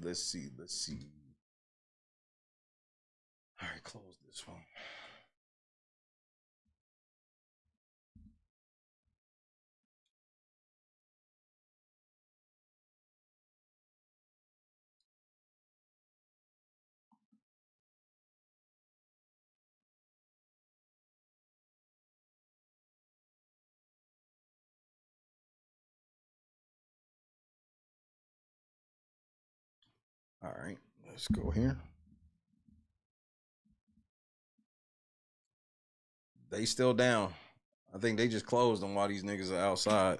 All right, close this one. All right, let's go here. They still down. I think they just closed them while these niggas are outside.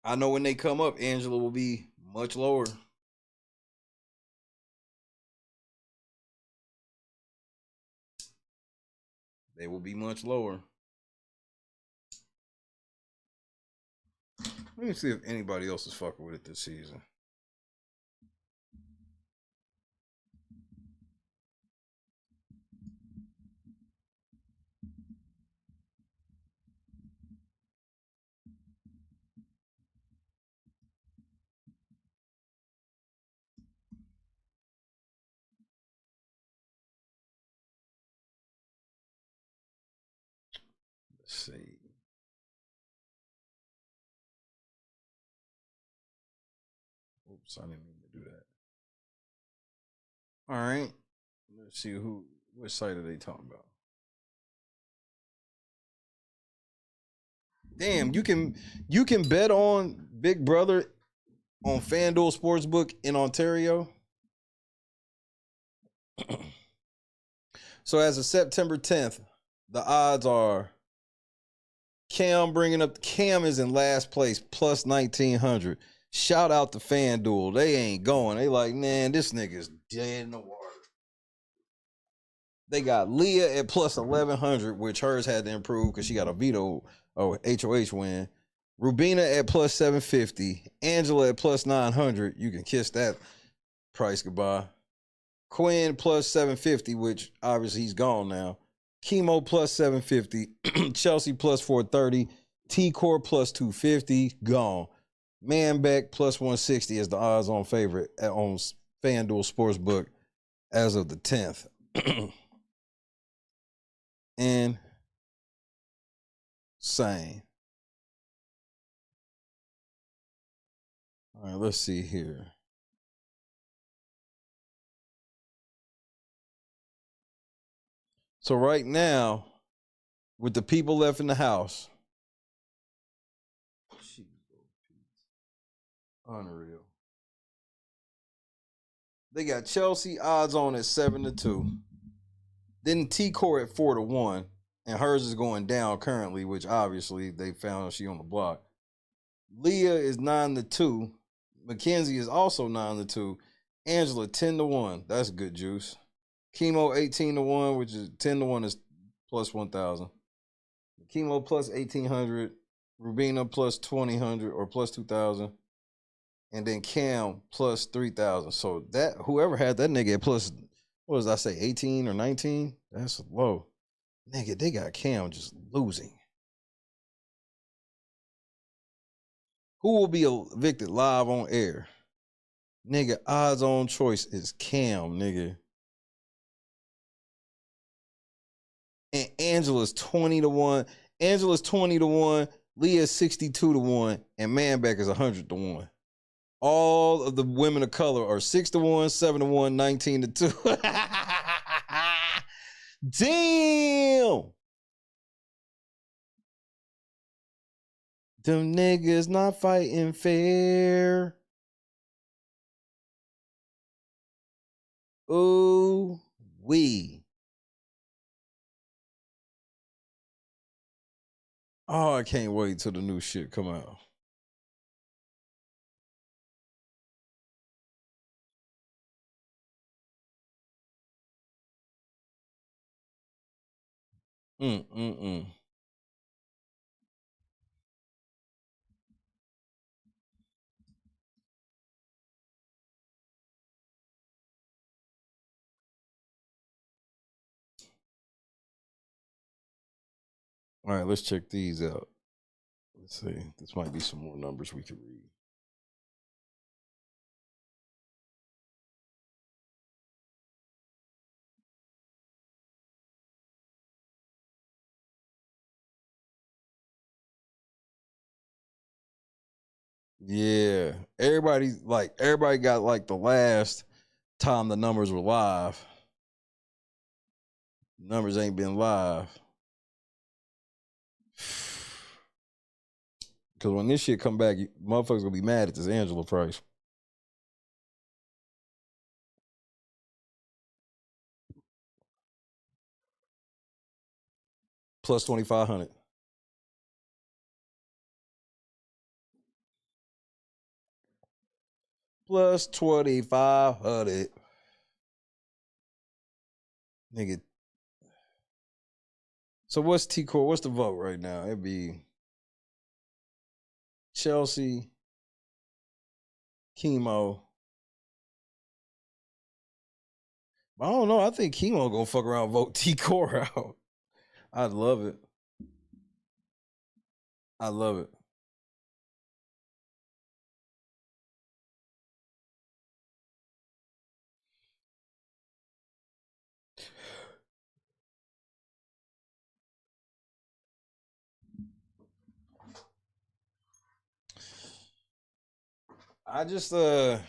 I know when they come up, Angela will be much lower. They will be much lower. Let me see if anybody else is fucking with it this season. Let's see. Oops, I didn't mean to do that. All right. Let's see which site are they talking about? Damn, you can bet on Big Brother on FanDuel Sportsbook in Ontario. So as of September 10th, the odds are Cam is in last place, plus 1,900. Shout out to FanDuel. They ain't going. They like, man, this nigga's dead in the water. They got Leah at plus 1,100, which hers had to improve because she got a veto or HOH win. Rubina at plus 750. Angela at plus 900. You can kiss that price goodbye. Quinn plus 750, which obviously he's gone now. Chemo plus 750. Chelsea plus 430. T-Core plus 250. Gone. Manbeck plus 160 is the odds on favorite on FanDuel Sportsbook as of the 10th. And same. All right, let's see here. So right now, with the people left in the house, unreal. They got Chelsea odds on at 7-2. Then T-Core at 4-1. And hers is going down currently, which obviously they found she on the block. Leah is 9-2. Mackenzie is also 9-2. Angela 10-1. That's good juice. Chemo 18-1, which is 10-1 is plus 1,000. Chemo plus 1,800. Rubina plus 2,000 or plus 2,000. And then Cam plus 3,000. So that whoever had that nigga at plus, what was I say, 18 or 19? That's low. Nigga, they got Cam just losing. Who will be evicted live on air? Nigga, odds on choice is Cam, nigga. And Angela's 20-1. Angela's 20-1. Leah's 62-1. And Manbeck is 100-1. All of the women of color are 6-1, 7-1, 19-2. Damn. Them niggas not fighting fair. Ooh, wee. Oh, I can't wait till the new shit come out. All right, let's check these out. Let's see. This might be some more numbers we can read. Yeah. Everybody got like the last time the numbers were live. Numbers ain't been live. Because when this shit come back, motherfuckers gonna be mad at this Angela price. Plus 2,500. Plus 2,500. Nigga. So what's T-Core? What's the vote right now? It'd be Chelsea, Chemo. I don't know. I think Chemo gonna fuck around and vote T-Core out. I'd love it. I love it. I just I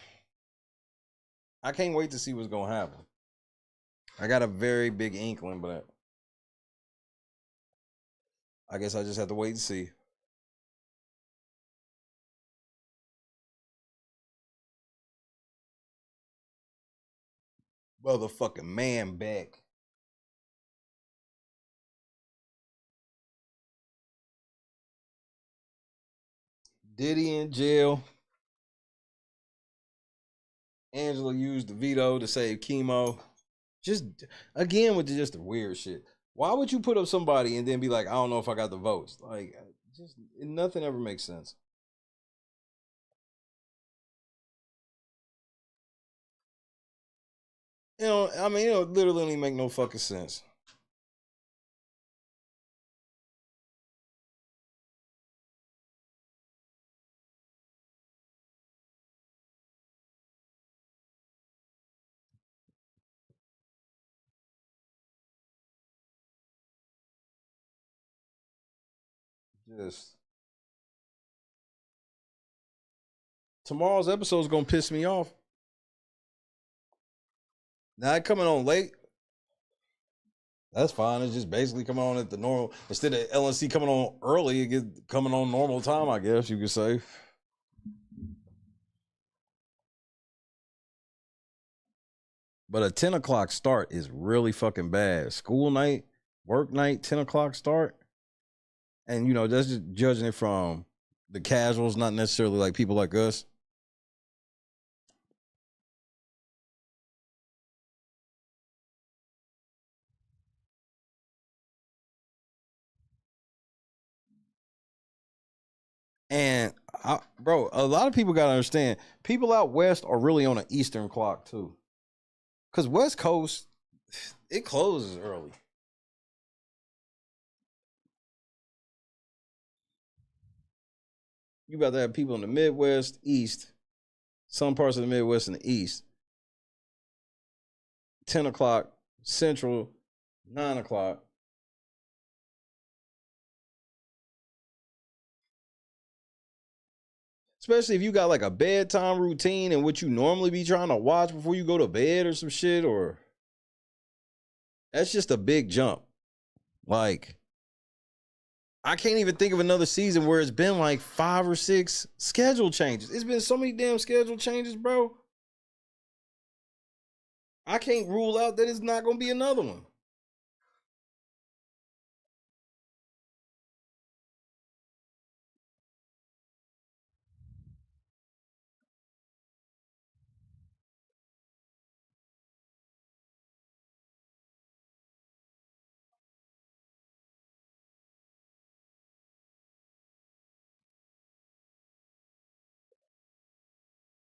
can't wait to see what's gonna happen. I got a very big inkling, but I guess I just have to wait and see. Motherfucking man back. Diddy in jail. Angela used the veto to save Chemo. Just again with just the weird shit. Why would you put up somebody and then be like, I don't know if I got the votes? Like, just nothing ever makes sense. You know, I mean, it literally make no fucking sense. Just tomorrow's episode is gonna piss me off. Now it coming on late. That's fine. It's just basically coming on at the normal. Instead of LNC coming on early, it gets coming on normal time, I guess you could say. But a 10 o'clock start is really fucking bad. School night, work night, 10 o'clock start. And, you know, that's just judging it from the casuals, not necessarily like people like us. And, bro, a lot of people got to understand, people out west are really on an Eastern clock, too. Because West Coast, it closes early. You about to have people in the Midwest, East, some parts of the Midwest and the East. 10 o'clock, Central, 9 o'clock. Especially if you got like a bedtime routine and what you normally be trying to watch before you go to bed or some shit, or that's just a big jump. Like, I can't even think of another season where it's been like 5 or 6 schedule changes. It's been so many damn schedule changes, bro. I can't rule out that it's not going to be another one.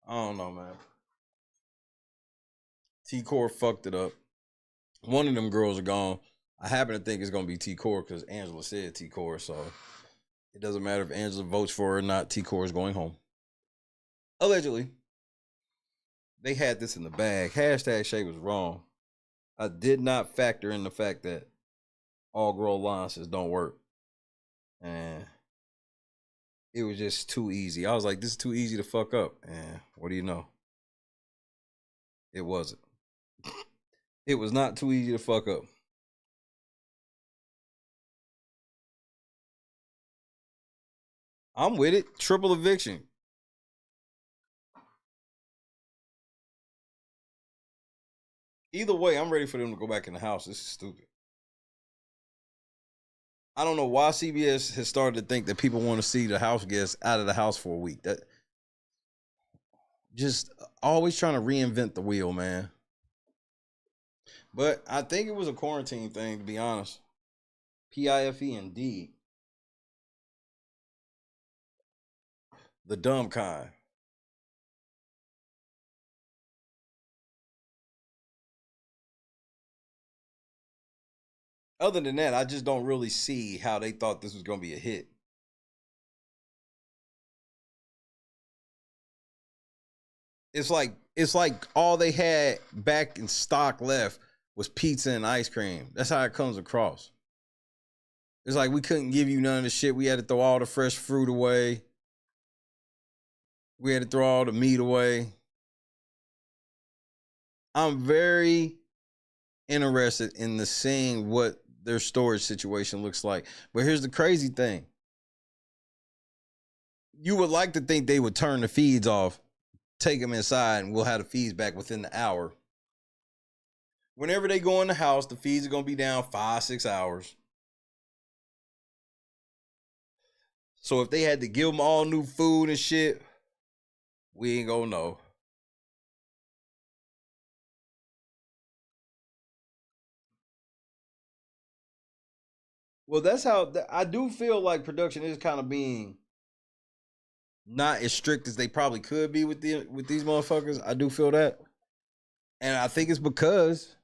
I don't know, man. T-Core fucked it up. One of them girls are gone. I happen to think it's going to be T-Core because Angela said T-Core, so it doesn't matter if Angela votes for her or not. T-Core is going home. Allegedly. They had this in the bag. Hashtag Shay was wrong. I did not factor in the fact that all girl alliances don't work. And it was just too easy. I was like, this is too easy to fuck up. And what do you know? It wasn't. It was not too easy to fuck up. I'm with it. Triple eviction. Either way, I'm ready for them to go back in the house. This is stupid. I don't know why CBS has started to think that people want to see the house guests out of the house for a week. That just always trying to reinvent the wheel, man. But I think it was a quarantine thing, to be honest. PIFE indeed. The dumb kind. Other than that, I just don't really see how they thought this was going to be a hit. It's like all they had back in stock left was pizza and ice cream. That's how it comes across. It's like we couldn't give you none of the shit. We had to throw all the fresh fruit away. We had to throw all the meat away. I'm very interested in seeing what their storage situation looks like. But here's the crazy thing. You would like to think they would turn the feeds off, take them inside, and we'll have the feeds back within the hour. Whenever they go in the house, the feeds are going to be down 5-6 hours. So if they had to give them all new food and shit, we ain't gonna know. Well, that's how I do feel like production is kind of being not as strict as they probably could be with these motherfuckers. I do feel that. And I think it's because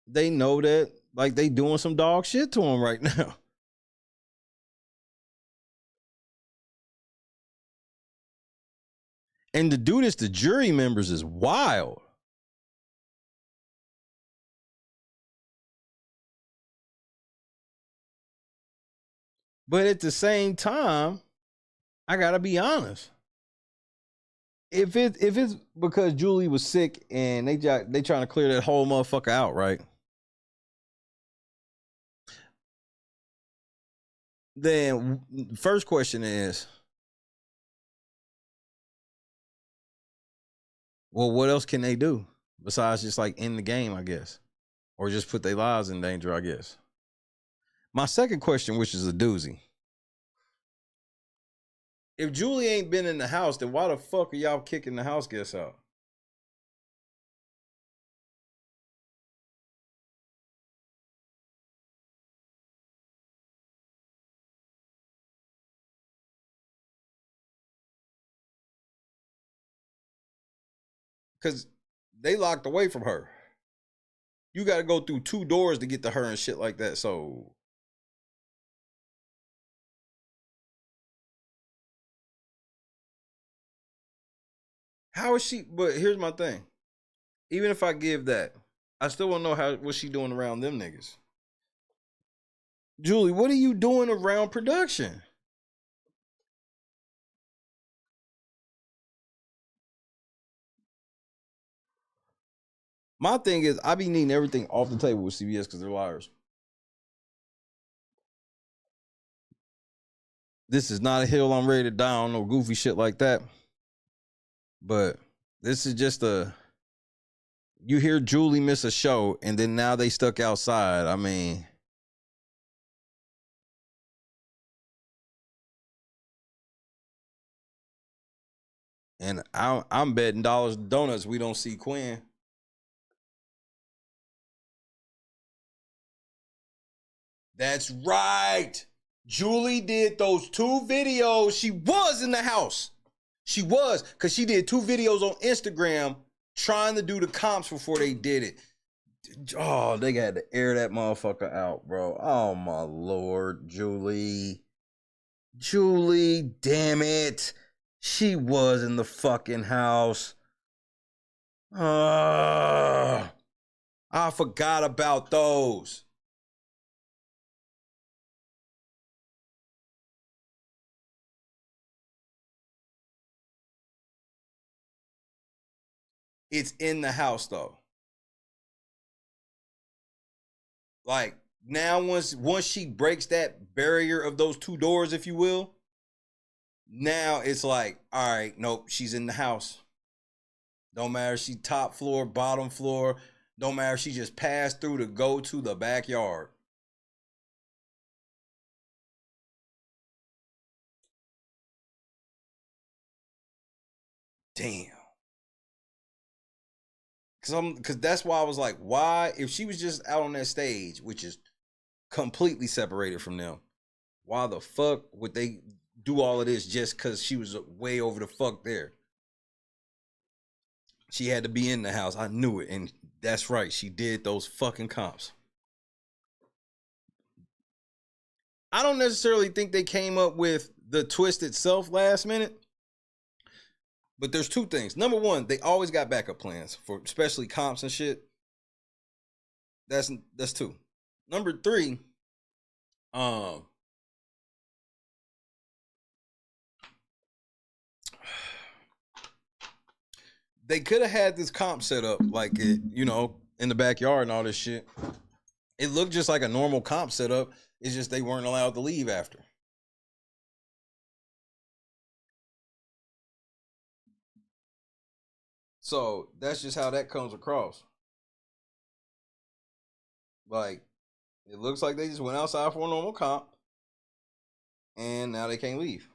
they know that like they doing some dog shit to them right now. And to do this to jury members is wild. But at the same time, I gotta be honest. If it's because Julie was sick and they trying to clear that whole motherfucker out, right? Then first question is, well, what else can they do besides just like end the game, I guess, or just put their lives in danger, I guess. My second question, which is a doozy. If Julie ain't been in the house, then why the fuck are y'all kicking the house guests out? Because they locked away from her. You got to go through 2 doors to get to her and shit like that. So how is she? But here's my thing. Even if I give that, I still want to know what she doing around them niggas. Julie, what are you doing around production? My thing is, I be needing everything off the table with CBS because they're liars. This is not a hill I'm ready to die on, no goofy shit like that. But this is just you hear Julie miss a show and then now they stuck outside. I mean, and I'm betting dollars and donuts we don't see Quinn. That's right. Julie did those 2 videos. She was in the house. She was, because she did 2 videos on Instagram trying to do the comps before they did it. Oh, they had to air that motherfucker out, bro. Oh, my Lord, Julie. Julie, damn it. She was in the fucking house. I forgot about those. It's in the house though. Like now, once she breaks that barrier of those 2 doors, if you will, Now it's like, all right, nope, she's in the house. Don't matter if she top floor, bottom floor. Don't matter if she just passed through to go to the backyard. Damn. Cause that's why I was like, why? If she was just out on that stage, which is completely separated from them, why the fuck would they do all of this just because she was way over the fuck there? She had to be in the house. I knew it. And that's right. She did those fucking comps. I don't necessarily think they came up with the twist itself last minute. But there's two things. Number one, they always got backup plans for especially comps and shit. That's two. Number three, they could have had this comp set up like it, in the backyard and all this shit. It looked just like a normal comp setup. It's just they weren't allowed to leave after. So that's just how that comes across. Like, it looks like they just went outside for a normal comp, and now they can't leave.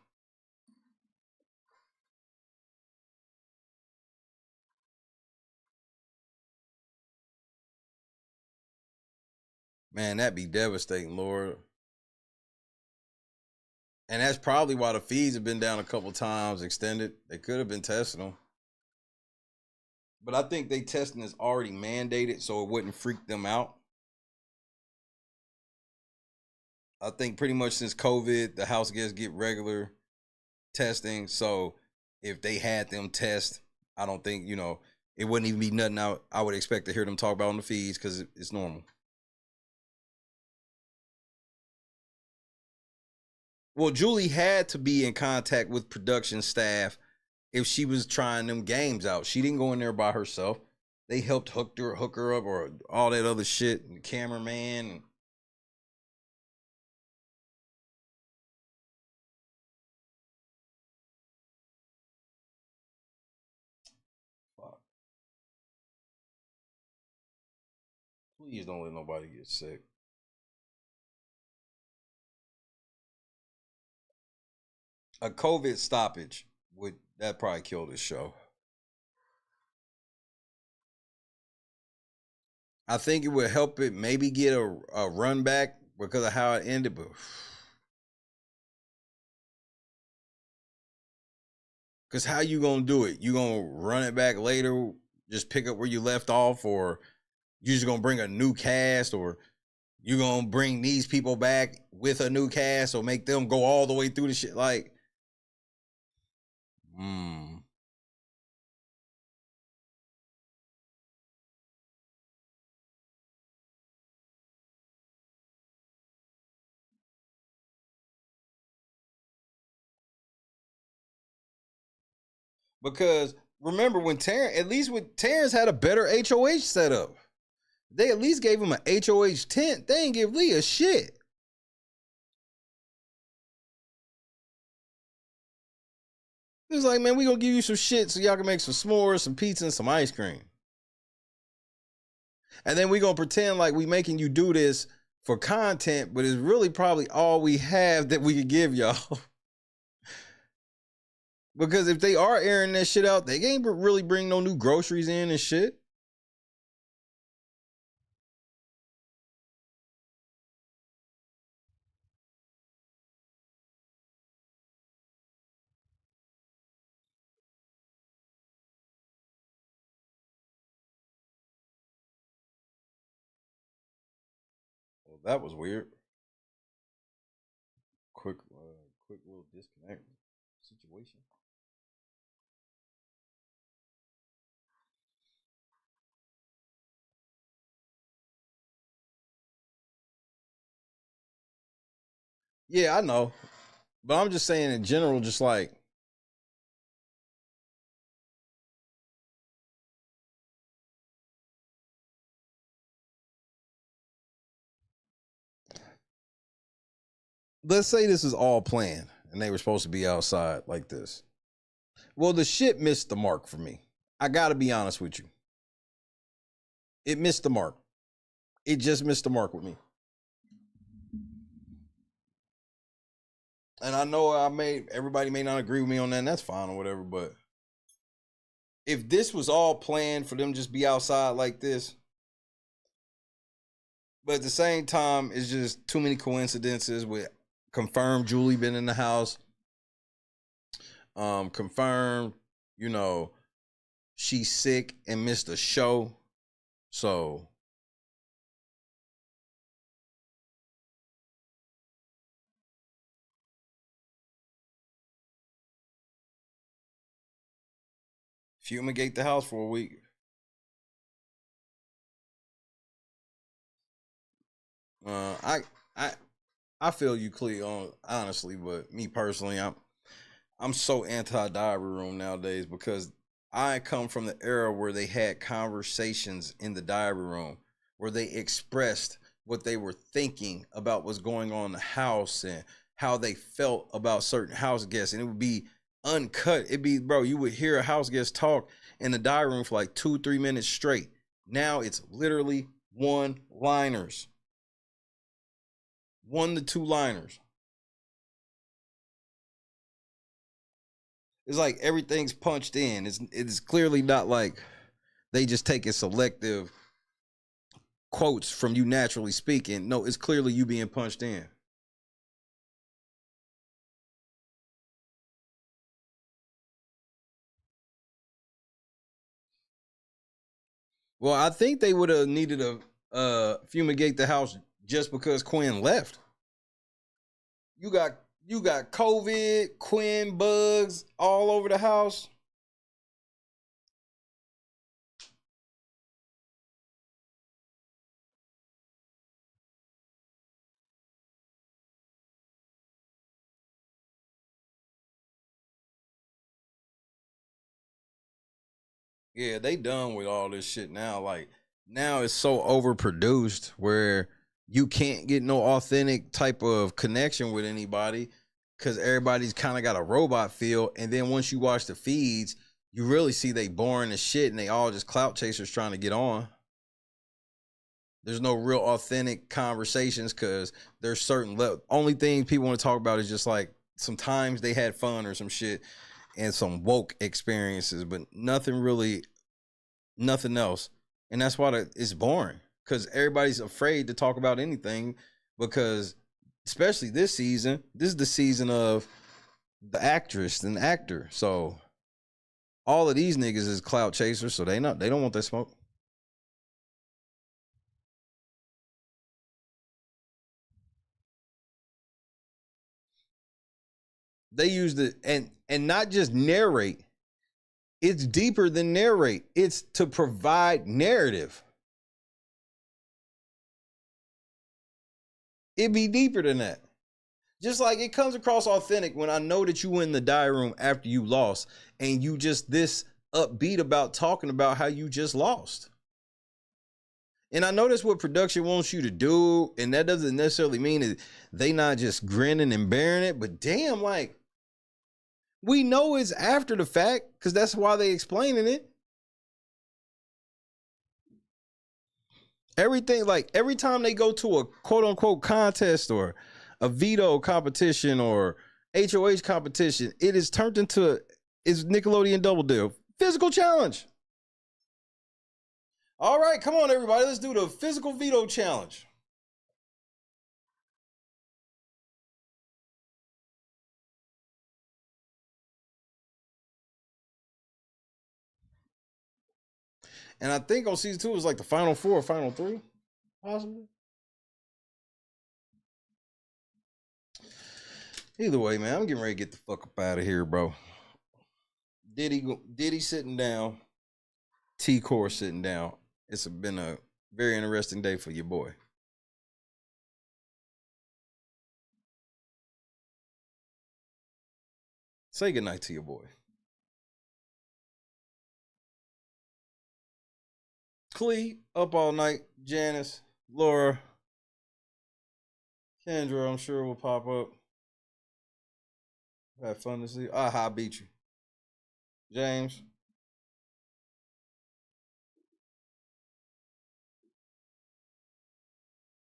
Man, that'd be devastating, Lord. And that's probably why the fees have been down a couple times, extended. They could have been testing them. But I think they testing is already mandated, so it wouldn't freak them out. I think pretty much since COVID, the house guests get regular testing. So if they had them test, I don't think, it wouldn't even be nothing I would expect to hear them talk about on the feeds because it's normal. Well, Julie had to be in contact with production staff if she was trying them games out. She didn't go in there by herself. They helped hook her up or all that other shit. And the cameraman. Fuck. Please don't let nobody get sick. A COVID stoppage that probably kill this show. I think it would help it maybe get a run back because of how it ended, but because how you gonna do it? You gonna run it back later, just pick up where you left off, or you just gonna bring a new cast, or you gonna bring these people back with a new cast, or make them go all the way through the shit? Like, because remember when Terrence had a better HOH setup. They at least gave him an HOH tent. They ain't give Lee a shit. It's like, man, we gonna give you some shit so y'all can make some s'mores, some pizza, and some ice cream. And then we gonna pretend like we making you do this for content, but it's really probably all we have that we could give y'all. Because if they are airing that shit out, they ain't really bring no new groceries in and shit. Well, that was weird. Quick little disconnect situation. Yeah, I know. But I'm just saying in general, just like, let's say this is all planned and they were supposed to be outside like this. Well, the shit missed the mark for me. I gotta be honest with you. It missed the mark. It just missed the mark with me. And I know everybody may not agree with me on that, and that's fine or whatever, but if this was all planned for them to just be outside like this, but at the same time, it's just too many coincidences with confirmed Julie been in the house. Confirmed, she's sick and missed a show. So fumigate the house for a week. I feel you clear on honestly, but me personally, I'm so anti diary room nowadays because I come from the era where they had conversations in the diary room where they expressed what they were thinking about what's going on in the house and how they felt about certain house guests, and it would be uncut. It'd be, bro, you would hear a house guest talk in the diary room for like 2-3 minutes straight. Now it's literally one-liners. 1 to 2 liners. It's like everything's punched in. It's clearly not like they just taking selective quotes from you naturally speaking. No, it's clearly you being punched in. Well, I think they would have needed to fumigate the house just because Quinn left. You got COVID, Quinn bugs all over the house. Yeah, they done with all this shit now. Like, now it's so overproduced where you can't get no authentic type of connection with anybody because everybody's kind of got a robot feel. And then once you watch the feeds, you really see they boring as shit and they all just clout chasers trying to get on. There's no real authentic conversations because there's certain only thing people want to talk about is just like sometimes they had fun or some shit and some woke experiences, but nothing else. And that's why it's boring because everybody's afraid to talk about anything because especially this season, this is the season of the actress and the actor. So all of these niggas is clout chasers, so they don't want that smoke. They use and not just narrate. It's deeper than narrate. It's to provide narrative. It'd be deeper than that. Just like it comes across authentic when I know that you went in the diary room after you lost and you just this upbeat about talking about how you just lost. And I know that's what production wants you to do, and that doesn't necessarily mean that they not just grinning and bearing it, but damn, like, we know it's after the fact because that's why they explaining it. Everything, like every time they go to a quote unquote contest or a veto competition or HOH competition, it is turned into it's Nickelodeon Double Deal. Physical challenge. All right, come on, everybody. Let's do the physical veto challenge. And I think on season 2 it was like the final 4 or final 3, possibly. Either way, man, I'm getting ready to get the fuck up out of here, bro. Diddy sitting down, T-Core sitting down. It's been a very interesting day for your boy. Say goodnight to your boy. Clee, up all night. Janice, Laura, Kendra, I'm sure will pop up. I had fun this evening. I beat you. James.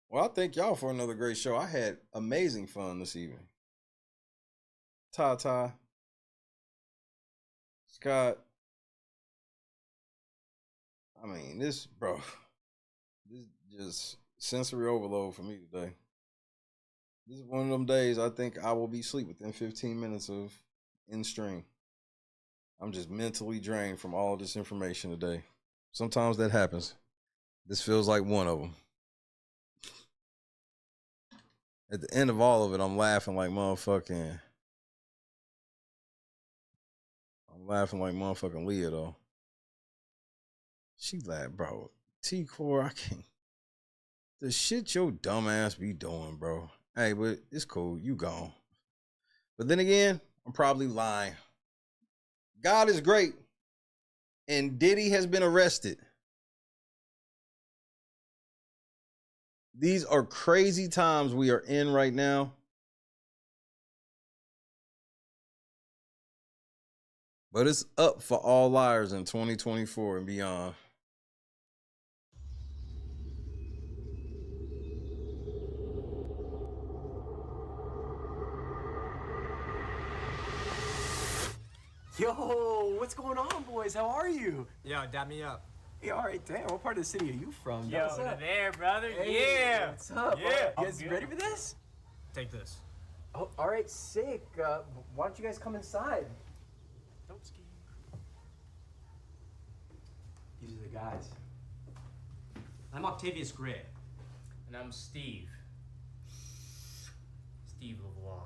Well, I thank y'all for another great show. I had amazing fun this evening. Ty, Scott. I mean, this just sensory overload for me today. This is one of them days I think I will be asleep within 15 minutes of in stream. I'm just mentally drained from all this information today. Sometimes that happens. This feels like one of them. At the end of all of it, I'm laughing like motherfucking Leah, though. She laughed, bro. T-Core, I can't. The shit your dumb ass be doing, bro. Hey, but it's cool. You gone. But then again, I'm probably lying. God is great. And Diddy has been arrested. These are crazy times we are in right now. But it's up for all liars in 2024 and beyond. Yo, what's going on, boys? How are you? Yo, dab me up. Hey, all right, damn. What part of the city are you from? Yo, What's up? there, brother. Hey, Yeah. What's up? Yeah. You guys ready for this? Take this. Oh, all right, sick. Why don't you guys come inside? Don't ski. These are the guys. I'm Octavius Gray. And I'm Steve. Steve LeVois.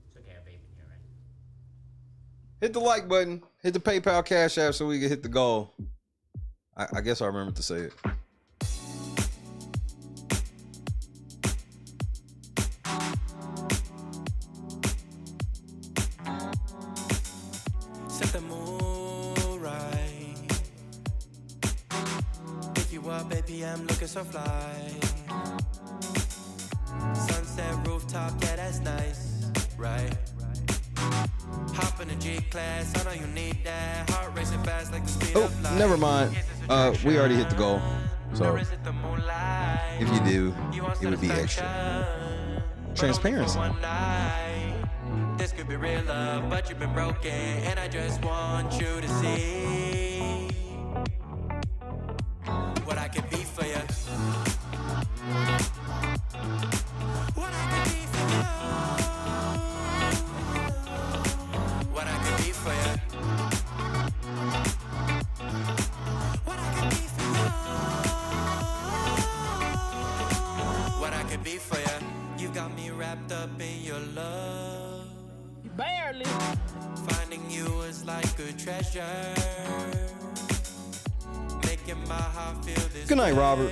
It's okay, I have vape in here, right? Hit the like button. Hit the PayPal Cash App so we can hit the goal. I guess I remembered to say it. Set the mood right. Pick you up, baby, I'm looking so fly. Sunset rooftop, yeah, that's nice, right? Hop in the G-Class, I know you need that. Heart racing fast like the speed of light. Never mind. We already hit the goal. So if you do, it would be extra. Transparency. This could be real love, but you've been broken, and I just want you to see what I can be for you. What I can be for you. What I can be for you. What I can be for you. What I can be for you. You got me wrapped up in your love. Barely. Finding you is like a treasure. Making my heart feel this. Good night, Robert.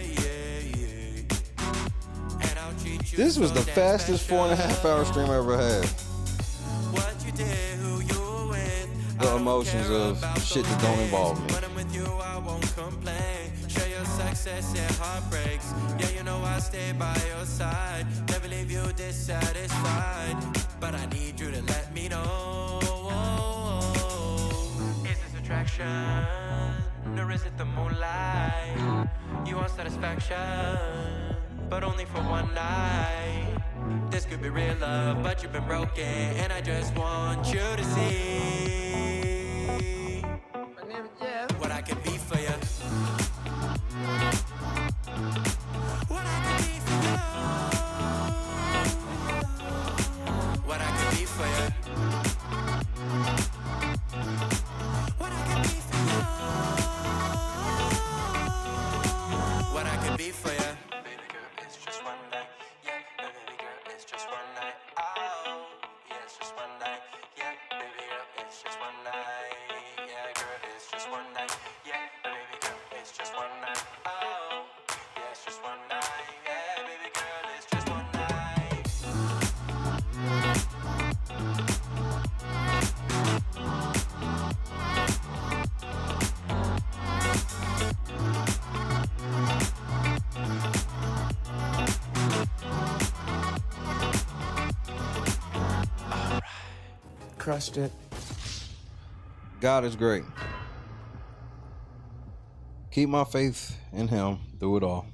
This was the fastest 4.5 hour stream I ever had. What you did, who you were with. The emotions of shit that don't involve me. When I'm with you, I won't complain. Share your success and heartbreaks. Yeah, you know I stay by your side. Never leave you dissatisfied. But I need you to let me know. Is this attraction? Or is it the moonlight? You want satisfaction, but only for one night. This could be real love, but you've been broken, and I just want you to see what I can be for you. What I can be for you. What I can be for you. What I can be for you. What I can be for you. Baby girl, it's just one night. Yeah, baby girl, it's just one night. Oh, yeah, it's just one night. Yeah, baby girl, it's just one night. Yeah, girl, it's just one night. Yeah, baby girl, it's just one night. Oh, yeah, it's just one night. Yeah, baby girl, it's just one night. crushed it. God is great. Keep my faith in him through it all.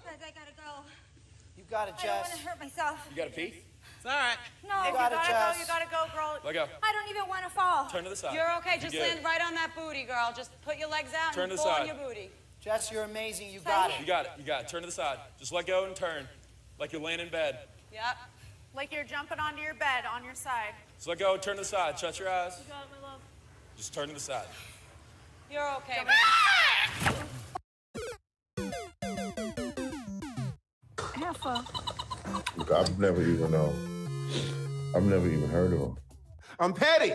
Guys, I gotta go. You got it, I don't Jess. want to hurt myself. You got a pee? It's all right. No, If you got it, gotta Jess. go, you gotta go, girl. Let go. I don't even want to fall. Turn to the side. You're okay. Just Good. land right on that booty, girl. Just put your legs out Turn and to the pull on side. your booty. Jess, you're amazing. You got it. You got it. You got it. Turn to the side. Just let go and turn. Like you're laying in bed. Yep. Like you're jumping onto your bed on your side. Just let go and turn to the side. Shut your eyes. You got it, my love. Just turn to the side. You're okay. Have fun. I've never even heard of him. I'm petty.